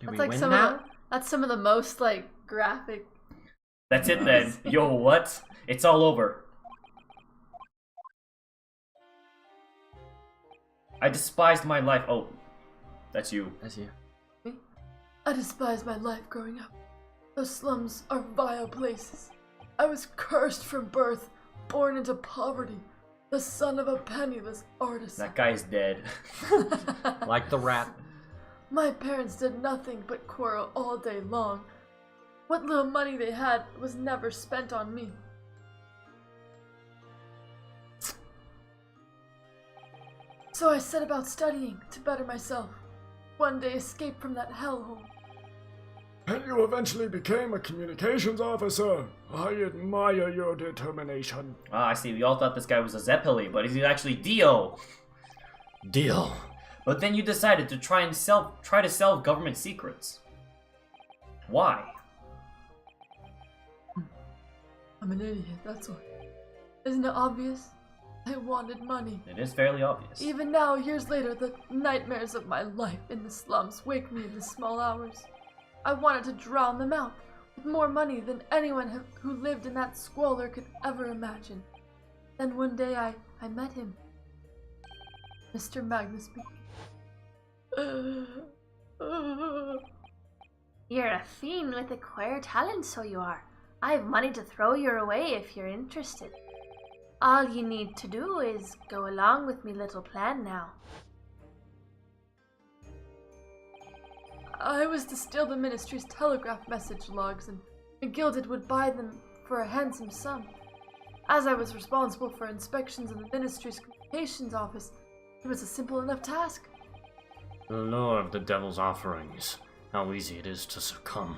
Do we That's like win some now? of the, that's some of the most like graphic. That's it then. Yo, what? It's all over. I despised my life. Oh, that's you. That's you. I despised my life growing up. Those slums are vile places. I was cursed from birth, born into poverty, the son of a penniless artisan. That guy's dead. Like the rat. My parents did nothing but quarrel all day long. What little money they had was never spent on me. So I set about studying to better myself. One day escape from that hellhole. And you eventually became a communications officer. I admire your determination. Ah, I see. We all thought this guy was a Zeppeli, but he's actually Dio. Deal. But then you decided to try to sell government secrets. Why? I'm an idiot, that's why. Isn't it obvious? I wanted money. It is fairly obvious. Even now, years later, the nightmares of my life in the slums wake me in the small hours. I wanted to drown them out with more money than anyone who lived in that squalor could ever imagine. Then one day I met him. Mr. Magnus B. You're a fiend with a queer talent, so you are. I have money to throw your way if you're interested. All you need to do is go along with me little plan now. I was to steal the ministry's telegraph message logs, and McGilded would buy them for a handsome sum. As I was responsible for inspections in the ministry's communications office, it was a simple enough task. The lure of the devil's offerings. How easy it is to succumb.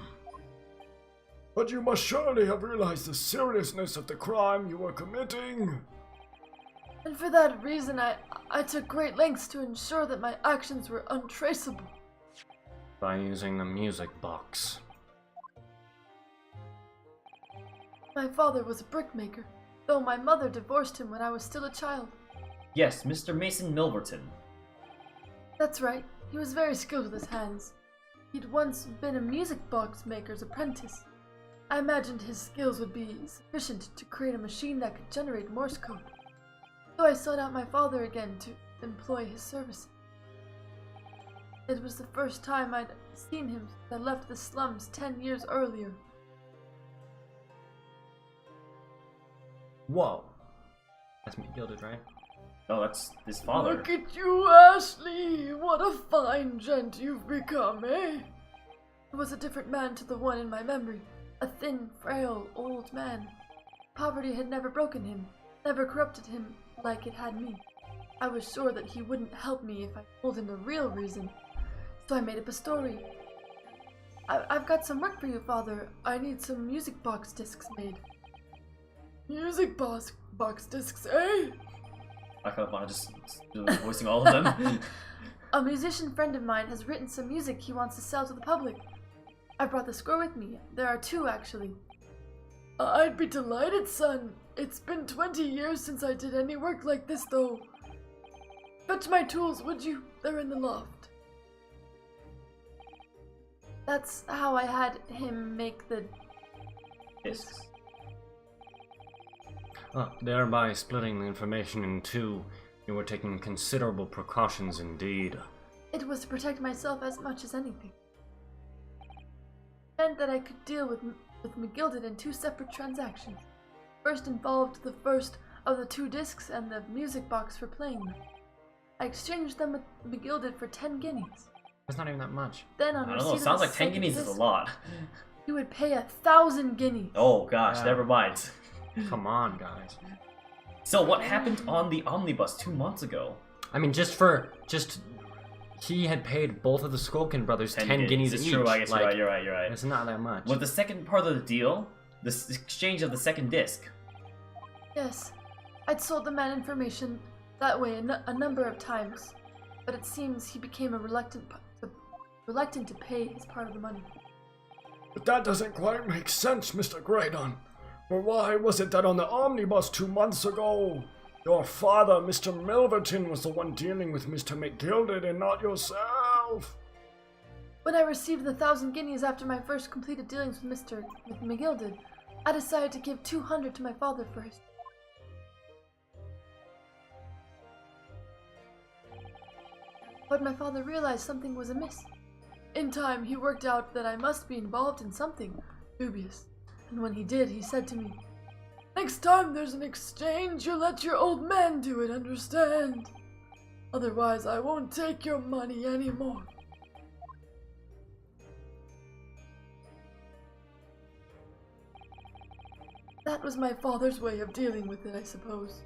But you must surely have realized the seriousness of the crime you were committing. And for that reason, I took great lengths to ensure that my actions were untraceable. By using the music box. My father was a brickmaker, though my mother divorced him when I was still a child. Yes, Mr. Mason Milverton. That's right, he was very skilled with his hands. He'd once been a music box maker's apprentice. I imagined his skills would be sufficient to create a machine that could generate Morse code. So I sought out my father again to employ his services. It was the first time I'd seen him since I left the slums 10 years earlier. Whoa. That's McGilded, right? Oh, that's his father. Look at you, Ashley! What a fine gent you've become, eh? He was a different man to the one in my memory. A thin, frail, old man. Poverty had never broken him, never corrupted him like it had me. I was sure that he wouldn't help me if I told him the real reason. So I made up a story. I've got some work for you, Father. I need some music box discs made. Music box discs, eh? I kind of want to just do voicing all of them. A musician friend of mine has written some music he wants to sell to the public. I brought the score with me. There are 2, actually. I'd be delighted, son. It's been 20 years since I did any work like this, though. Fetch my tools, would you? They're in the loft. That's how I had him make the... Discs. Thereby splitting the information in 2, you were taking considerable precautions indeed. It was to protect myself as much as anything. It meant that I could deal with McGilded in 2 separate transactions. First involved the first of the 2 discs and the music box for playing them. I exchanged them with McGilded for 10 guineas. That's not even that much. Then on I don't receipt know. It of sounds the like 10 second guineas is a disc, lot. he would pay 1,000 guineas. Oh gosh, Yeah. never mind. Come on, guys. So what happened on the omnibus 2 months ago? I mean, he had paid both of the Skulkin brothers 10 guineas It's each. true. I guess like, you're right. You're right. It's not that much. With the second part of the deal, the exchange of the second disc. Yes, I'd sold the man information that way a number of times, but it seems he became reluctant to pay his part of the money. But that doesn't quite make sense, Mr. Graydon. For why was it that on the omnibus 2 months ago, your father, Mr. Milverton, was the one dealing with Mr. McGilded and not yourself? When I received the 1,000 guineas after my first completed dealings with McGilded, I decided to give 200 to my father first. But my father realized something was amiss. In time, he worked out that I must be involved in something dubious. And when he did, he said to me, "Next time there's an exchange, you let your old man do it, understand? Otherwise, I won't take your money anymore." That was my father's way of dealing with it, I suppose.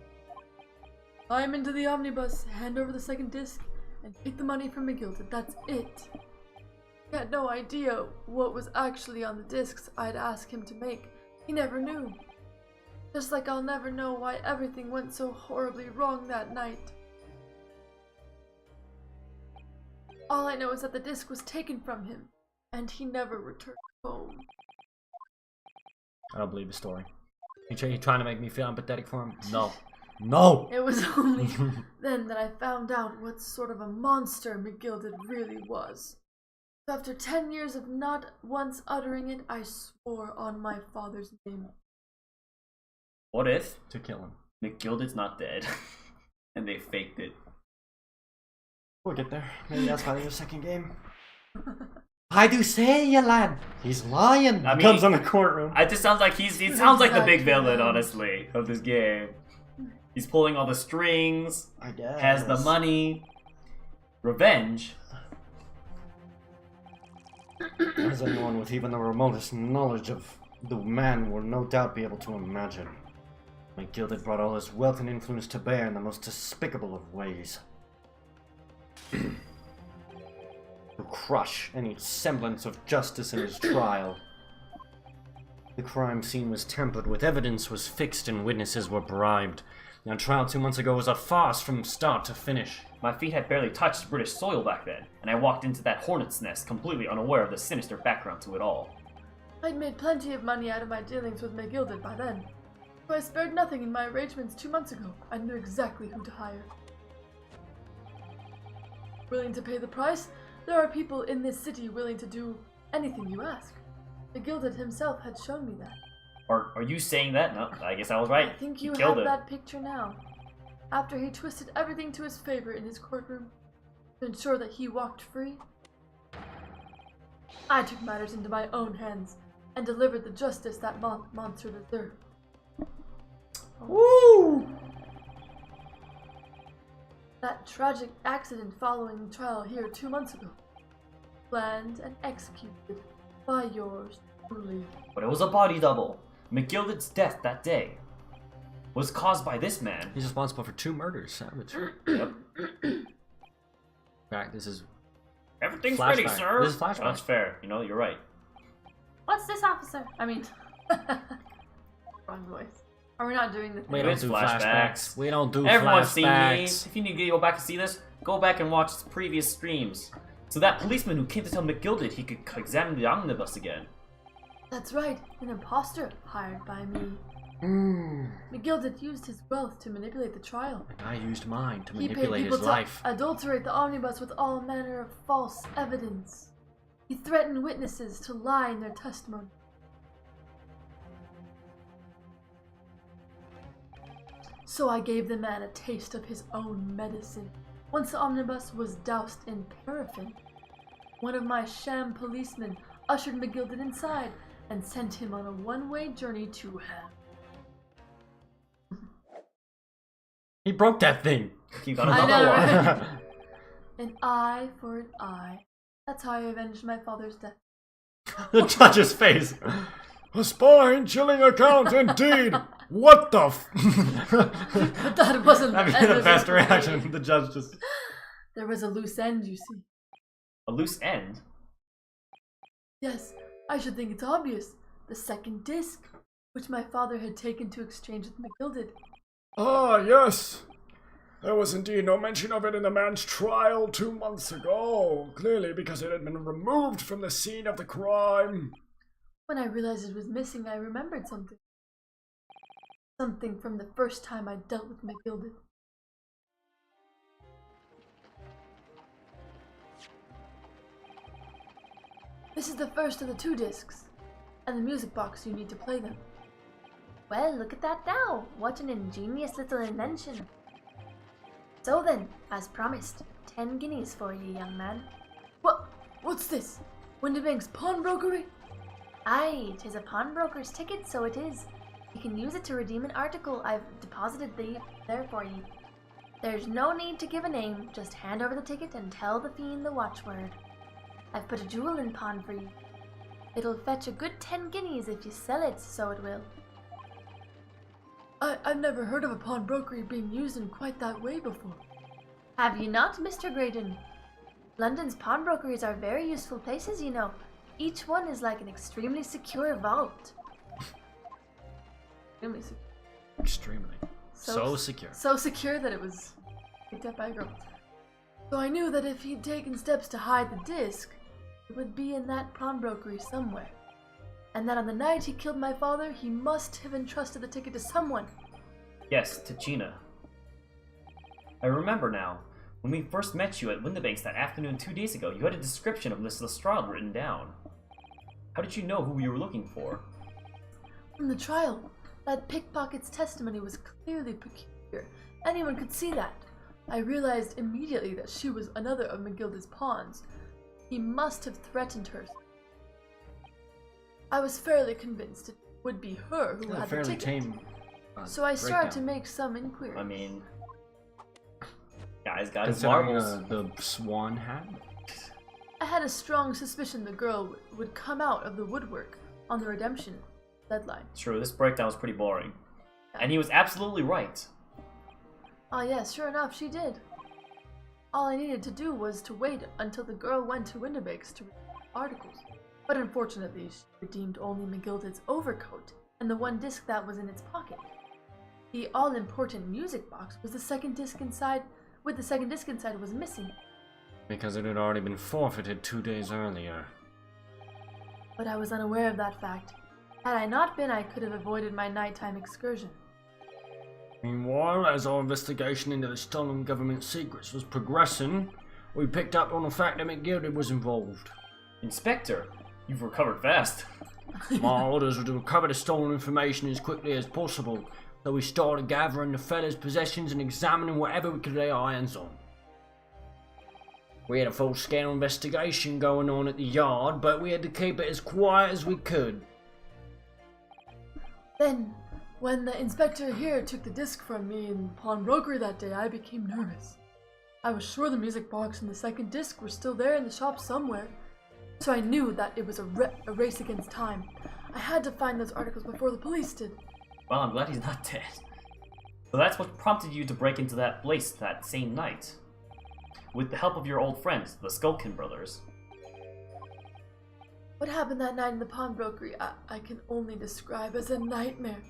Climb into the omnibus, hand over the second disc, and take the money from McGilded. That's it. He had no idea what was actually on the discs I'd ask him to make. He never knew. Just like I'll never know why everything went so horribly wrong that night. All I know is that the disc was taken from him, and he never returned home. I don't believe the story. You trying to make me feel empathetic for him? No. No! It was only then that I found out what sort of a monster McGilded really was. After 10 years of not once uttering it, I swore on my father's name. What if To kill him. McGilded's not dead, and they faked it? We'll get there. Maybe that's why there's a second game. I do say, you lad. He's lying. I mean, Comes on the courtroom. It just sounds like he sounds like the big Exactly. villain, honestly, of this game. He's pulling all the strings, I guess. has the money. Revenge. As anyone with even the remotest knowledge of the man will no doubt be able to imagine. McGilded brought all his wealth and influence to bear in the most despicable of ways. To crush any semblance of justice in his trial. The crime scene was tampered with, evidence was fixed, and witnesses were bribed. Our trial 2 months ago was a farce from start to finish. My feet had barely touched British soil back then, and I walked into that hornet's nest completely unaware of the sinister background to it all. I'd made plenty of money out of my dealings with McGilded by then, so I spared nothing in my arrangements 2 months ago. I knew exactly who to hire. Willing to pay the price? There are people in this city willing to do anything you ask. McGilded himself had shown me that. Are you saying that? No, I guess I was right. I think He you killed have it. that picture now. After he twisted everything to his favor in his courtroom to ensure that he walked free, I took matters into my own hands and delivered the justice that monster deserved. Woo! That tragic accident following the trial here 2 months ago, planned and executed by yours truly. But it was a body double. McGilded's death that day was caused by this man. He's responsible for 2 murders, savage. Yep. Fact, this is Everything's Flashback. ready, sir. This is flashback. That's fair. You know, you're right. What's this, officer? I mean, Wrong voice. Are we not doing the we thing? don't It's do flashbacks. flashbacks. We don't do Everyone's seen flashbacks. these. If you need to go back and see this, go back and watch his previous streams. So that policeman who came to tell McGilded he could examine the omnibus again. That's right, an imposter hired by me. McGilded used his wealth to manipulate the trial. And I used mine to He paid manipulate people his to life. adulterate the omnibus with all manner of false evidence. He threatened witnesses to lie in their testimony. So I gave the man a taste of his own medicine. Once the omnibus was doused in paraffin, one of my sham policemen ushered McGilded inside and sent him on a one-way journey to hell. He broke that thing. You got I another know, one. right? An eye for an eye. That's how I avenged my father's death. The judge's face. A spine-chilling account, indeed. What the f... But that wasn't That'd the be end the of best it. reaction. The judge just. There was a loose end, you see. A loose end. Yes, I should think it's obvious. The second disc, which my father had taken to exchange with McGilded. Ah, yes. There was indeed no mention of it in the man's trial 2 months ago. Clearly because it had been removed from the scene of the crime. When I realized it was missing, I remembered something. Something from the first time I dealt with McGilded. This is the first of the 2 discs, and the music box you need to play them. Well, look at that now. What an ingenious little invention. So then, as promised, 10 guineas for you, young man. What's this? Windibank's pawnbrokery? Aye, 'tis a pawnbroker's ticket, so it is. You can use it to redeem an article I've deposited there for you. There's no need to give a name, just hand over the ticket and tell the fiend the watchword. I've put a jewel in pawn for you. It'll fetch a good 10 guineas if you sell it, so it will. I've never heard of a pawnbrokery being used in quite that way before. Have you not, Mr. Graydon? London's pawnbrokeries are very useful places, you know. Each one is like an extremely secure vault. Extremely secure. Extremely. So secure. So secure that it was picked up by a girl. So I knew that if he'd taken steps to hide the disc, it would be in that pawnbrokery somewhere. And that on the night he killed my father, he must have entrusted the ticket to someone. Yes, to Gina. I remember now. When we first met you at Windibanks that afternoon 2 days ago, you had a description of Miss Lestrade written down. How did you know who you were looking for? From the trial, that pickpocket's testimony was clearly peculiar. Anyone could see that. I realized immediately that she was another of McGilded's pawns. He must have threatened her. I was fairly convinced it would be her who had the Fairly ticket. tame. So I started to breakdown. make some inquiries. I mean, guy's got his Considering marbles. the swan hat. I had a strong suspicion the girl would come out of the woodwork on the redemption deadline. True, this breakdown was pretty boring. And he was absolutely right. Ah yes, sure enough, she did. All I needed to do was to wait until the girl went to Windibanks to read articles. But unfortunately, she redeemed only McGilded's overcoat and the 1 disc that was in its pocket. The all-important music box was the second disc inside, was missing. Because it had already been forfeited 2 days earlier. But I was unaware of that fact. Had I not been, I could have avoided my nighttime excursion. Meanwhile, as our investigation into the stolen government secrets was progressing, we picked up on the fact that McGilded was involved. Inspector, you've recovered fast. My orders were to recover the stolen information as quickly as possible, so we started gathering the fella's possessions and examining whatever we could lay our hands on. We had a full-scale investigation going on at the yard, but we had to keep it as quiet as we could. Then, when the inspector here took the disc from me in pawnbrokery that day, I became nervous. I was sure the music box and the second disc were still there in the shop somewhere, so I knew that it was a race against time. I had to find those articles before the police did. Well, I'm glad he's not dead. So that's what prompted you to break into that place that same night. With the help of your old friends, the Skulkin brothers. What happened that night in the pawnbrokery, I can only describe as a nightmare.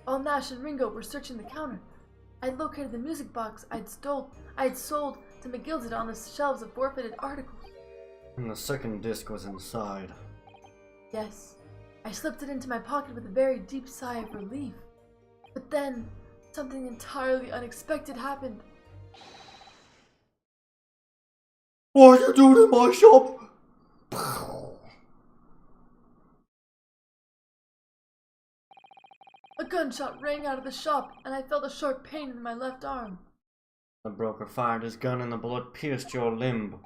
While Nash and Ringo were searching the counter, I located the music box I had sold to McGilded on the shelves of forfeited articles. And the second disc was inside. Yes, I slipped it into my pocket with a very deep sigh of relief. But then, something entirely unexpected happened. What are you doing in my shop? A gunshot rang out of the shop, and I felt a sharp pain in my left arm. The broker fired his gun and the bullet pierced your limb.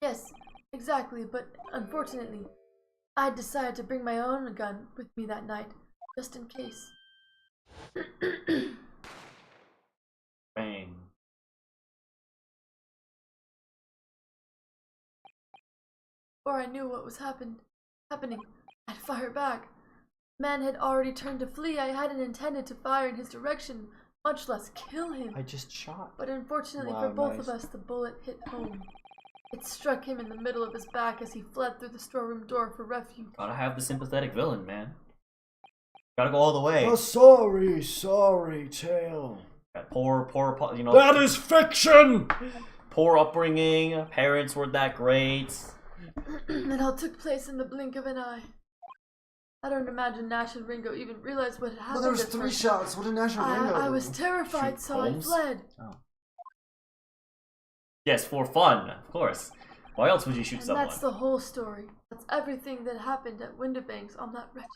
Yes, exactly, but unfortunately, I decided to bring my own gun with me that night, just in case. Before I knew what was happening, I'd fire back. Man had already turned to flee. I hadn't intended to fire in his direction, much less kill him. I just shot. But unfortunately Wow, for both nice. of us, the bullet hit home. It struck him in the middle of his back as he fled through the storeroom door for refuge. Gotta have the sympathetic villain, man. Gotta go all the way. Oh, sorry, Tail. That poor, you know. That is fiction! Poor upbringing. Parents weren't that great. It all took place in the blink of an eye. I don't imagine Nash and Ringo even realized what had happened. Well, there was at 3 first. shots. What did Nash and Ringo I do? was terrified, Shoot so I Holmes? fled. Yes, for fun, of course. Why else would you shoot And someone? that's the whole story. That's everything that happened at Windibanks on that wretched.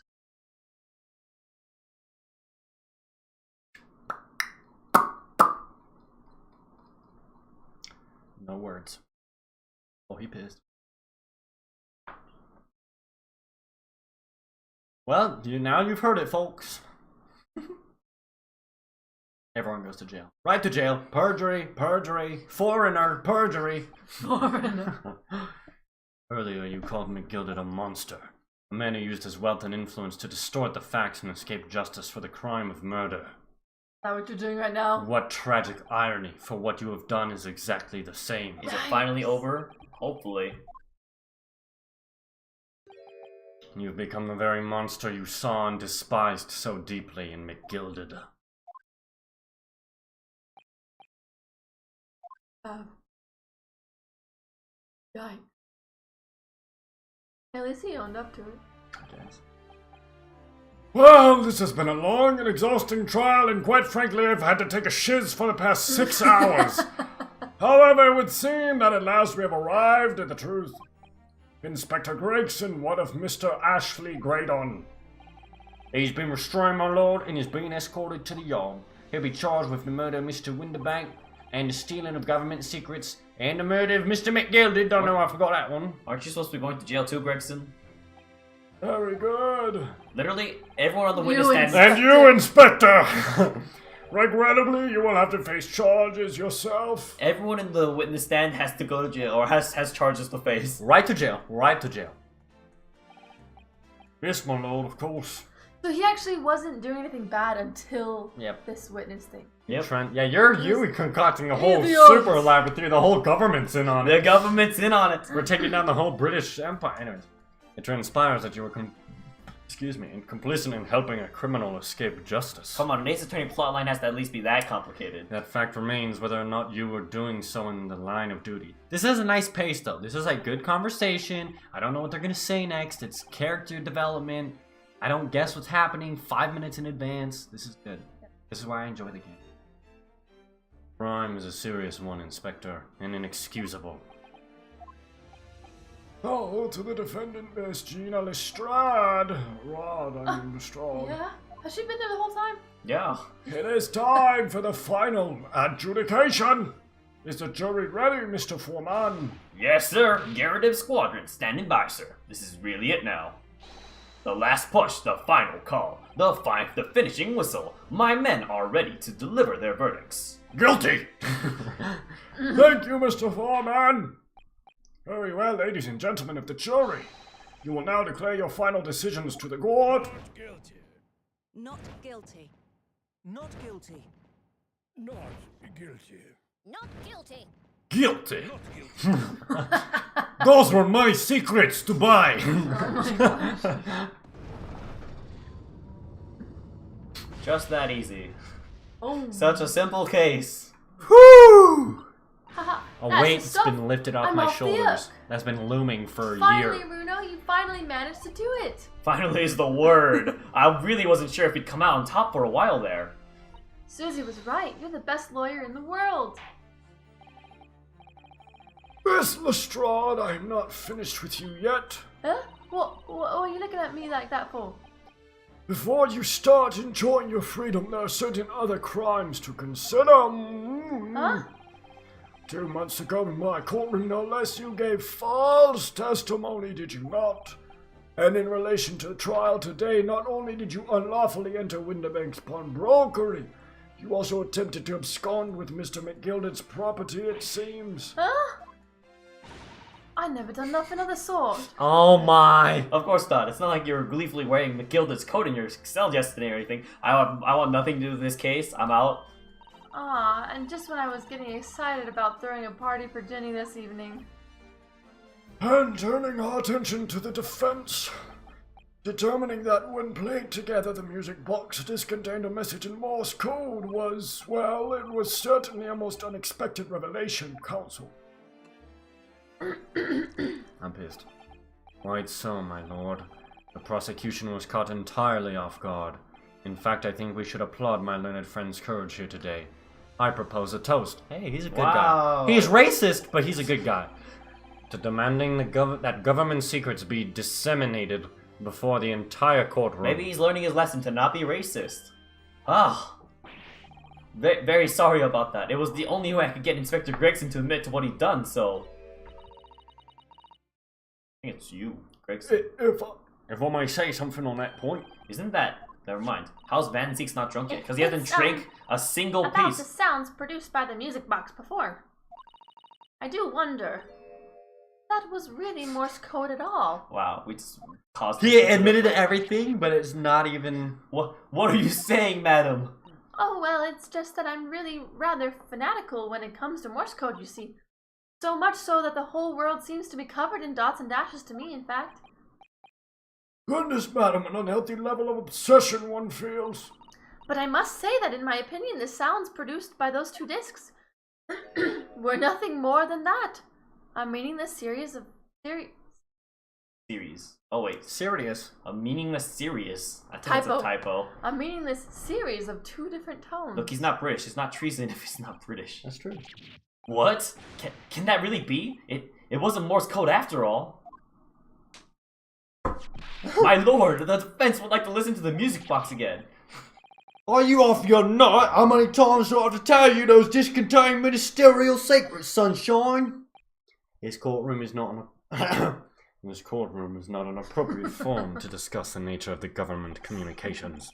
No words. Oh, he pissed. Well, now you've heard it, folks. Everyone goes to jail. Right to jail. Perjury, foreigner, perjury. Foreigner. Earlier you called McGilded a monster. A man who used his wealth and influence to distort the facts and escape justice for the crime of murder. Is that what you're doing right now? What tragic irony, for what you have done is exactly the same. Is it finally over? Hopefully. You've become the very monster you saw and despised so deeply in McGilded. Yikes. At least he owned up to it. I guess. Well, this has been a long and exhausting trial, and quite frankly, I've had to take a shiz for the past 6 hours. However, it would seem that at last we have arrived at the truth. Inspector Gregson, what of Mr. Ashley Graydon? He's been restrained, my lord, and is being escorted to the yard. He'll be charged with the murder of Mr. Winterbank, and the stealing of government secrets, and the murder of Mr. McGilded. Don't know I forgot that one. Aren't you supposed to be going to jail too, Gregson? Very good. Literally, everyone on the You witness stand. And you, Inspector! Regrettably, you will have to face charges yourself. Everyone in the witness stand has to go to jail, or has charges to face. Right to jail. Right to jail. Yes, my lord, of course. So he actually wasn't doing anything bad until Yep. this witness thing. Yep. Trent, yeah, you're concocting a whole Idiots. super lab with you. The whole government's in on The it. government's in on it. We're taking down the whole British Empire. Anyways, it transpires that you were complicit in helping a criminal escape justice. Come on, an Ace Attorney plotline has to at least be that complicated. That fact remains whether or not you were doing so in the line of duty. This is a nice pace, though. This is a good conversation. I don't know what they're gonna say next. It's character development. I don't guess what's happening 5 minutes in advance. This is good. This is why I enjoy the game. Crime is a serious one, Inspector, and inexcusable. Oh, to the defendant, Miss Gina Lestrade. Lestrade. Yeah? Has she been there the whole time? Yeah. It is time for the final adjudication. Is the jury ready, Mr. Foreman? Yes, sir. Garrative Squadron, standing by, sir. This is really it now. The last push, the final call, the finishing whistle. My men are ready to deliver their verdicts. Guilty! Thank you, Mr. Foreman. Very well, ladies and gentlemen of the jury. You will now declare your final decisions to the court. Not guilty. Not guilty. Not guilty. Not guilty. Guilty? Those were my secrets to buy! Just that easy. Oh. Such a simple case. Woo! Haha. A That's weight's stuff. been lifted off I'm my off the shoulders. hook. That's been looming for a Finally, year. Runo, you finally managed to do it. Finally is the word. I really wasn't sure if he'd come out on top for a while there. Susie was right. You're the best lawyer in the world. Miss Lestrade, I am not finished with you yet. Huh? What are you looking at me like that for? Before you start enjoying your freedom, there are certain other crimes to consider. Huh? 2 months ago in my courtroom, no less, you gave false testimony, did you not? And in relation to the trial today, not only did you unlawfully enter Winterbank's pawnbrokery, you also attempted to abscond with Mr. McGilded's property, it seems. Huh? I never done nothing of the sort. Oh my. Of course not. It's not like you were gleefully wearing McGilda's coat in your cell yesterday or anything. I want nothing to do with this case. I'm out. Ah, and just when I was getting excited about throwing a party for Jenny this evening. And turning our attention to the defense. Determining that when played together the music box disc contained a message in Morse code was, well, it was certainly a most unexpected revelation, Counsel. I'm pissed. Quite so, my lord. The prosecution was caught entirely off guard. In fact, I think we should applaud my learned friend's courage here today. I propose a toast. Hey, he's a good Wow. guy. He's racist, but he's a good guy. To demanding that government secrets be disseminated before the entire courtroom. Maybe he's learning his lesson to not be racist. Ah. Very sorry about that. It was the only way I could get Inspector Gregson to admit to what he'd done, so... I think it's you, Gregson. If I may say something on that point. Isn't that... Never mind. How's Van Zeek's not drunk yet? Because he hasn't It's, drank a single About piece. the sounds produced by the music box before. I do wonder. That was really Morse code at all. Wow, we just caused... He admitted to everything, but it's not even... What are you saying, madam? Oh, well, it's just that I'm really rather fanatical when it comes to Morse code, you see. So much so that the whole world seems to be covered in dots and dashes to me, in fact. Goodness, madam, an unhealthy level of obsession one feels. But I must say that in my opinion, the sounds produced by those two discs were nothing more than that. A meaningless series of... Series. Oh wait, Serious. a meaningless series. I think it's a typo. A meaningless series of two different tones. Look, he's not British. It's not treason if he's not British. That's true. What? Can that really be? It wasn't Morse code after all. My lord, the defense would like to listen to the music box again. Are you off your nut? How many times do I have to tell you those discs contain ministerial secrets, sunshine? This courtroom is not an appropriate forum to discuss the nature of the government communications.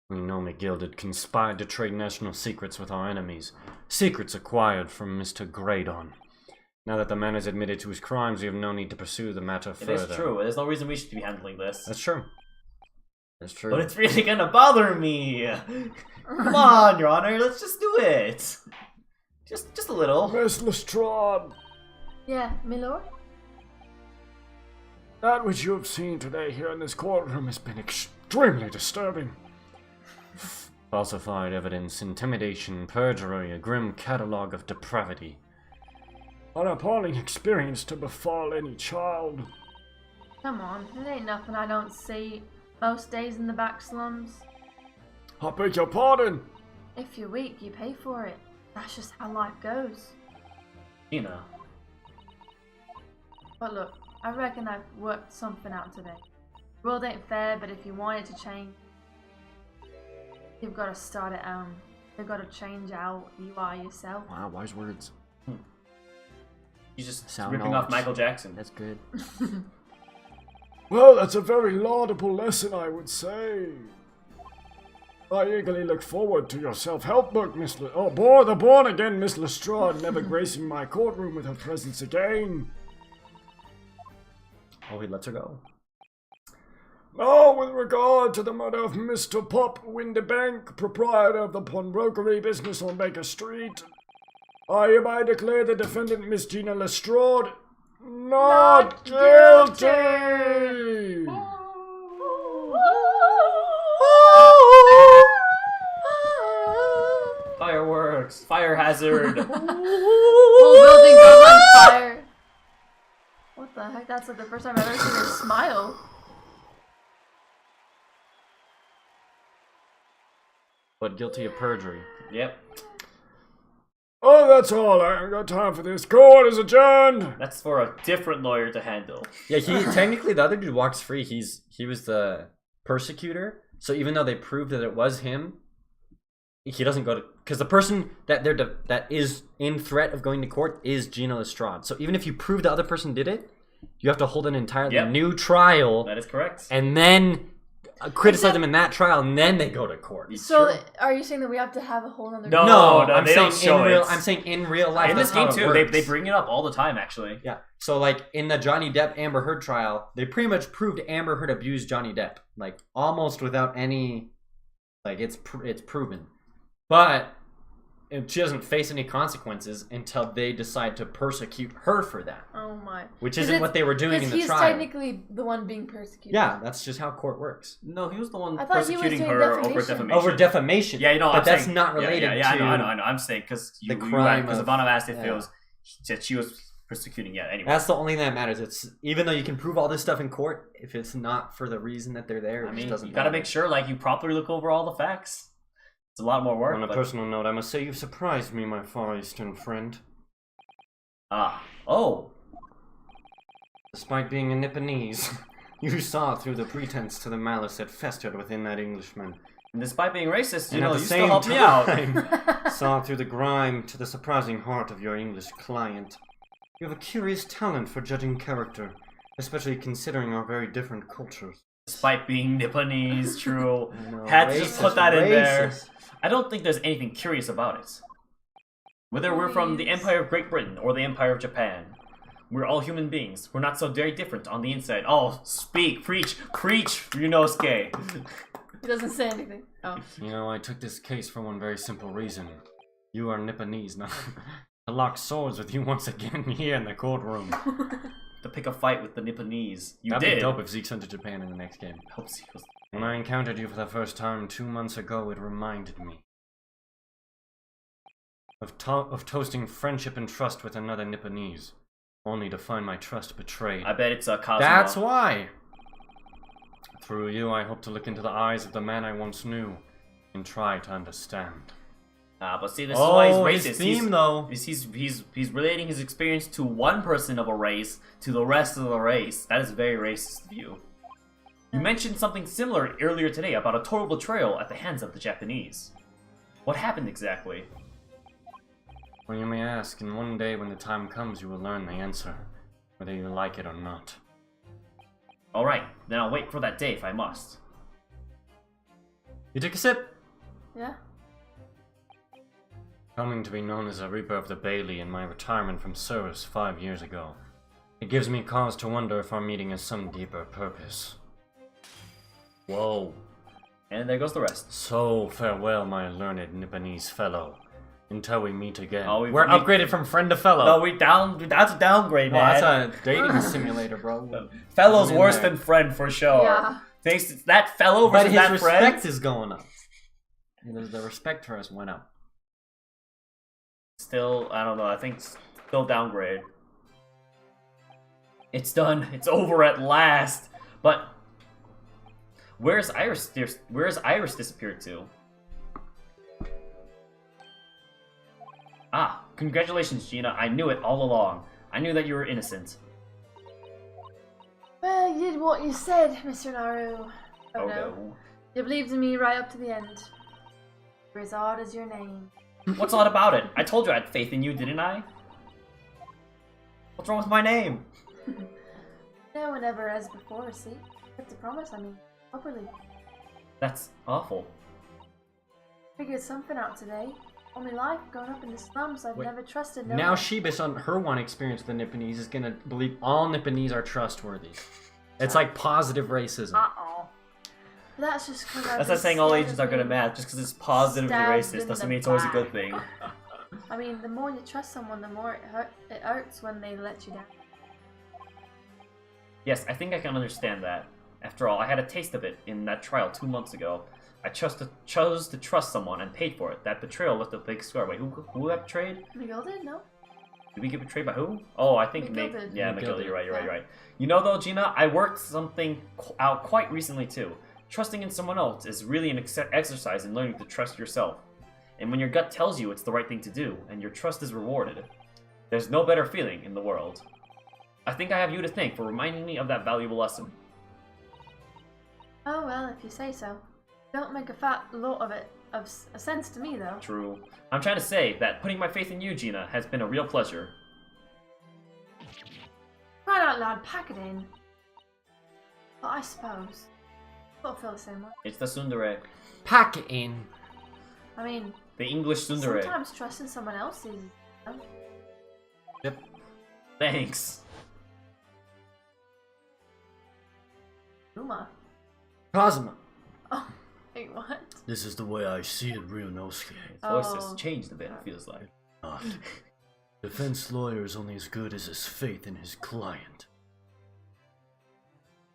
We know McGilded conspired to trade national secrets with our enemies, secrets acquired from Mr. Graydon. Now that the man has admitted to his crimes, we have no need to pursue the matter further. It is true. There's no reason we should be handling this. That's true. That's true. But it's really gonna bother me. Come on, Your Honor, let's just do it. Just a little. Miss Lestrade, Yeah, my lord? that which you have seen today here in this courtroom has been extremely disturbing. Falsified evidence, intimidation, perjury, a grim catalogue of depravity. An appalling experience to befall any child. Come on, it ain't nothing I don't see most days in the back slums. I beg your pardon. If you're weak, you pay for it. That's just how life goes. Gina. But look, I reckon I've worked something out today. The world ain't fair, but if you want it to change, you've got to start at home. You've got to change how you are yourself. Wow, wise words. He's just Sound ripping knowledge. off Michael Jackson. That's good. Well, that's a very laudable lesson, I would say. I eagerly look forward to your self-help book, Miss the born-again Miss Lestrade, never gracing my courtroom with her presence again. Oh, he lets her go. Now, with regard to the murder of Mr. Pop Windebank, proprietor of the pawnbrokery business on Baker Street, I hereby declare the defendant, Miss Gina Lestrade, not guilty! Fireworks! Fire hazard! Whole building goes on fire. What the heck? That's like the first time I've ever seen her smile. But guilty of perjury. Yep. Oh, that's all. I haven't got time for this. Court is adjourned! That's for a different lawyer to handle. Yeah, he technically the other dude walks free. He was the persecutor. So even though they proved that it was him, he doesn't go to, because the person that is in threat of going to court is Gina Lestrade. So even if you prove the other person did it, you have to hold an entirely Yep. new trial. That is correct. And then criticize them in that trial, and then they go to court. So, are you saying that we have to have a whole other? No, I'm they don't saying show in real. it. I'm saying in real life. In this that's game how too, it they works. bring it up all the time. Actually, Yeah. So like in the Johnny Depp Amber Heard trial, they pretty much proved Amber Heard abused Johnny Depp, like almost without any, like it's proven, but she doesn't face any consequences until they decide to persecute her for that, Oh my. which isn't what they were doing in the trial. He's technically the one being persecuted. Yeah, that's just how court works. no, he was the one I thought he was persecuting doing her over defamation. defamation. Over defamation. Yeah, you know, but I'm that's saying, not related Yeah, to. I know. I'm saying because the crime because of- Ivana asked if yeah. it was that she was persecuting. Yeah, anyway. That's the only thing that matters. It's even though you can prove all this stuff in court, if it's not for the reason that they're there, it I just mean, doesn't you gotta matter. make sure like you properly look over all the facts. It's a lot more work. On a but- personal note, I must say you've surprised me, my Far Eastern friend. Oh. Despite being a Nipponese, you saw through the pretense to the malice that festered within that Englishman. And despite being racist, you And at know, the you still same helped me out. time, saw through the grime to the surprising heart of your English client. You have a curious talent for judging character, especially considering our very different cultures. Despite being Nipponese, true. I know, Had to just put that in there. racist. I don't think there's anything curious about it. Whether we're from the Please. Empire of Great Britain or the Empire of Japan, we're all human beings. We're not so very different on the inside. Oh, speak, preach, Ryunosuke. He doesn't say anything. Oh. You know, I took this case for one very simple reason. You are Nipponese now. To lock swords with you once again here in the courtroom. To pick a fight with the Nipponese. You That'd did. be dope if Zeke sent to Japan in the next game. Hope Zeke was- When I encountered you for the first time 2 months ago, it reminded me of toasting friendship and trust with another Nipponese, only to find my trust betrayed. I bet it's a Cosmo. That's why. Through you, I hope to look into the eyes of the man I once knew and try to understand. But see, this is why Oh, he's racist. his theme though. He's relating his experience to one person of a race to the rest of the race. That is a very racist view. You mentioned something similar earlier today about a total betrayal at the hands of the Japanese. What happened exactly? Well, you may ask, and one day when the time comes, you will learn the answer, whether you like it or not. Alright, then I'll wait for that day if I must. You took a sip. Yeah. Coming to be known as a Reaper of the Bailey in my retirement from service 5 years ago, it gives me cause to wonder if our meeting has some deeper purpose. Whoa. And there goes the rest. So farewell, my learned Nipponese fellow, until we meet again. Oh, We're upgraded from friend to fellow. No, that's a downgrade, No, man. that's a dating simulator, bro. Fellow's I'm in worse there. than friend for sure. Yeah. Thanks to that fellow But versus his that respect friend. is going up. The respect for us went up. Still, I don't know. I think still downgrade. It's done. It's over at last. But where's Iris? Where's Iris disappeared to? Ah, congratulations, Gina. I knew it all along. I knew that you were innocent. Well, you did what you said, Mr. Naru. Oh no. no. You believed in me right up to the end. Rizard is your name. What's odd about it? I told you I had faith in you, didn't I? What's wrong with my name? No one ever as before, see? Kept a promise, I mean, properly. That's awful. Figured something out today. Only life growing up in the slums, I've Wait. never trusted no Now one. she, based on her one experience with the Nipponese, is gonna believe all Nipponese are trustworthy. It's like positive racism. Uh-oh. That's just because That's not saying all agents are good at math. Just because it's positively Stabbed racist in doesn't the mean it's always a good back. thing. I mean, the more you trust someone, the more it hurts when they let you down. Yes, I think I can understand that. After all, I had a taste of it in that trial 2 months ago. I chose to trust someone and paid for it. That betrayal left a big scar. Wait, who got betrayed? Miguel did, no? Did we get betrayed by who? Oh, I think McGill did. yeah, McGill McGill. did. You're right. Yeah. You know though, Gina, I worked something out quite recently too. Trusting in someone else is really an exercise in learning to trust yourself. And when your gut tells you it's the right thing to do, and your trust is rewarded, there's no better feeling in the world. I think I have you to thank for reminding me of that valuable lesson. Oh well, if you say so. Don't make a fat lot of it of a sense to me, though. True. I'm trying to say that putting my faith in you, Gina, has been a real pleasure. Crying out loud, pack it in. But I suppose. Don't feel the same way. It's the tsundere. Pack it in. I mean, The English tsundere. sometimes trusting someone else is. Yep. Thanks. Uma. Kazuma. Oh, wait, what? This is the way I see it, Ryunosuke. His voice has Oh. changed a bit, it feels like. Not. Defense lawyer is only as good as his faith in his client.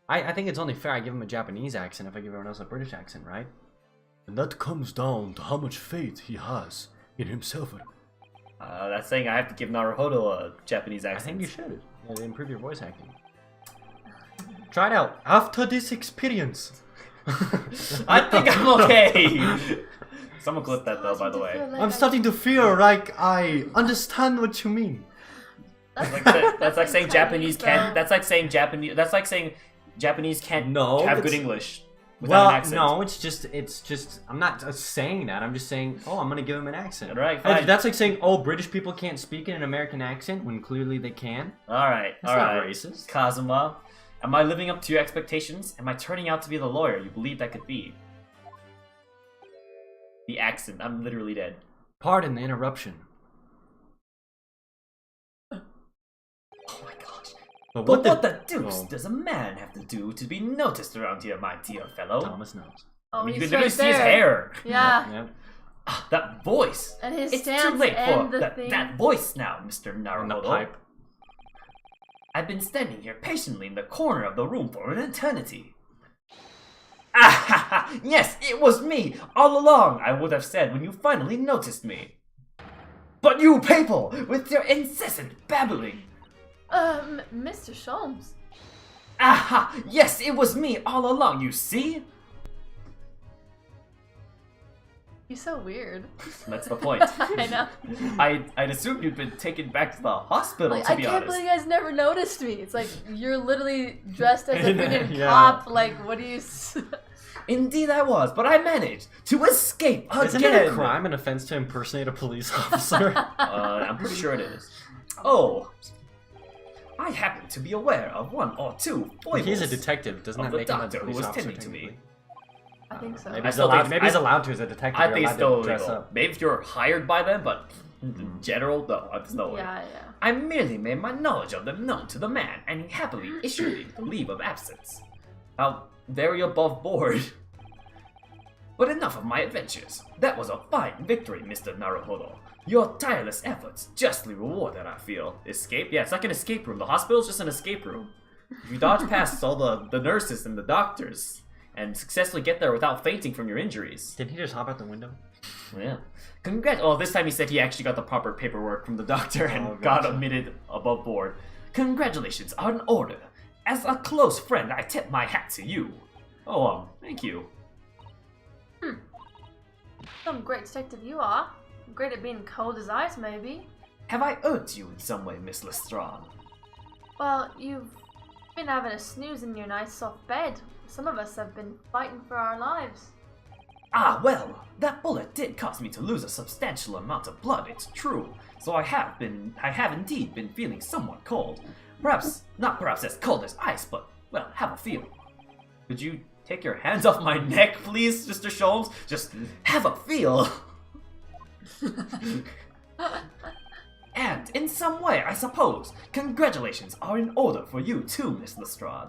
I think it's only fair I give him a Japanese accent if I give everyone else a British accent, right? And that comes down to how much faith he has in himself. That's saying I have to give Naruhodo a Japanese I accent. think you should. It'll improve your voice acting. Try it out. After this experience. I think I'm okay. Someone clip that though, by the way. I'm starting to feel like I understand what you mean. That's like saying Japanese can't. That's like saying Japanese. That's like saying Japanese can't No, have it's- good English without an accent. no, it's just. I'm not saying that. I'm just saying, oh, I'm gonna give him an accent. Right, fine. That's like saying, oh, British people can't speak in an American accent when clearly they can. All right, That's all not right. racist. Kazuma, am I living up to your expectations? Am I turning out to be the lawyer you believed I could be? The accent. I'm literally dead. Pardon the interruption. Oh my gosh. But But what the the deuce Oh. does a man have to do to be noticed around here, my dear fellow? Thomas knows. Oh, You he's can literally right see his there. hair. Yeah. Yep. Ah, that voice. And his It's too stance late for and the that, thing. that voice now, Mr. And the Naruhodo. pipe. I've been standing here patiently in the corner of the room for an eternity. Ah ha ha! Yes, it was me! All along, I would have said when you finally noticed me. But you people, with your incessant babbling! Mr. Sholmes. Aha! Yes, it was me all along, you see? He's so weird. That's the point. I know. I'd assumed you'd been taken back to the hospital, Like, to I be can't honest. believe you guys never noticed me. It's like you're literally dressed as a freaking Yeah. cop. Like, what do you? Indeed I was, but I managed to escape again! Isn't it a crime and offense to impersonate a police officer? I'm pretty sure it is. Oh, I happen to be aware of one or two foibles. He's a detective. Doesn't of that the make him a doctor who police was officer? tending to me. technically? I think so. Maybe I he's still allowed. think- Maybe he's allowed to as a detective. I You're think it's allowed still to dress illegal. up. Maybe if you're hired by them, but in general, no, there's no way. Yeah. I merely made my knowledge of them known to the man, and he happily issued me the leave of absence. How very above board. But enough of my adventures. That was a fine victory, Mr. Naruhodo. Your tireless efforts justly rewarded, I feel. Escape? Yeah, it's like an escape room. The hospital's just an escape room. If you dodge past all the nurses and the doctors, and successfully get there without fainting from your injuries. Did he just hop out the window? Yeah. Oh, this time he said he actually got the proper paperwork from the doctor and Oh, got gotcha. admitted above board. Congratulations are in order. As a close friend, I tip my hat to you. Oh, thank you. Some great detective you are. Great at being cold as ice, maybe. Have I irked you in some way, Miss Lestrade? Well, you've been having a snooze in your nice soft bed. Some of us have been fighting for our lives. Ah, well, that bullet did cause me to lose a substantial amount of blood, it's true. So I have indeed been feeling somewhat cold. Not perhaps as cold as ice, but, well, have a feel. Could you take your hands off my neck, please, Mr. Sholmes? Just have a feel. And, in some way, I suppose, congratulations are in order for you too, Miss Lestrade.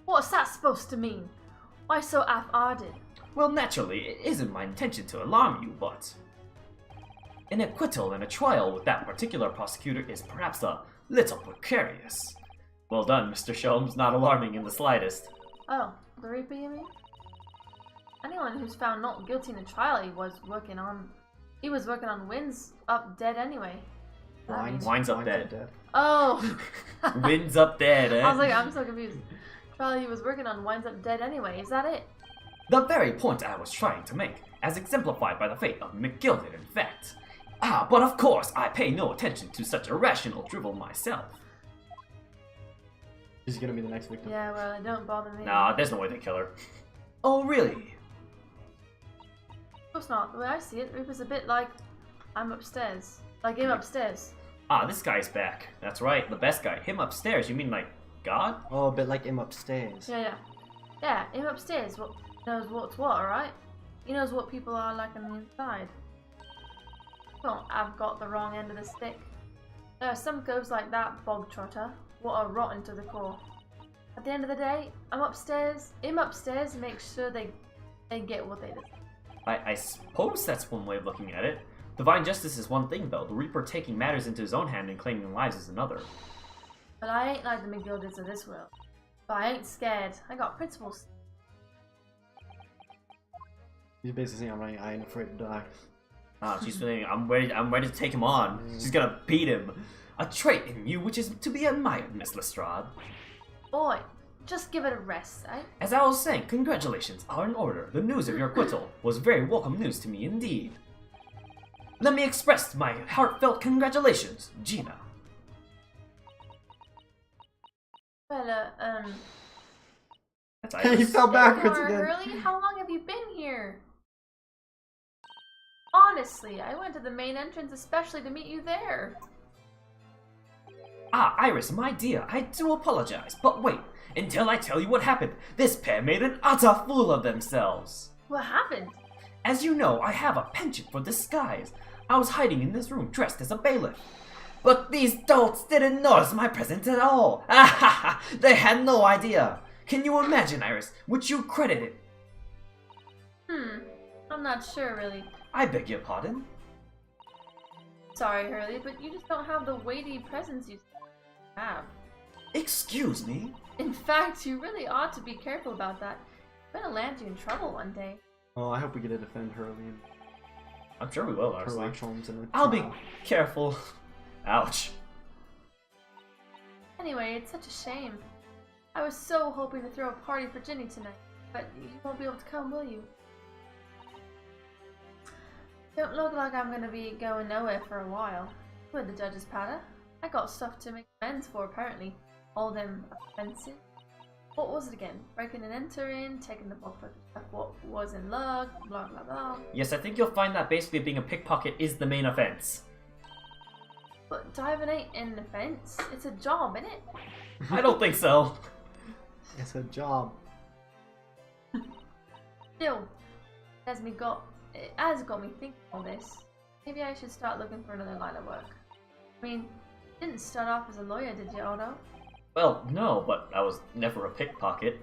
What's that supposed to mean? Why so half-hearted? Well, naturally, it isn't my intention to alarm you, but an acquittal in a trial with that particular prosecutor is perhaps a little precarious. Well done, Mr. Sholmes, not alarming in the slightest. Oh, the Reaper, you mean? Anyone who's found not guilty in a trial he was working on Wins Up Dead anyway. I mean- Winds up dead. Oh! Winds up dead, eh? I was like, I'm so confused. Trial he was working on winds up dead anyway, is that it? The very point I was trying to make, as exemplified by the fate of McGilded, in fact. Ah, but of course, I pay no attention to such irrational drivel myself. Is he gonna be the next victim? Yeah, well, it don't bother me. Nah, there's no way they kill her. Oh, really? Of course not. The way I see it, Reaper's a bit like I'm upstairs. Like him upstairs. Ah, this guy's back. That's right, the best guy. Him upstairs, you mean like God? Oh, a bit like him upstairs. Yeah. Yeah, him upstairs knows what's what, alright? He knows what people are like on the inside. Well, I've got the wrong end of the stick. There are some goes like that, bog trotter, what are rotten to the core. At the end of the day, him upstairs makes sure they get what they deserve. I suppose that's one way of looking at it. Divine justice is one thing, though. The Reaper taking matters into his own hand and claiming lives is another. But I ain't like the McGildards of this world. But I ain't scared. I got principles. He's basically saying, I ain't afraid to die. Ah, she's feeling, I'm ready to take him on. She's gonna beat him. A trait in you which is to be admired, Miss Lestrade. Boy, just give it a rest, eh? As I was saying, congratulations are in order. The news of your acquittal was very welcome news to me indeed. Let me express my heartfelt congratulations, Gina. Well, That's He Iris. fell backwards Dora again. Hurley, how long have you been here? Honestly, I went to the main entrance especially to meet you there. Ah, Iris, my dear, I do apologize, but wait, until I tell you what happened. This pair made an utter fool of themselves. What happened? As you know, I have a penchant for disguise. I was hiding in this room dressed as a bailiff. But these dolts didn't notice my presence at all. Ah ha ha! They had no idea. Can you imagine, Iris? Would you credit it? I'm not sure, really. I beg your pardon? Sorry, Hurley, but you just don't have the weighty presence you have. Excuse me? In fact, you really ought to be careful about that. It's gonna land you in trouble one day. Oh, I hope we get to defend Hurley and I'm sure we will, her honestly. actions in a I'll be trial. careful. Ouch. Anyway, it's such a shame. I was so hoping to throw a party for Ginny tonight, but you won't be able to come, will you? Don't look like I'm gonna be going nowhere for a while. With the judge's powder, I got stuff to make amends for apparently. All them offenses. What was it again? Breaking and entering, taking the book for stuff what was in luck, blah blah blah. Yes, I think you'll find that basically being a pickpocket is the main offense. But diving ain't an offense. It's a job, innit? I don't think so. It's a job. Still, it has got me thinking all this. Maybe I should start looking for another line of work. I mean, you didn't start off as a lawyer, did you, Otto? Well, no, but I was never a pickpocket.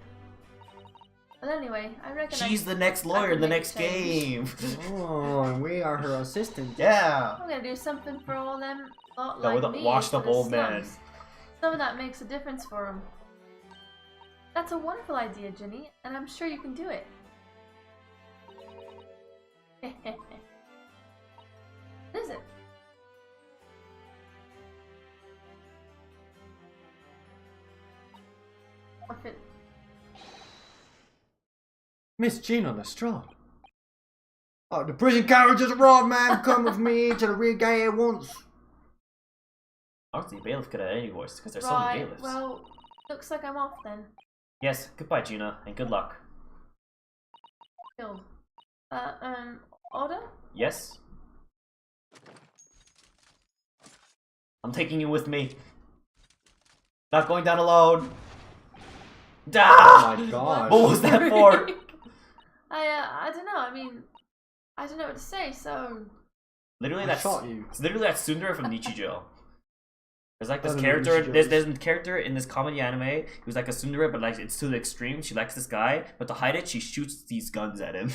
But anyway, I reckon She's the next lawyer in the make a next change. game. Oh, and we are her assistant. Yeah. I'm gonna do something for all them lot That like with a me washed for up the old man. slums. Some of that makes a difference for them. That's a wonderful idea, Ginny, and I'm sure you can do it. What is it? If it Miss Gina Lestrade. Oh, the prison carriage has arrived, ma'am. Come with me to the rear gate at once. Honestly, bailiff could have any voice because there's so many right, bailiffs. well, looks like I'm off then. Yes, goodbye, Gina, and good luck. Killed. Order? Yes? I'm taking you with me. Not going down alone. Ah! Oh my god. What was that for? I don't know. I mean, I don't know what to say. So Literally, I that's shot you. It's literally that Sundara from Nichijou. There's like I this don't know what character. Nichijou is. There's a character in this comedy anime who's like a Sundara, but like it's to the extreme. She likes this guy, but to hide it, she shoots these guns at him.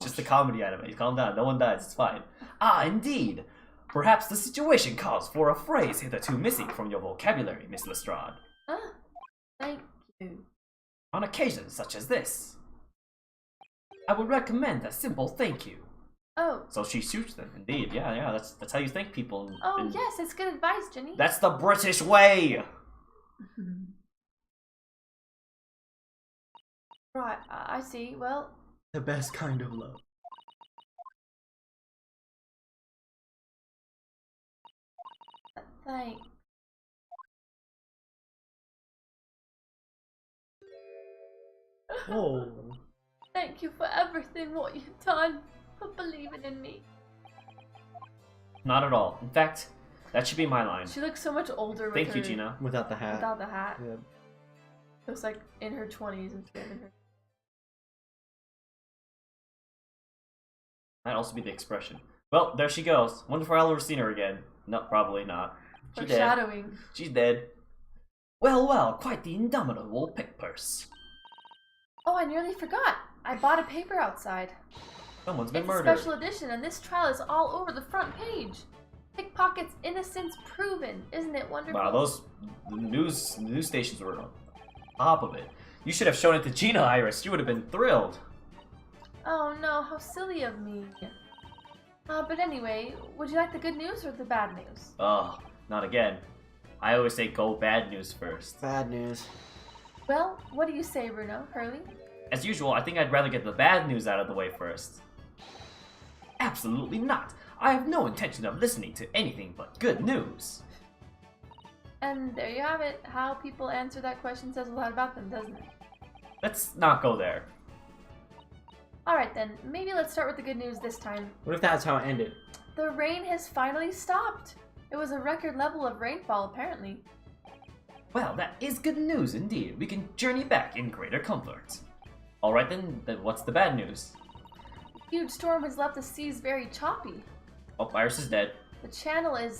Just a comedy anime. Calm down. No one dies. It's fine. Ah, indeed. Perhaps the situation calls for a phrase hitherto missing from your vocabulary, Miss Lestrade. thank you. On occasions such as this, I would recommend a simple thank you. Oh. So she shoots them. Indeed, yeah. That's how you thank people. Oh yes, it's good advice, Ginny. That's the British way. Right, I see. Well, The best kind of love. thank. Oh. Thank you for everything what you've done, for believing in me. Not at all. In fact, that should be my line. She looks so much older with Thank you, her- Gina. Without the hat. without the hat. Yeah. It was like in her 20s instead of her. Might also be the expression. Well, there she goes. Wonder if I'll ever seen her again. No, probably not. She's dead. Foreshadowing. She's dead. Well, well, quite the indomitable pick purse. Oh, I nearly forgot. I bought a paper outside. Someone's been It's murdered. a special edition, and this trial is all over the front page. Pickpocket's innocence proven. Isn't it wonderful? Wow, those news stations were on top of it. You should have shown it to Gina, Iris. She would have been thrilled. Oh no, how silly of me. But anyway, would you like the good news or the bad news? Oh, not again. I always say go bad news first. Bad news. Well, what do you say, Bruno? Hurley? As usual, I think I'd rather get the bad news out of the way first. Absolutely not. I have no intention of listening to anything but good news. And there you have it. How people answer that question says a lot about them, doesn't it? Let's not go there. Alright then, maybe let's start with the good news this time. What if that's how it ended? The rain has finally stopped. It was a record level of rainfall, apparently. Well, that is good news indeed. We can journey back in greater comfort. Alright then what's the bad news? The huge storm has left the seas very choppy. Oh, Iris is dead. The channel in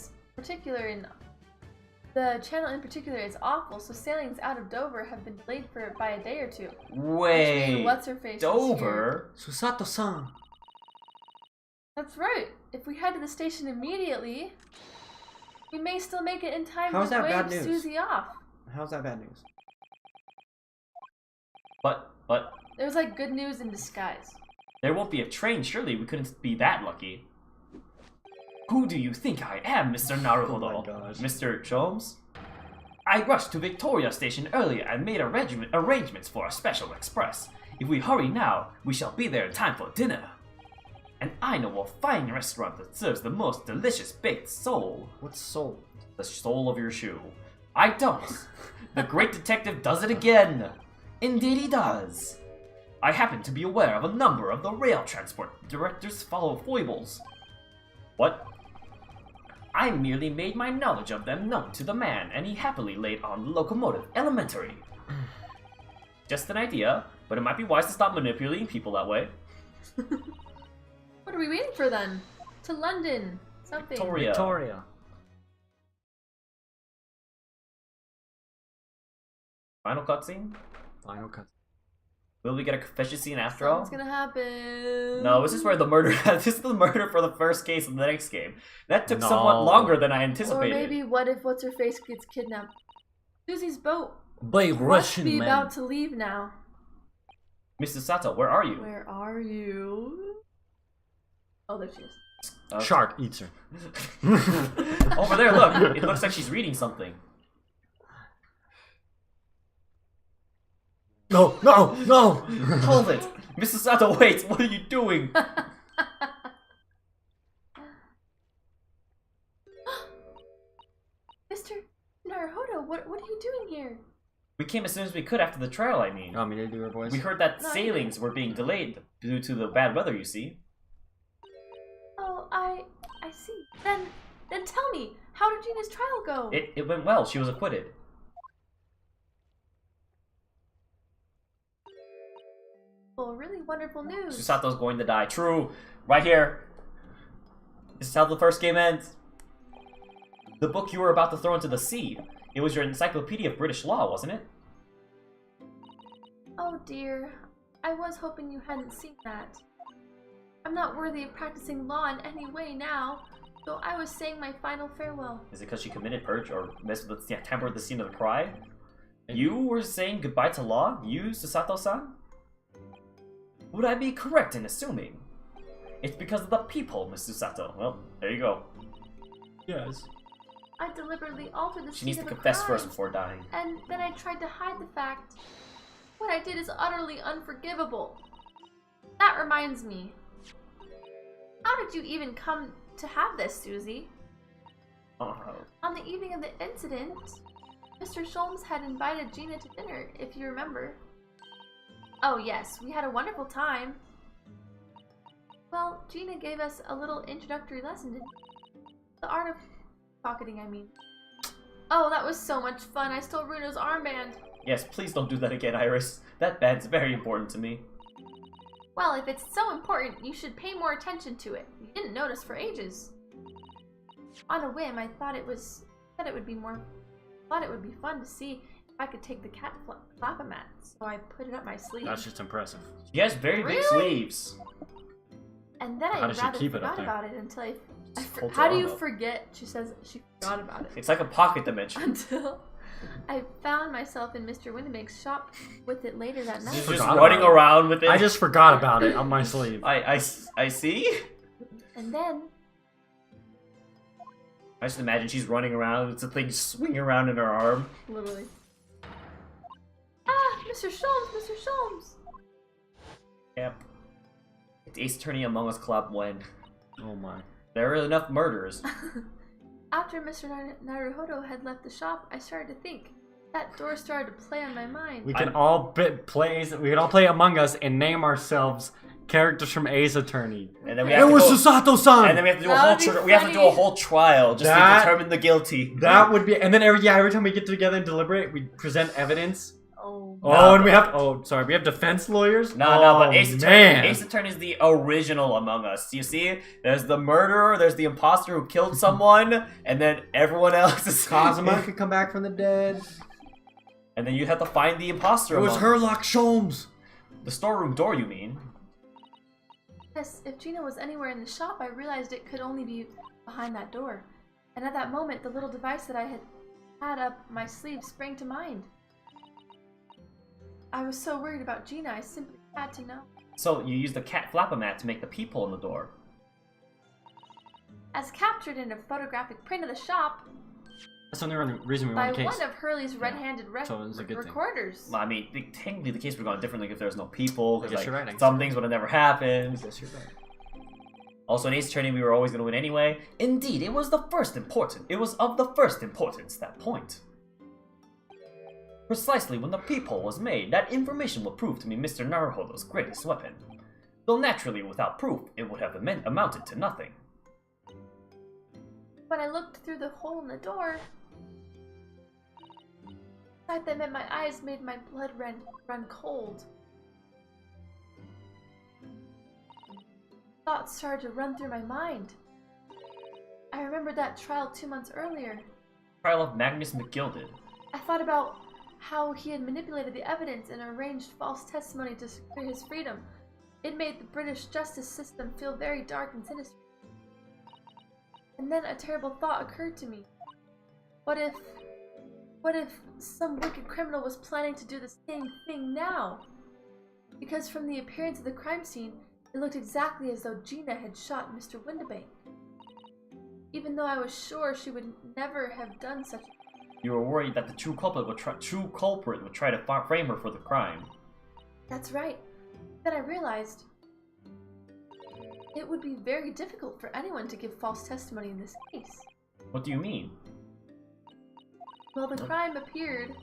particular is awful, so sailings out of Dover have been delayed by a day or two. Wait, what's her face? Dover? Susato-san. That's right. If we head to the station immediately, we may still make it in time How's to that bad wave news? Susie off. How's that bad news? But It was like good news in disguise. there won't be a train, surely we couldn't be that lucky. Who do you think I am, Mr. Naruhodo? Oh my gosh. Mr. Jones? I rushed to Victoria Station earlier and made arrangements for a special express. If we hurry now, we shall be there in time for dinner. And I know a fine restaurant that serves the most delicious baked sole. What's soul? The sole of your shoe. I don't. The great detective does it again. Indeed he does. I happen to be aware of a number of the rail transport director's foibles. What? I merely made my knowledge of them known to the man, and he happily laid on the locomotive elementary. Just an idea, but it might be wise to stop manipulating people that way. What are we waiting for then? To London. Something. Victoria. Final cutscene? Final cut. Will we get a confession scene after all? What's gonna happen? No, this is where the murder. This is the murder for the first case in the next game. That took No. somewhat longer than I Or anticipated. maybe what if what's her face gets kidnapped? Susie's boat By Must Russian be men. about to leave now. Mrs. Sato, where are you? Where are you? Oh, there she is. Shark eats her. Over there, look. It looks like she's reading something. No, no, no! Hold it! Mrs. Sato, wait! What are you doing? Mr. Naruhodo, what are you doing here? We came as soon as we could after the trial, I mean. You want me to do her voice? We heard that No, sailings were being delayed due to the bad weather, you see. Oh, I see. Then tell me, how did Gina's trial go? It went well. She was acquitted. Well, really wonderful news. Susato's going to die. True. Right here. This is how the first game ends. The book you were about to throw into the sea. It was your Encyclopedia of British Law, wasn't it? Oh dear, I was hoping you hadn't seen that. I'm not worthy of practicing law in any way now, so I was saying my final farewell. Is it because she committed purge or messed with the tampered with the scene of the cry? You were saying goodbye to law? You, Susato-san? Would I be correct in assuming? It's because of the people, Miss Susato. Well, there you go. Yes. I deliberately altered the She scene needs to of a confess crime, first before dying. and then I tried to hide the fact. What I did is utterly unforgivable. That reminds me. How did you even come to have this, Susie? Oh. On the evening of the incident, Mr. Sholmes had invited Gina to dinner, if you remember. Oh yes, we had a wonderful time. Well, Gina gave us a little introductory lesson in the art of pocketing, I mean. Oh, that was so much fun. I stole Runo's armband. Yes, please don't do that again, Iris. That band's very important to me. Well, if it's so important, you should pay more attention to it. You didn't notice for ages. On a whim, I thought it would be fun to see if I could take the cat flap-a-mat, so I put it up my sleeve. That's just impressive. She has very big sleeves. And then How I does she rather keep it up forgot there? about it until holds How her do arm you up. forget? She says she forgot about it. It's like a pocket dimension. until I found myself in Mr. Winnebake's shop with it later that night. She's Forgot just about running it. around with it. I just forgot about it on my sleeve. I see. And then I just imagine she's running around. It's a thing swinging around in her arm. literally. Ah, Mr. Sholmes, Mr. Sholmes! Yep. It's Ace Attorney Among Us Club when Oh my. there are enough murders. After Mr. Naruhodo had left the shop, I started to think. That door started to play on my mind. We can all play Among Us and name ourselves characters from Ace Attorney. And then we It have to was go, Susato-san. and then we have to do a That whole would be we have to do a funny. whole trial just That- to determine the guilty. That would be, and then every time we get together and deliberate, we present evidence. Oh. Oh, and we have defense lawyers. No, oh, but Ace Attorney, man. Ace Attorney is the original Among Us. You see, there's the murderer, there's the imposter who killed someone, and then everyone else is Kazuma could come back from the dead. And then you have to find the imposter. It was among- Herlock Sholmes. The storeroom door, you mean? Yes, if Gina was anywhere in the shop, I realized it could only be behind that door. And at that moment, the little device that I had up my sleeve sprang to mind. I was so worried about Gina, I simply had to know. So you used the cat flap-a-mat to make the peephole in the door. As captured in a photographic print of the shop That's the only reason we by won the case. one of Hurley's red-handed So it's a good thing. recorders. Well, I mean, technically the case would have gone differently if there was no people. 'Cause, I guess like, you're right, I guess some you're things would have never happened. Yes, you're right. Also, in Ace Attorney, we were always going to win anyway. Indeed, it was of the first importance, that point. Precisely when the peephole was made, that information will prove to be Mr. Naruhodo's greatest weapon. Though naturally, without proof, it would have amounted to nothing. When I looked through the hole in the door, the sight that met my eyes made my blood run cold. Thoughts started to run through my mind. I remembered that trial 2 months earlier. Trial of Magnus McGilded. I thought about how he had manipulated the evidence and arranged false testimony to secure his freedom. It made the British justice system feel very dark and sinister. And then a terrible thought occurred to me. What if some wicked criminal was planning to do the same thing now? Because from the appearance of the crime scene, it looked exactly as though Gina had shot Mr. Windebank. Even though I was sure she would never have done such. You were worried that the true culprit would try to frame her for the crime. That's right. Then I realized it would be very difficult for anyone to give false testimony in this case. What do you mean? Well, the crime appeared,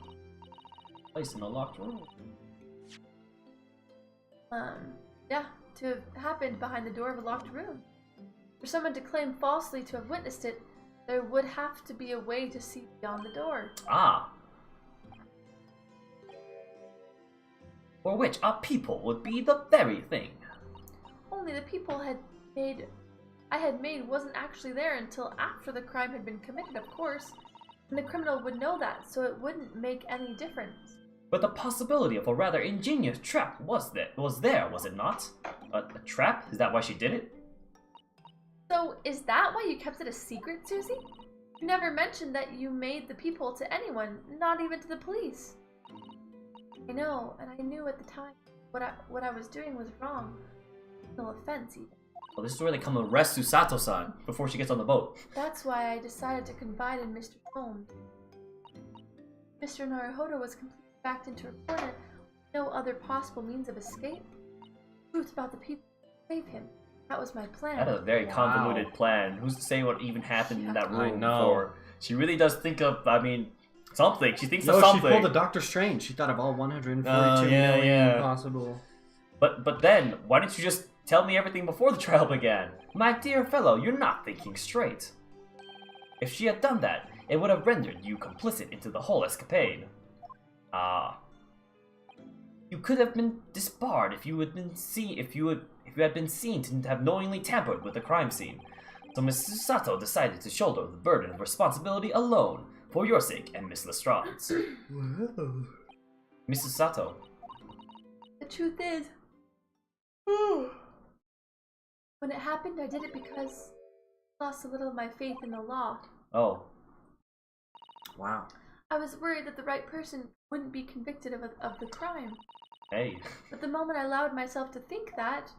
Placed in a locked room. to have happened behind the door of a locked room. For someone to claim falsely to have witnessed it, there would have to be a way to see beyond the door. Ah. For which a peephole would be the very thing. Only the people I had made wasn't actually there until after the crime had been committed, of course. And the criminal would know that, so it wouldn't make any difference. But the possibility of a rather ingenious trap was there, was it not? A trap? Is that why she did it? So, is that why you kept it a secret, Susie? You never mentioned that you made the peephole to anyone, not even to the police. I know, and I knew at the time what I was doing was wrong. No offense, even. Well, this is where they come to arrest Susato-san before she gets on the boat. That's why I decided to confide in Mr. Holmes. Mr. Naruhodo was completely backed into a corner, no other possible means of escape. Truth about the people save him. That was my plan. That is a very convoluted plan. Who's to say what even happened in that I room know. before? She really does think of, something. She thinks of No, something. she pulled a Doctor Strange. She thought of all 142 million yeah. possible. But then, why didn't you just tell me everything before the trial began? My dear fellow, you're not thinking straight. If she had done that, it would have rendered you complicit into the whole escapade. Ah. You could have been disbarred if you had been seen to have knowingly tampered with the crime scene. So Mrs. Sato decided to shoulder the burden of responsibility alone, for your sake and Miss Lestrange's. Well, Mrs. Sato. The truth is, when it happened, I did it because I lost a little of my faith in the law. Oh. Wow. I was worried that the right person wouldn't be convicted of the crime. Hey. But the moment I allowed myself to think that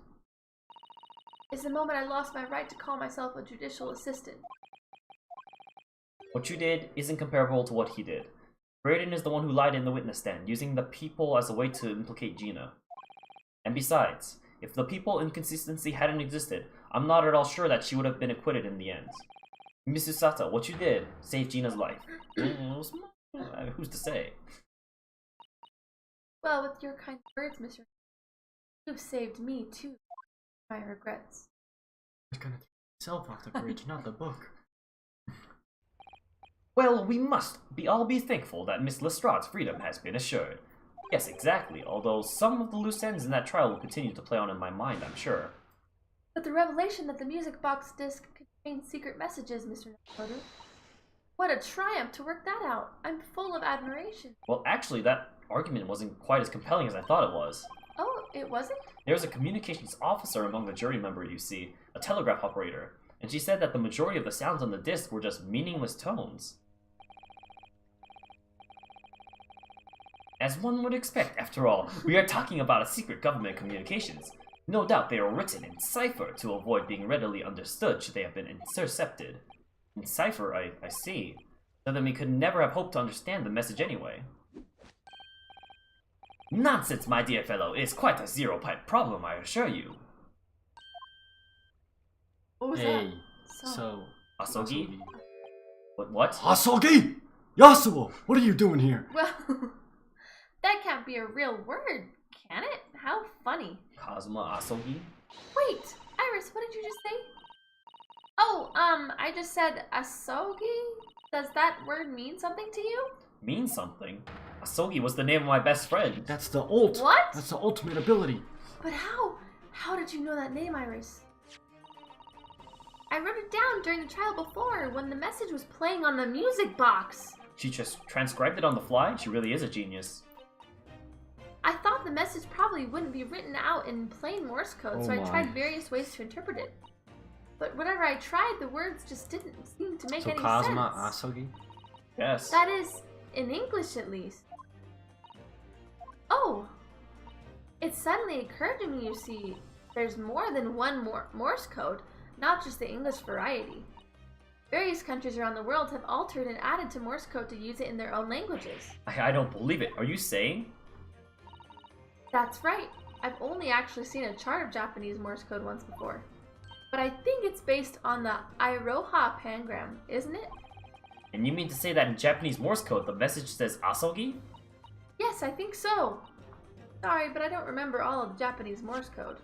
is the moment I lost my right to call myself a judicial assistant. What you did isn't comparable to what he did. Brayden is the one who lied in the witness stand, using the people as a way to implicate Gina. And besides, if the people inconsistency hadn't existed, I'm not at all sure that she would have been acquitted in the end. Mrs. Sato, what you did saved Gina's life. Who's to say? Well, with your kind words, Mr. You've saved me too. My regrets. I was gonna throw myself off the bridge, not the book. Well, we must all be thankful that Miss Lestrange's freedom has been assured. Yes, exactly, although some of the loose ends in that trial will continue to play on in my mind, I'm sure. But the revelation that the music box disc contains secret messages, Mr. Nakoto. What a triumph to work that out. I'm full of admiration. Well, actually, that argument wasn't quite as compelling as I thought it was. Oh, it wasn't? There was a communications officer among the jury members, you see, a telegraph operator, and she said that the majority of the sounds on the disc were just meaningless tones. As one would expect, after all, we are talking about a secret government communications. No doubt they are written in cipher to avoid being readily understood should they have been intercepted. In cipher, I see. So then we could never have hoped to understand the message anyway. Nonsense, my dear fellow. It is quite a zero-pipe problem, I assure you. What was Hey, that? so... Asogi? What? Asogi! Yasuo, what are you doing here? Well, that can't be a real word, can it? How funny. Kazuma Asogi? Wait, Iris, what did you just say? Oh, I just said asogi? Does that word mean something to you? Mean something? Asogi was the name of my best friend. That's the ult. What? That's the ultimate ability. But how? How did you know that name, Iris? I wrote it down during the trial before when the message was playing on the music box. She just transcribed it on the fly? She really is a genius. I thought the message probably wouldn't be written out in plain Morse code, so I tried various ways to interpret it. But whenever I tried, the words just didn't seem to make any Kazuma sense. Asogi? Yes. That is, in English at least. Oh! It suddenly occurred to me, you see, there's more than one Morse code, not just the English variety. Various countries around the world have altered and added to Morse code to use it in their own languages. I don't believe it. Are you saying? That's right. I've only actually seen a chart of Japanese Morse code once before. But I think it's based on the Iroha pangram, isn't it? And you mean to say that in Japanese Morse code the message says Asogi? Yes, I think so. Sorry, but I don't remember all of the Japanese Morse code.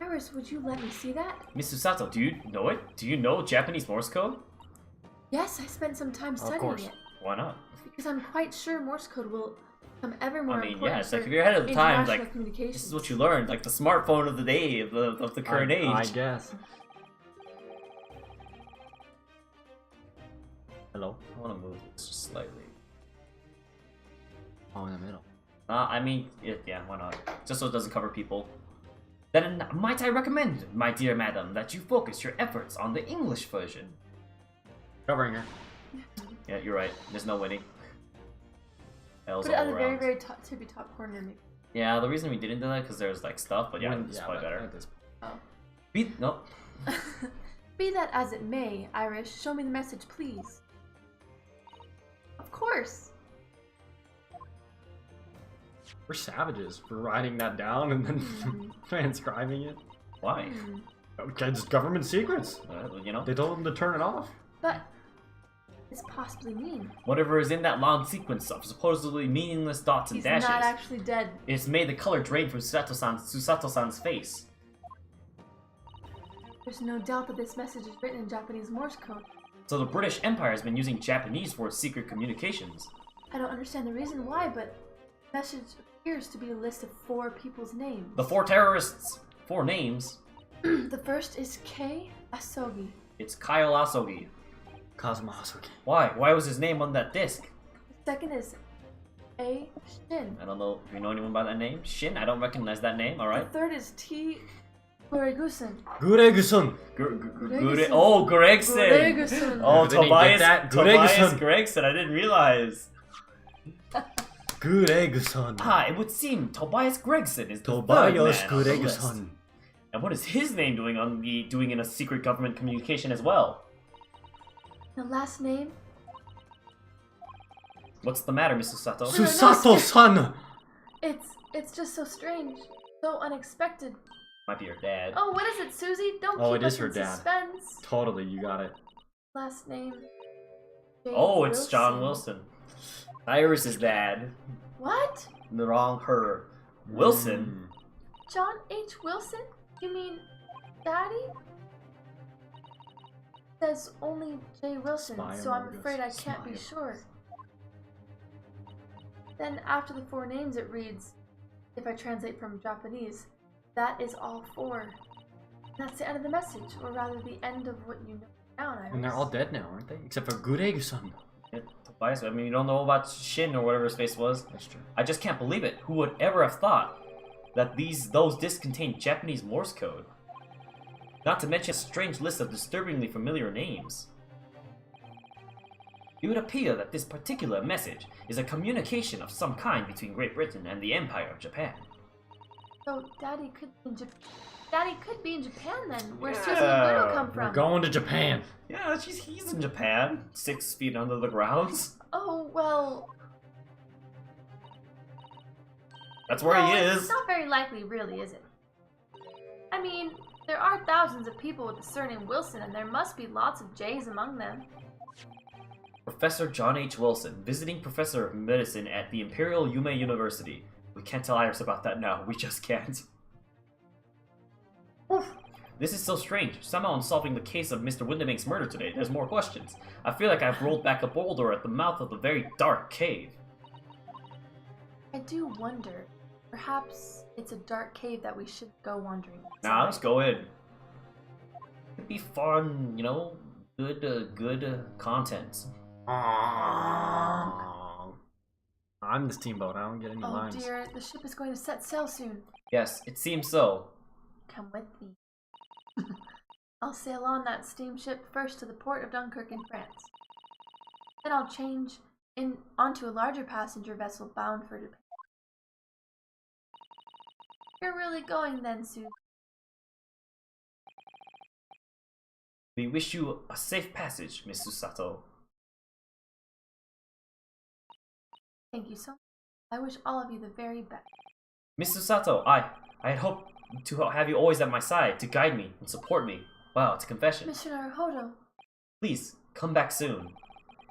Iris, would you let me see that? Miss Susato, do you know it? Do you know Japanese Morse code? Yes, I spent some time studying course. it. Why not? Because I'm quite sure Morse code will become ever more I mean, important yeah, it's like for if you're ahead of the time, international like, communications. this is what you learned, like the smartphone of the day, of the current age. I guess. Hello? I want to move this just slightly. Oh, in the middle. I mean, yeah, why not? Just so it doesn't cover people. Then might I recommend, my dear madam, that you focus your efforts on the English version. Covering her. Yeah, you're right. There's no winning. L's Put it all on the very, around. very tippy top corner. Yeah, the reason we didn't do that because there's like stuff, but yeah, When- it's probably but better. at this- Nope. Be that as it may, Irish, show me the message, please. Of course. We're savages for writing that down and then transcribing it. Why? Okay, it's government secrets. You know, They told them to turn it off. But this possibly mean whatever is in that long sequence of supposedly meaningless dots and he's dashes, not actually dead. it's made the color drain from Susato-san's face. There's no doubt that this message is written in Japanese Morse code. So the British Empire has been using Japanese for its secret communications. I don't understand the reason why, but the message appears to be a list of 4 people's names. The 4 terrorists. 4 names. The first is Kei Asogi. It's Kyle Asogi. Kazuma Hasuki. Why? Why was his name on that disc? The second is A. Shin. I don't know if you know anyone by that name. Shin? I don't recognize that name, The alright? third is T. Goregusen. Guregusun. Gregson. Oh, Gregson! Goregusen. Oh, Didn't he Tobias, get that? Tobias Gregson. Gregson, I didn't realize. Guregusun. Ah, it would seem Tobias Gregson is the Tobias third man on the list. Guregusun. And what is his name doing in a secret government communication as well? The last name? What's the matter, Mr. Sato? Susato-san. It's just so strange. So unexpected. Might be your dad. Oh, what is it, Susie? Don't Oh, keep it is us her in dad. suspense. Totally, you got it. Last name. Jane Oh, it's John Wilson. Iris's dad. What? The wrong her. Wilson? John H. Wilson? You mean Daddy? Says only J. Wilson, so I'm afraid I can't be sure. Then after the 4 names it reads, if I translate from Japanese, that is all 4. That's the end of the message, or rather the end of what you know down, Iris. And they're all dead now, aren't they? Except for Guregusun. Yeah, Tobias, I mean, you don't know about Shin or whatever his face was. That's true. I just can't believe it. Who would ever have thought that those discs contain Japanese Morse code? Not to mention a strange list of disturbingly familiar names. It would appear that this particular message is a communication of some kind between Great Britain and the Empire of Japan. So Daddy could be in Japan then. Where's Susie and Bruno come We're from? going to Japan. Yeah, he's in Japan, 6 feet under the ground. Oh, well... That's where he It's is. not very likely, really, is it? I mean, there are thousands of people with the surname Wilson, and there must be lots of J's among them. Professor John H. Wilson, visiting professor of medicine at the Imperial Yume University. We can't tell Iris about that now. We just can't. Oof. This is so strange. Somehow in solving the case of Mr. Windimake's murder today, there's more questions. I feel like I've rolled back a boulder at the mouth of a very dark cave. I do wonder. Perhaps it's a dark cave that we should go wandering. Nah, let's go in. It'd be fun, you know, good content. I'm the steamboat. I don't get any Oh lines. dear, the ship is going to set sail soon. Yes, it seems so. Come with me. I'll sail on that steamship first to the port of Dunkirk in France. Then I'll change onto a larger passenger vessel bound for Japan. You're really going then, Sue. We wish you a safe passage, Miss Susato. Thank you so much. I wish all of you the very best. Miss Susato, I had hoped to have you always at my side, to guide me and support me. Wow, it's a confession. Mr. Naruhodo. Please, come back soon.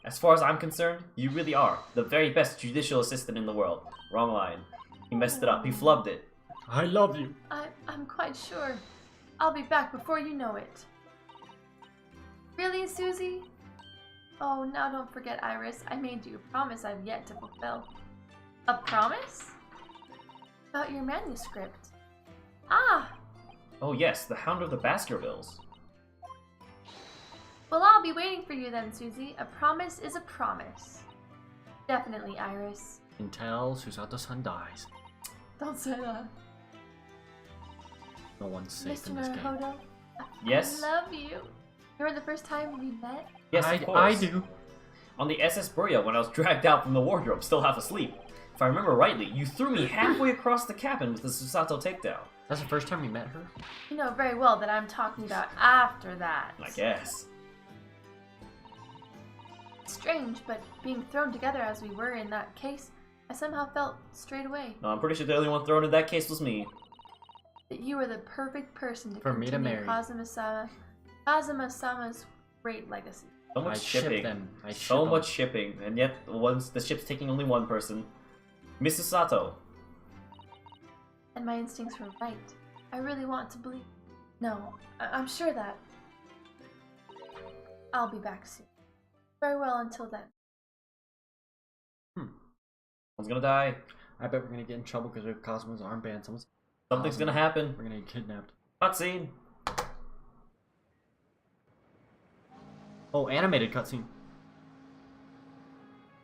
As far as I'm concerned, you really are the very best judicial assistant in the world. Wrong line. He messed it up. He flubbed it. I love you. I'm quite sure. I'll be back before you know it. Really, Susie? Oh, now don't forget, Iris. I made you a promise I've yet to fulfill. A promise? About your manuscript. Ah! Oh yes, the Hound of the Baskervilles. Well, I'll be waiting for you then, Susie. A promise is a promise. Definitely, Iris. Until Susato-san dies. Don't say that. No one's safe Mr. in this game. Naruhodo, Yes? I love you. Remember the first time we met? Yes, I of course. I do. On the SS Buria when I was dragged out from the wardrobe, still half asleep. If I remember rightly, you threw me halfway across the cabin with the Susato takedown. That's the first time you met her? You know very well that I'm talking about after that. I guess. Strange, but being thrown together as we were in that case, I somehow felt straight away No, I'm pretty sure the only one thrown in that case was me. that you were the perfect person to For me to continue marry. Kazuma-sama's great legacy. So much I ship shipping. them. I ship So them. much shipping, and yet the ship's taking only one person. Miss Susato. And my instincts were right. I really want to believe. No, I'm sure that. I'll be back soon. Very well until then. Someone's gonna die. I bet we're gonna get in trouble because we have Cosmo's armband. Something's gonna happen. We're gonna get kidnapped. Cutscene. Oh, animated cutscene.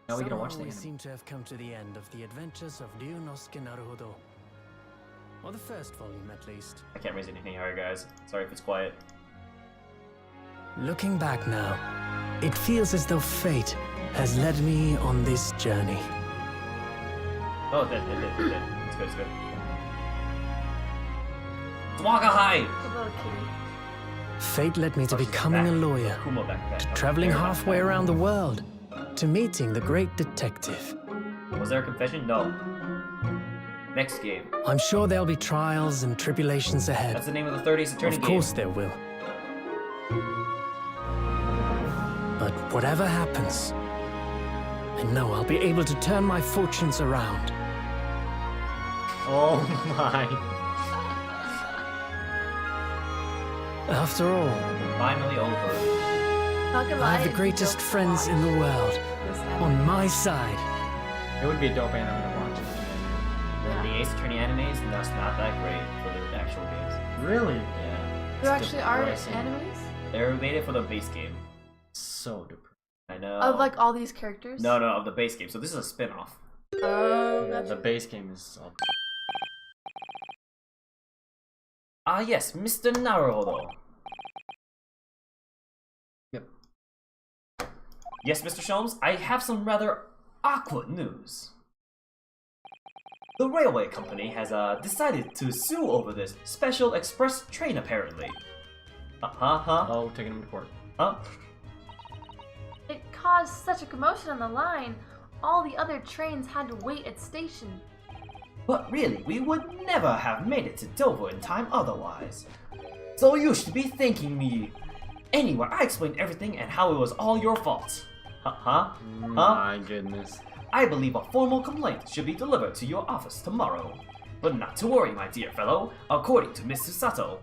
Now we gotta watch the we anime. seem to have come to the end of the adventures of Ryunosuke Naruhodo. Or the first volume, at least. I can't raise anything higher, guys. Sorry if it's quiet. Looking back now, it feels as though fate has led me on this journey. Oh, it did. It's good, it's good. Swagga high! Hello, kitty. Fate led me to becoming a lawyer, Kumo back. traveling halfway around the world, to meeting the great detective. Was there a confession? No. Next game. I'm sure there'll be trials and tribulations That's ahead. the name of the 30 Ace Attorney Of game. course there will. But whatever happens, I know I'll be able to turn my fortunes around. Oh my. After all, Finally over. Not gonna I lie, have the it's greatest dope to friends in the world watch this anime. on my side. It would be a dope anime to watch. The Ace Attorney animes, that's not that great for the actual games. Really? Yeah. There actually are depressing. animes They made it for the base game. So depressing. I know. of like all these characters. No, of the base game. So this is a spin-off. Oh, Yeah, gotcha. the base game is all... Ah yes, Mr. Naruhodo. Yep. Yes, Mr. Sholmes, I have some rather awkward news. The railway company has decided to sue over this special express train apparently. Oh, taking him to court. Huh? It caused such a commotion on the line. All the other trains had to wait at station. But really, we would never have made it to Dover in time otherwise. So you should be thanking me. Anyway, I explained everything and how it was all your fault. Huh? My goodness. I believe a formal complaint should be delivered to your office tomorrow. But not to worry, my dear fellow, according to Mr. Sato.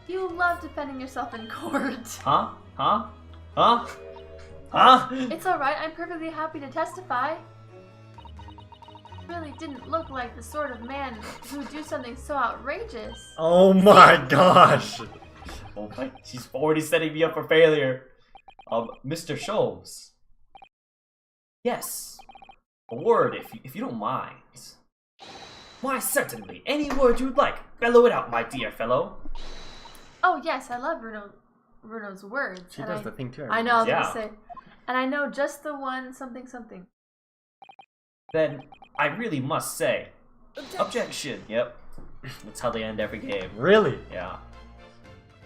You love defending yourself in court. Huh? It's alright, I'm perfectly happy to testify. Really didn't look like the sort of man who would do something so outrageous. Oh my gosh. Oh my, she's already setting me up for failure. Mr. Sholmes. Yes. A word, if you don't mind. Why, certainly. Any word you'd like. Bellow it out, my dear fellow. Oh yes, I love Bruno's words. She and does the thing too. I know, I was Yeah. gonna say. And I know just the one something something. Then, I really must say. Objection. Yep. That's how they end every game. Really? Yeah.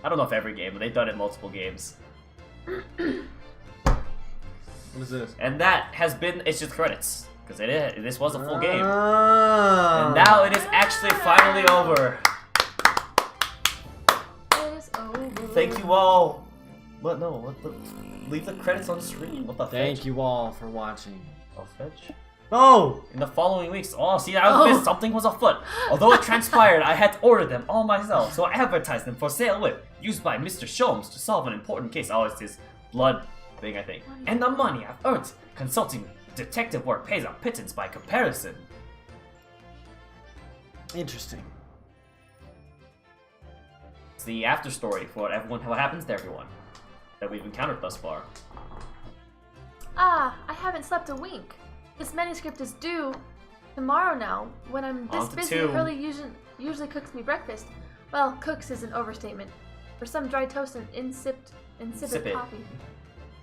I don't know if every game, but they've done it multiple games. What is this? And that has been, it's just credits. Because this was a full game. Ah. And now it is actually finally over. It is over. Thank you all. What? No, what the? Leave the credits on screen. What the Thank fetch? you all for watching. Oh, fetch? Oh! In the following weeks, oh, see, I was missed. Something was afoot. Although it transpired, I had to order them all myself, so I advertised them for sale with, used by Mr. Sholmes to solve an important case. Oh, it's his blood thing, I think. And the money I've earned consulting detective work pays a pittance by comparison. Interesting. It's the after story for what happens to everyone that we've encountered thus far. Ah, I haven't slept a wink. This manuscript is due tomorrow now. When I'm this On to busy, two. Hurley usually cooks me breakfast. Well, cooks is an overstatement. For some dry toast and insipid Insipid. coffee.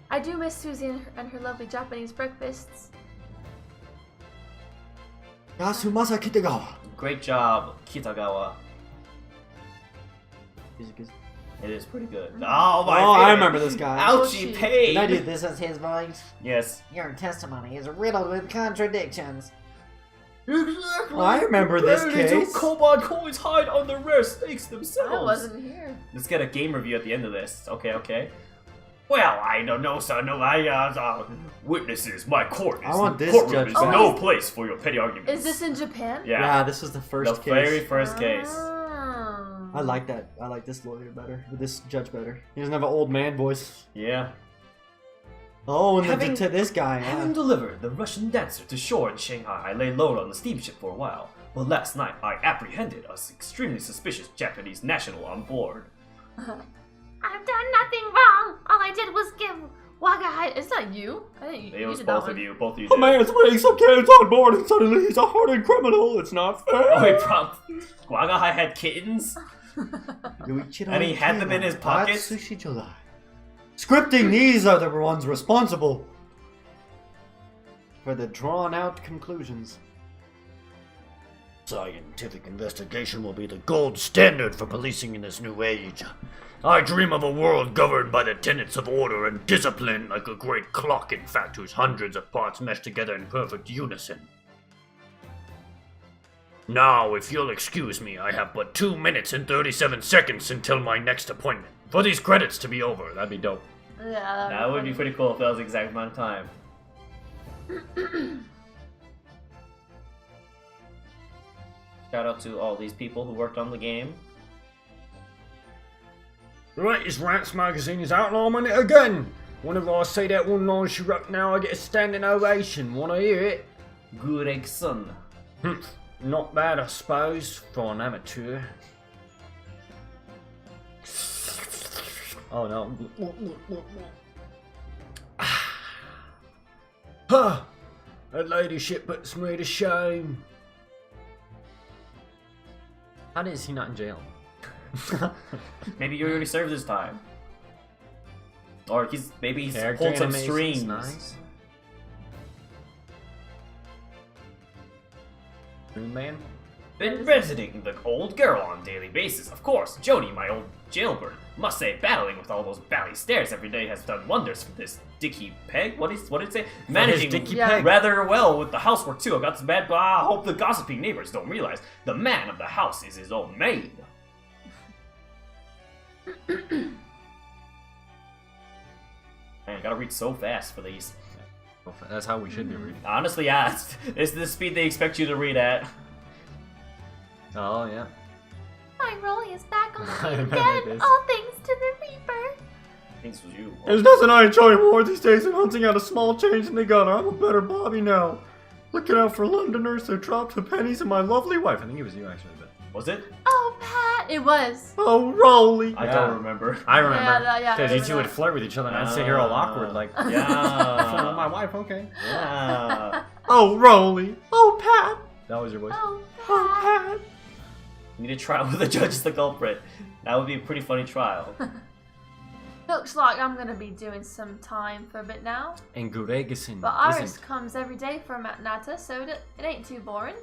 I do miss Susie and her lovely Japanese breakfasts. Yasumasa Kitagawa. Great job, Kitagawa. Music is... It is pretty good. Oh my! Oh, I favorite. remember this guy. Ouchie pain. Can I do this as his voice? Yes. Your testimony is riddled with contradictions. Exactly. I remember this case. Kobold coins hide on the rare snakes themselves. I wasn't here. Let's get a game review at the end of this. Okay. Well, I don't know, sir. No, witnesses. My court is I want this courtroom is judge back. no place for your petty arguments. Is this in Japan? Yeah. Yeah, this was the first The case. very first case. Oh. I like that. I like this lawyer better. This judge better. He doesn't have an old man voice. Yeah. Oh, and Having- to this guy. Having delivered the Russian dancer to shore in Shanghai, I lay low on the steamship for a while. But last night, I apprehended a extremely suspicious Japanese national on board. I've done nothing wrong. All I did was give Waga. Is that you? I think It you was did that both one. of you. Both of you. A Did. man's bringing some kids on board and suddenly he's a hardened criminal. It's not fair. Oh, wait, Wagahai had kittens? And he had them in his pockets? Scripting, these are the ones responsible for the drawn-out conclusions. Scientific investigation will be the gold standard for policing in this new age. I dream of a world governed by the tenets of order and discipline, like a great clock, in fact, whose hundreds of parts mesh together in perfect unison. Now, if you'll excuse me, I have but 2 minutes and 37 seconds until my next appointment. For these credits to be over, that'd be dope. Yeah, That would be pretty cool if that was the exact amount of time. Shout out to all these people who worked on the game. The latest Rants magazine is out and I'm on it again. Whenever I say that one line she wrote now, I get a standing ovation. Wanna hear it? Gurek Sun. Not bad, I suppose, for an amateur. Oh no. Huh! That ladyship puts me to shame. How is he not in jail? Maybe you already served his time. Or maybe he's Character pulled some animation's strings. nice. Moon Man? Been visiting the old girl on a daily basis, of course. Jody, my old jailbird. Must say, battling with all those bally stairs every day has done wonders for this Dicky Peg. What did it say? Managing Dicky Peg. rather well with the housework too. I got some bad, but I hope the gossiping neighbors don't realize the man of the house is his own maid. Man, I gotta read so fast for these. That's how we should be reading. Honestly, yeah, it's the speed they expect you to read at. Oh yeah. My Rolly is back on I the remember again. this. All thanks to the Reaper. Thanks for you. There's nothing I enjoy more these days than hunting out a small change in the gutter. I'm a better Bobby now. Looking out for Londoners that dropped the pennies and my lovely wife. I think it was you actually, but Was it? Oh, Pat. It was. Oh, Rolly. I Yeah. don't remember. I remember. Yeah, Because I you two would remember. flirt with each other and I'd sit here all awkward like, oh, Yeah. my wife, okay. Yeah. Oh, Rolly. Oh, Pat. That was your voice. Oh, Oh, Pat. Pat. You need to try with the judge as the culprit. That would be a pretty funny trial. Looks like I'm gonna be doing some time for a bit now. And Guregasin But Iris isn't. comes every day for Nata, so it ain't too boring.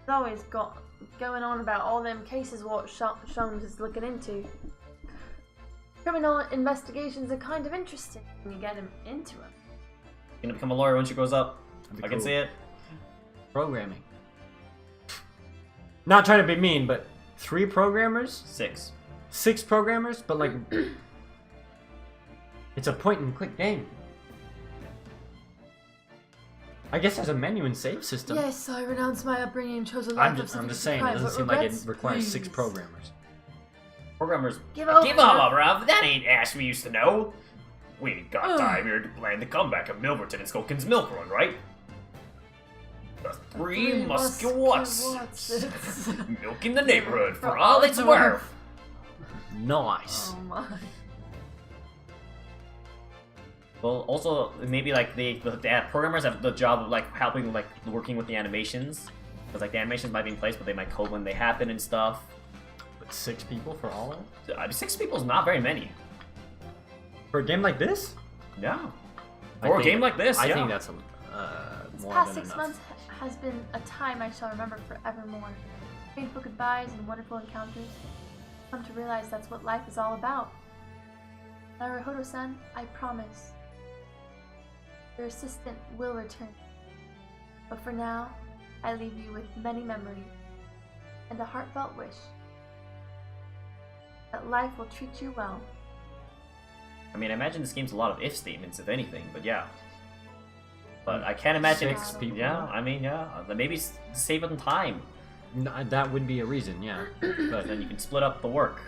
He's always got going on about all them cases what Shums is looking into. Criminal investigations are kind of interesting when you get him into them. Gonna become a lawyer when she grows up. That'd be I can cool. see it. Programming. Not trying to be mean, but 3 programmers? 6. 6 programmers? But like, it's a point and click game. I guess there's a menu and save system. Yes, I renounce my upbringing and chose a life I'm of just significant saying, it crime, doesn't but seem like it regrets, requires 6 please. programmers. Programmers. Give over, Give up, bruv. That ain't Ash we used to know. We ain't got Ugh. time here to plan the comeback of Milverton and Skulkin's Milk Run, right? The three Musketeers. Milking the neighborhood for all it's worth. Nice. Oh my. Well, also maybe like the programmers have the job of like helping like working with the animations, because like the animations might be in place, but they might code when they happen and stuff. But 6 people for all of it? 6 people is not very many. For a game like this? Yeah. I For a think- game like this, I yeah. think that's This more past than 6 enough. months has been a time I shall remember forevermore. Painful goodbyes and wonderful encounters. Come to realize that's what life is all about. Naruhodo-san, I promise. Your assistant will return. But for now, I leave you with many memories and a heartfelt wish that life will treat you well. I mean, I imagine this game's a lot of if statements, if anything, but yeah. But I can't imagine 6 people. Yeah, I mean, yeah. Maybe save on time. No, that would be a reason, yeah. But then you can split up the work.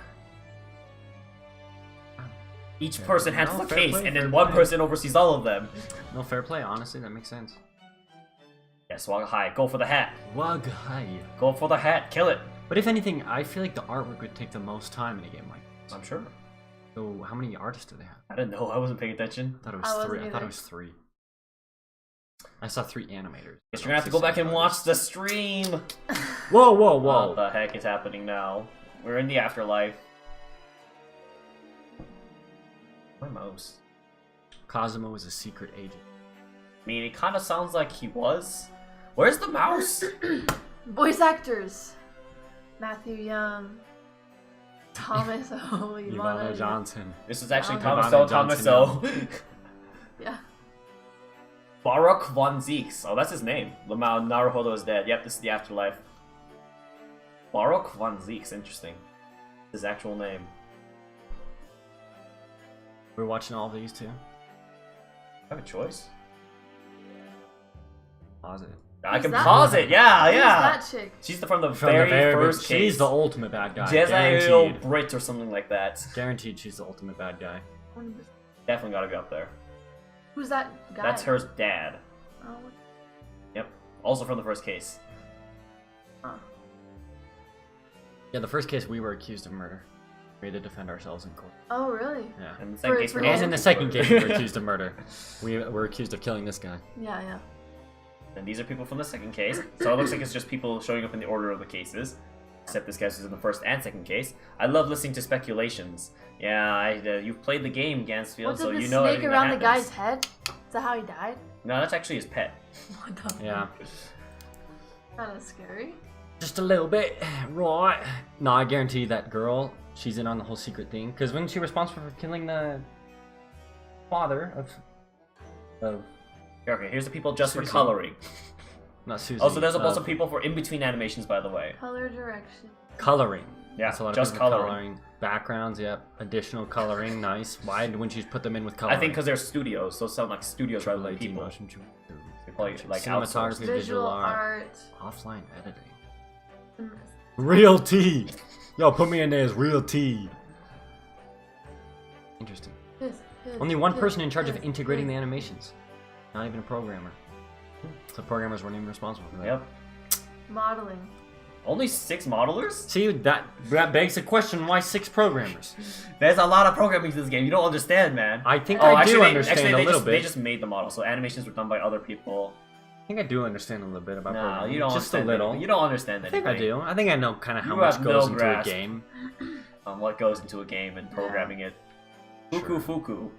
Each person handles No, a fair case, play, and fair then one play. person oversees all of them. No, fair play, honestly, that makes sense. Yeah, swag high. Go for the hat. Wag hi. Go for the hat. Kill it. But if anything, I feel like the artwork would take the most time in a game like this. I'm sure. So how many artists do they have? I didn't know. I wasn't paying attention. I thought it I was wasn't three. I thought either. it was 3. I saw 3 animators. Guess you're gonna have to go back and watch the stream. Whoa, whoa, whoa! What the heck is happening now? We're in the afterlife. My mouse. Cosmo is a secret agent. I mean, it kind of sounds like he was. Where's the mouse? Voice actors: Matthew Young, Thomas O. Ivana Johnson. This is actually Ivana Thomas O. Thomas O. Yeah. Baruch von Zeeks. Oh, that's his name. Lamau Naruhodo is dead. Yep, this is the afterlife. Baruch von Zeeks. Interesting. His actual name. We're watching all these too. I have a choice. Pause it. I Who's can that? pause it. Yeah, Who's yeah. that chick? She's from the From very, the very first case. She's the ultimate bad guy. Jezreel Guaranteed. Brit or something like that. Guaranteed she's the ultimate bad guy. Definitely gotta be up there. Who's that guy? That's her dad. Oh, Yep. Also from the first case. Yeah, the first case we were accused of murder. We had to defend ourselves in court. oh really? Yeah. And the second case for we're him? also And in the accused second of case murder. we were accused of murder. We were accused of killing this guy. Yeah, yeah. And these are people from the second case. So it looks like it's just people showing up in the order of the cases. Except this guy's in the first and second case. I love listening to speculations. Yeah, you've played the game, Gansfield, What, so did the you know snake everything around that the guy's happens. head? Is that how he died? No, that's actually his pet. What the? Yeah. Kind of scary. Just a little bit, right? No, I guarantee that girl, she's in on the whole secret thing. Because wasn't she responsible for killing the father of Okay, here's the people just for Susie. coloring. not Susie. Also, there's also of people for in-between animations, by the way. Color direction. coloring. Yeah, That's a lot just of people coloring. Backgrounds, yep. Additional coloring, nice. Why wouldn't you put them in with coloring? I think because they're studios, those sound like studios rather than people. They call it, like, cinematography, outsourced. visual art, art. offline editing. Mm. Real tea. Yo, put me in there as real tea. Interesting. Only one person in charge of integrating the animations. Not even a programmer. So programmers weren't even responsible for that. Yep. Modeling. Only 6 modelers? See, that begs the question: why 6 programmers? There's a lot of programming to this game. You don't understand, man. I think Oh, I actually, do they- understand actually, a they little just, bit. They just made the model, so animations were done by other people. I think I do understand a little bit about No, programming. you don't Just a understand little. anything. You don't understand I anything. think I do. I think I know kind of how You much have goes no into grasp. a game. What goes into a game and programming it. Sure. Fuku.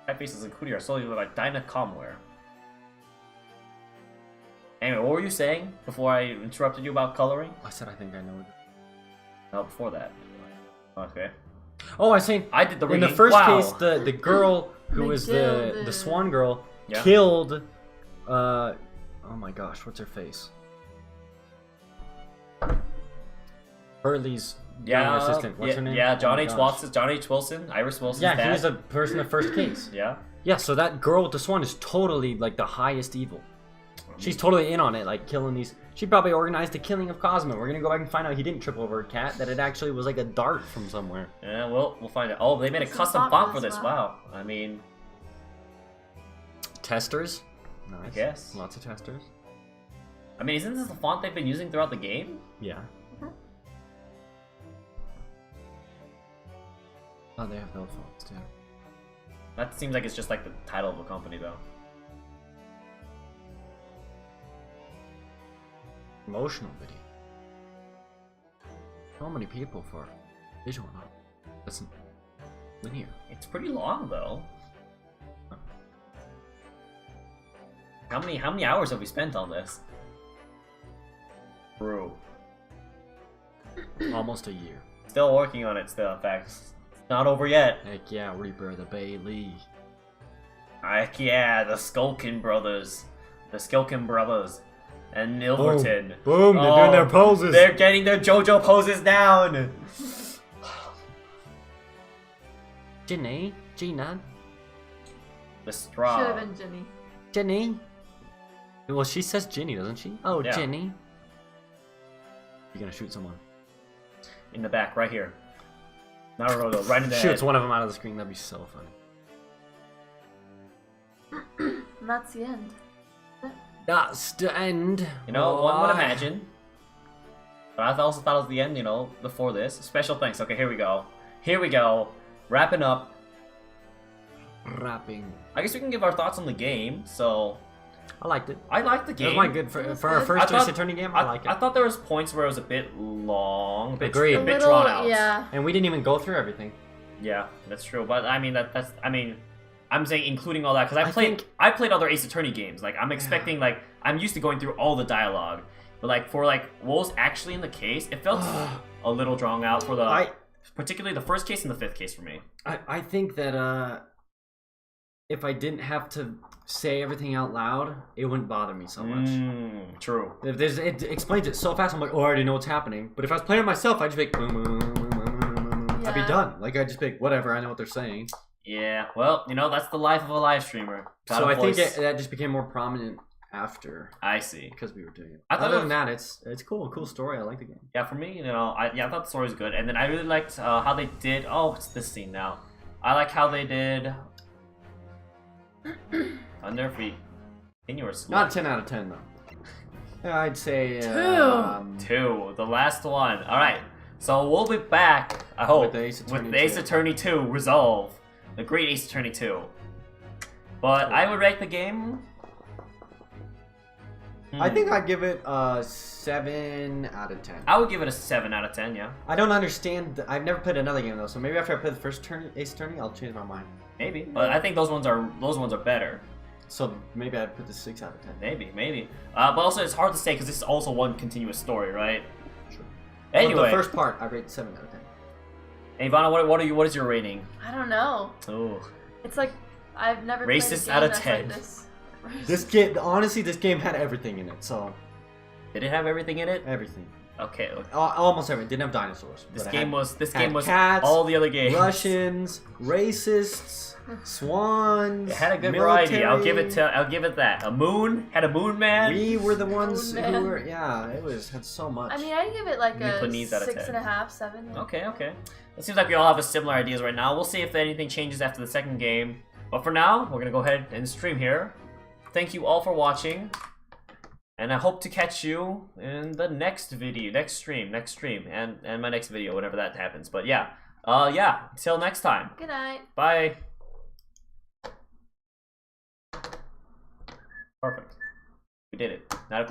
Typefaces and Kuti are solely like Dynacomware. Anyway, what were you saying before I interrupted you about coloring? I said I think I know it. No, before that. Okay. Oh, I was saying I did the in reading. the first Wow. case, the girl who was McGill, the swan girl Yeah. killed. Oh my gosh, what's her face? Burley's younger assistant. What's yeah, her name? Yeah, John Oh my H. gosh. Watson. John H. Wilson. Iris Wilson's Yeah, dad. he was the person in the first case. Yeah. Yeah, so that girl with the swan is totally like the highest evil. She's totally in on it, like killing these. She probably organized the killing of Cosmo. We're gonna go back and find out he didn't trip over a cat. That it actually was like a dart from somewhere. Yeah, well, we'll find out. Oh, they made a It's a custom font font for for this, this. wow. Wow. I mean, Testers. Nice. I guess. Lots of testers. I mean, isn't this the font they've been using throughout the game? Yeah. Oh, they have build fonts too. That seems like it's just like the title of a company, though. Promotional video. So many people for visual novel. That's linear. It's pretty long, though. How many hours have we spent on this? Bro. Almost a year. Still working on it still, in fact. It's not over yet. Heck yeah, Reaper the Bailey. Heck yeah, the Skulkin brothers. The Skilkin brothers. And Milverton. Boom, they're doing their poses. They're getting their JoJo poses down. Ginny, Gina, The straw. Should have been Jenny. Jenny. Well, she says Ginny, doesn't she? Oh, Yeah. Jenny. You're gonna shoot someone. In the back, right here. Naruto, right in the Shoots head. one of them out of the screen. That'd be so funny. And that's the end. That's the end. You know, one would imagine. But I also thought it was the end, you know, before this. Special thanks. Okay, here we go. Here we go. Wrapping up. Wrapping. I guess we can give our thoughts on the game. So, I liked it. I liked the It game. was quite good for our first Ace Attorney game. I like it. I thought there was points where it was a bit long, Agreed. a bit drawn out. Yeah. And we didn't even go through everything. Yeah, that's true. But I mean, I'm saying including all that because I think- played other Ace Attorney games. Like I'm expecting I'm used to going through all the dialogue, but for what was actually in the case, it felt a little drawn out for particularly the first case and the fifth case for me. I think that if I didn't have to say everything out loud, it wouldn't bother me so much. True. If it explains it so fast, I'm like, oh, I already know what's happening. But if I was playing it myself, I'd just be like, boom, boom, boom, boom, boom, boom, boom. I'd be Yeah. done. Like I'd just be like, whatever, I know what they're saying. Yeah. Well, that's the life of a live streamer. So I think that just became more prominent after. I see. Because we were doing it. I thought Other than that, it's cool story. I like the game. Yeah, for me, I thought the story was good, and then I really liked how they did. Oh, it's this scene now. I like how they did. On their feet. In yours. Not 10 out of 10 though. Yeah, I'd say 2. The last one. All right. So we'll be back. I hope With the Ace Attorney with the Ace 2. Attorney 2 Resolve, the great Ace Attorney 2. But I would rate the game. I think I'd give it a 7 out of 10. I would give it a 7 out of 10. Yeah. I don't understand. I've never played another game though, so maybe after I play the first Ace Attorney, I'll change my mind. Maybe, but I think those ones are better. So maybe I'd put the 6 out of 10. Maybe. But also, it's hard to say because this is also one continuous story, right? Sure. Anyway, But the first part, I rate 7 out of 10. Hey, Ivana, what is your rating? I don't know. Oh, It's like I've never Racist played a game out of that's 10. Like this. This game, honestly, this game had everything in it. So did it have everything in it? everything, Okay. Look, almost everything. Didn't have dinosaurs. this but it game had- was had cats, all the other games. Russians, racists, swans. It had a good military. variety. I'll give it that. A moon had a moon man. We were the ones Moon who Man. were. Yeah, it had so much. I mean, I'd give it like You a put these out of 6.5, 7. Okay. It seems like we all have a similar ideas right now. We'll see if anything changes after the second game. But for now, we're gonna go ahead and stream here. Thank you all for watching. And I hope to catch you in the next video, next stream, and my next video, whenever that happens. But yeah, until next time. Good night. Bye. Perfect.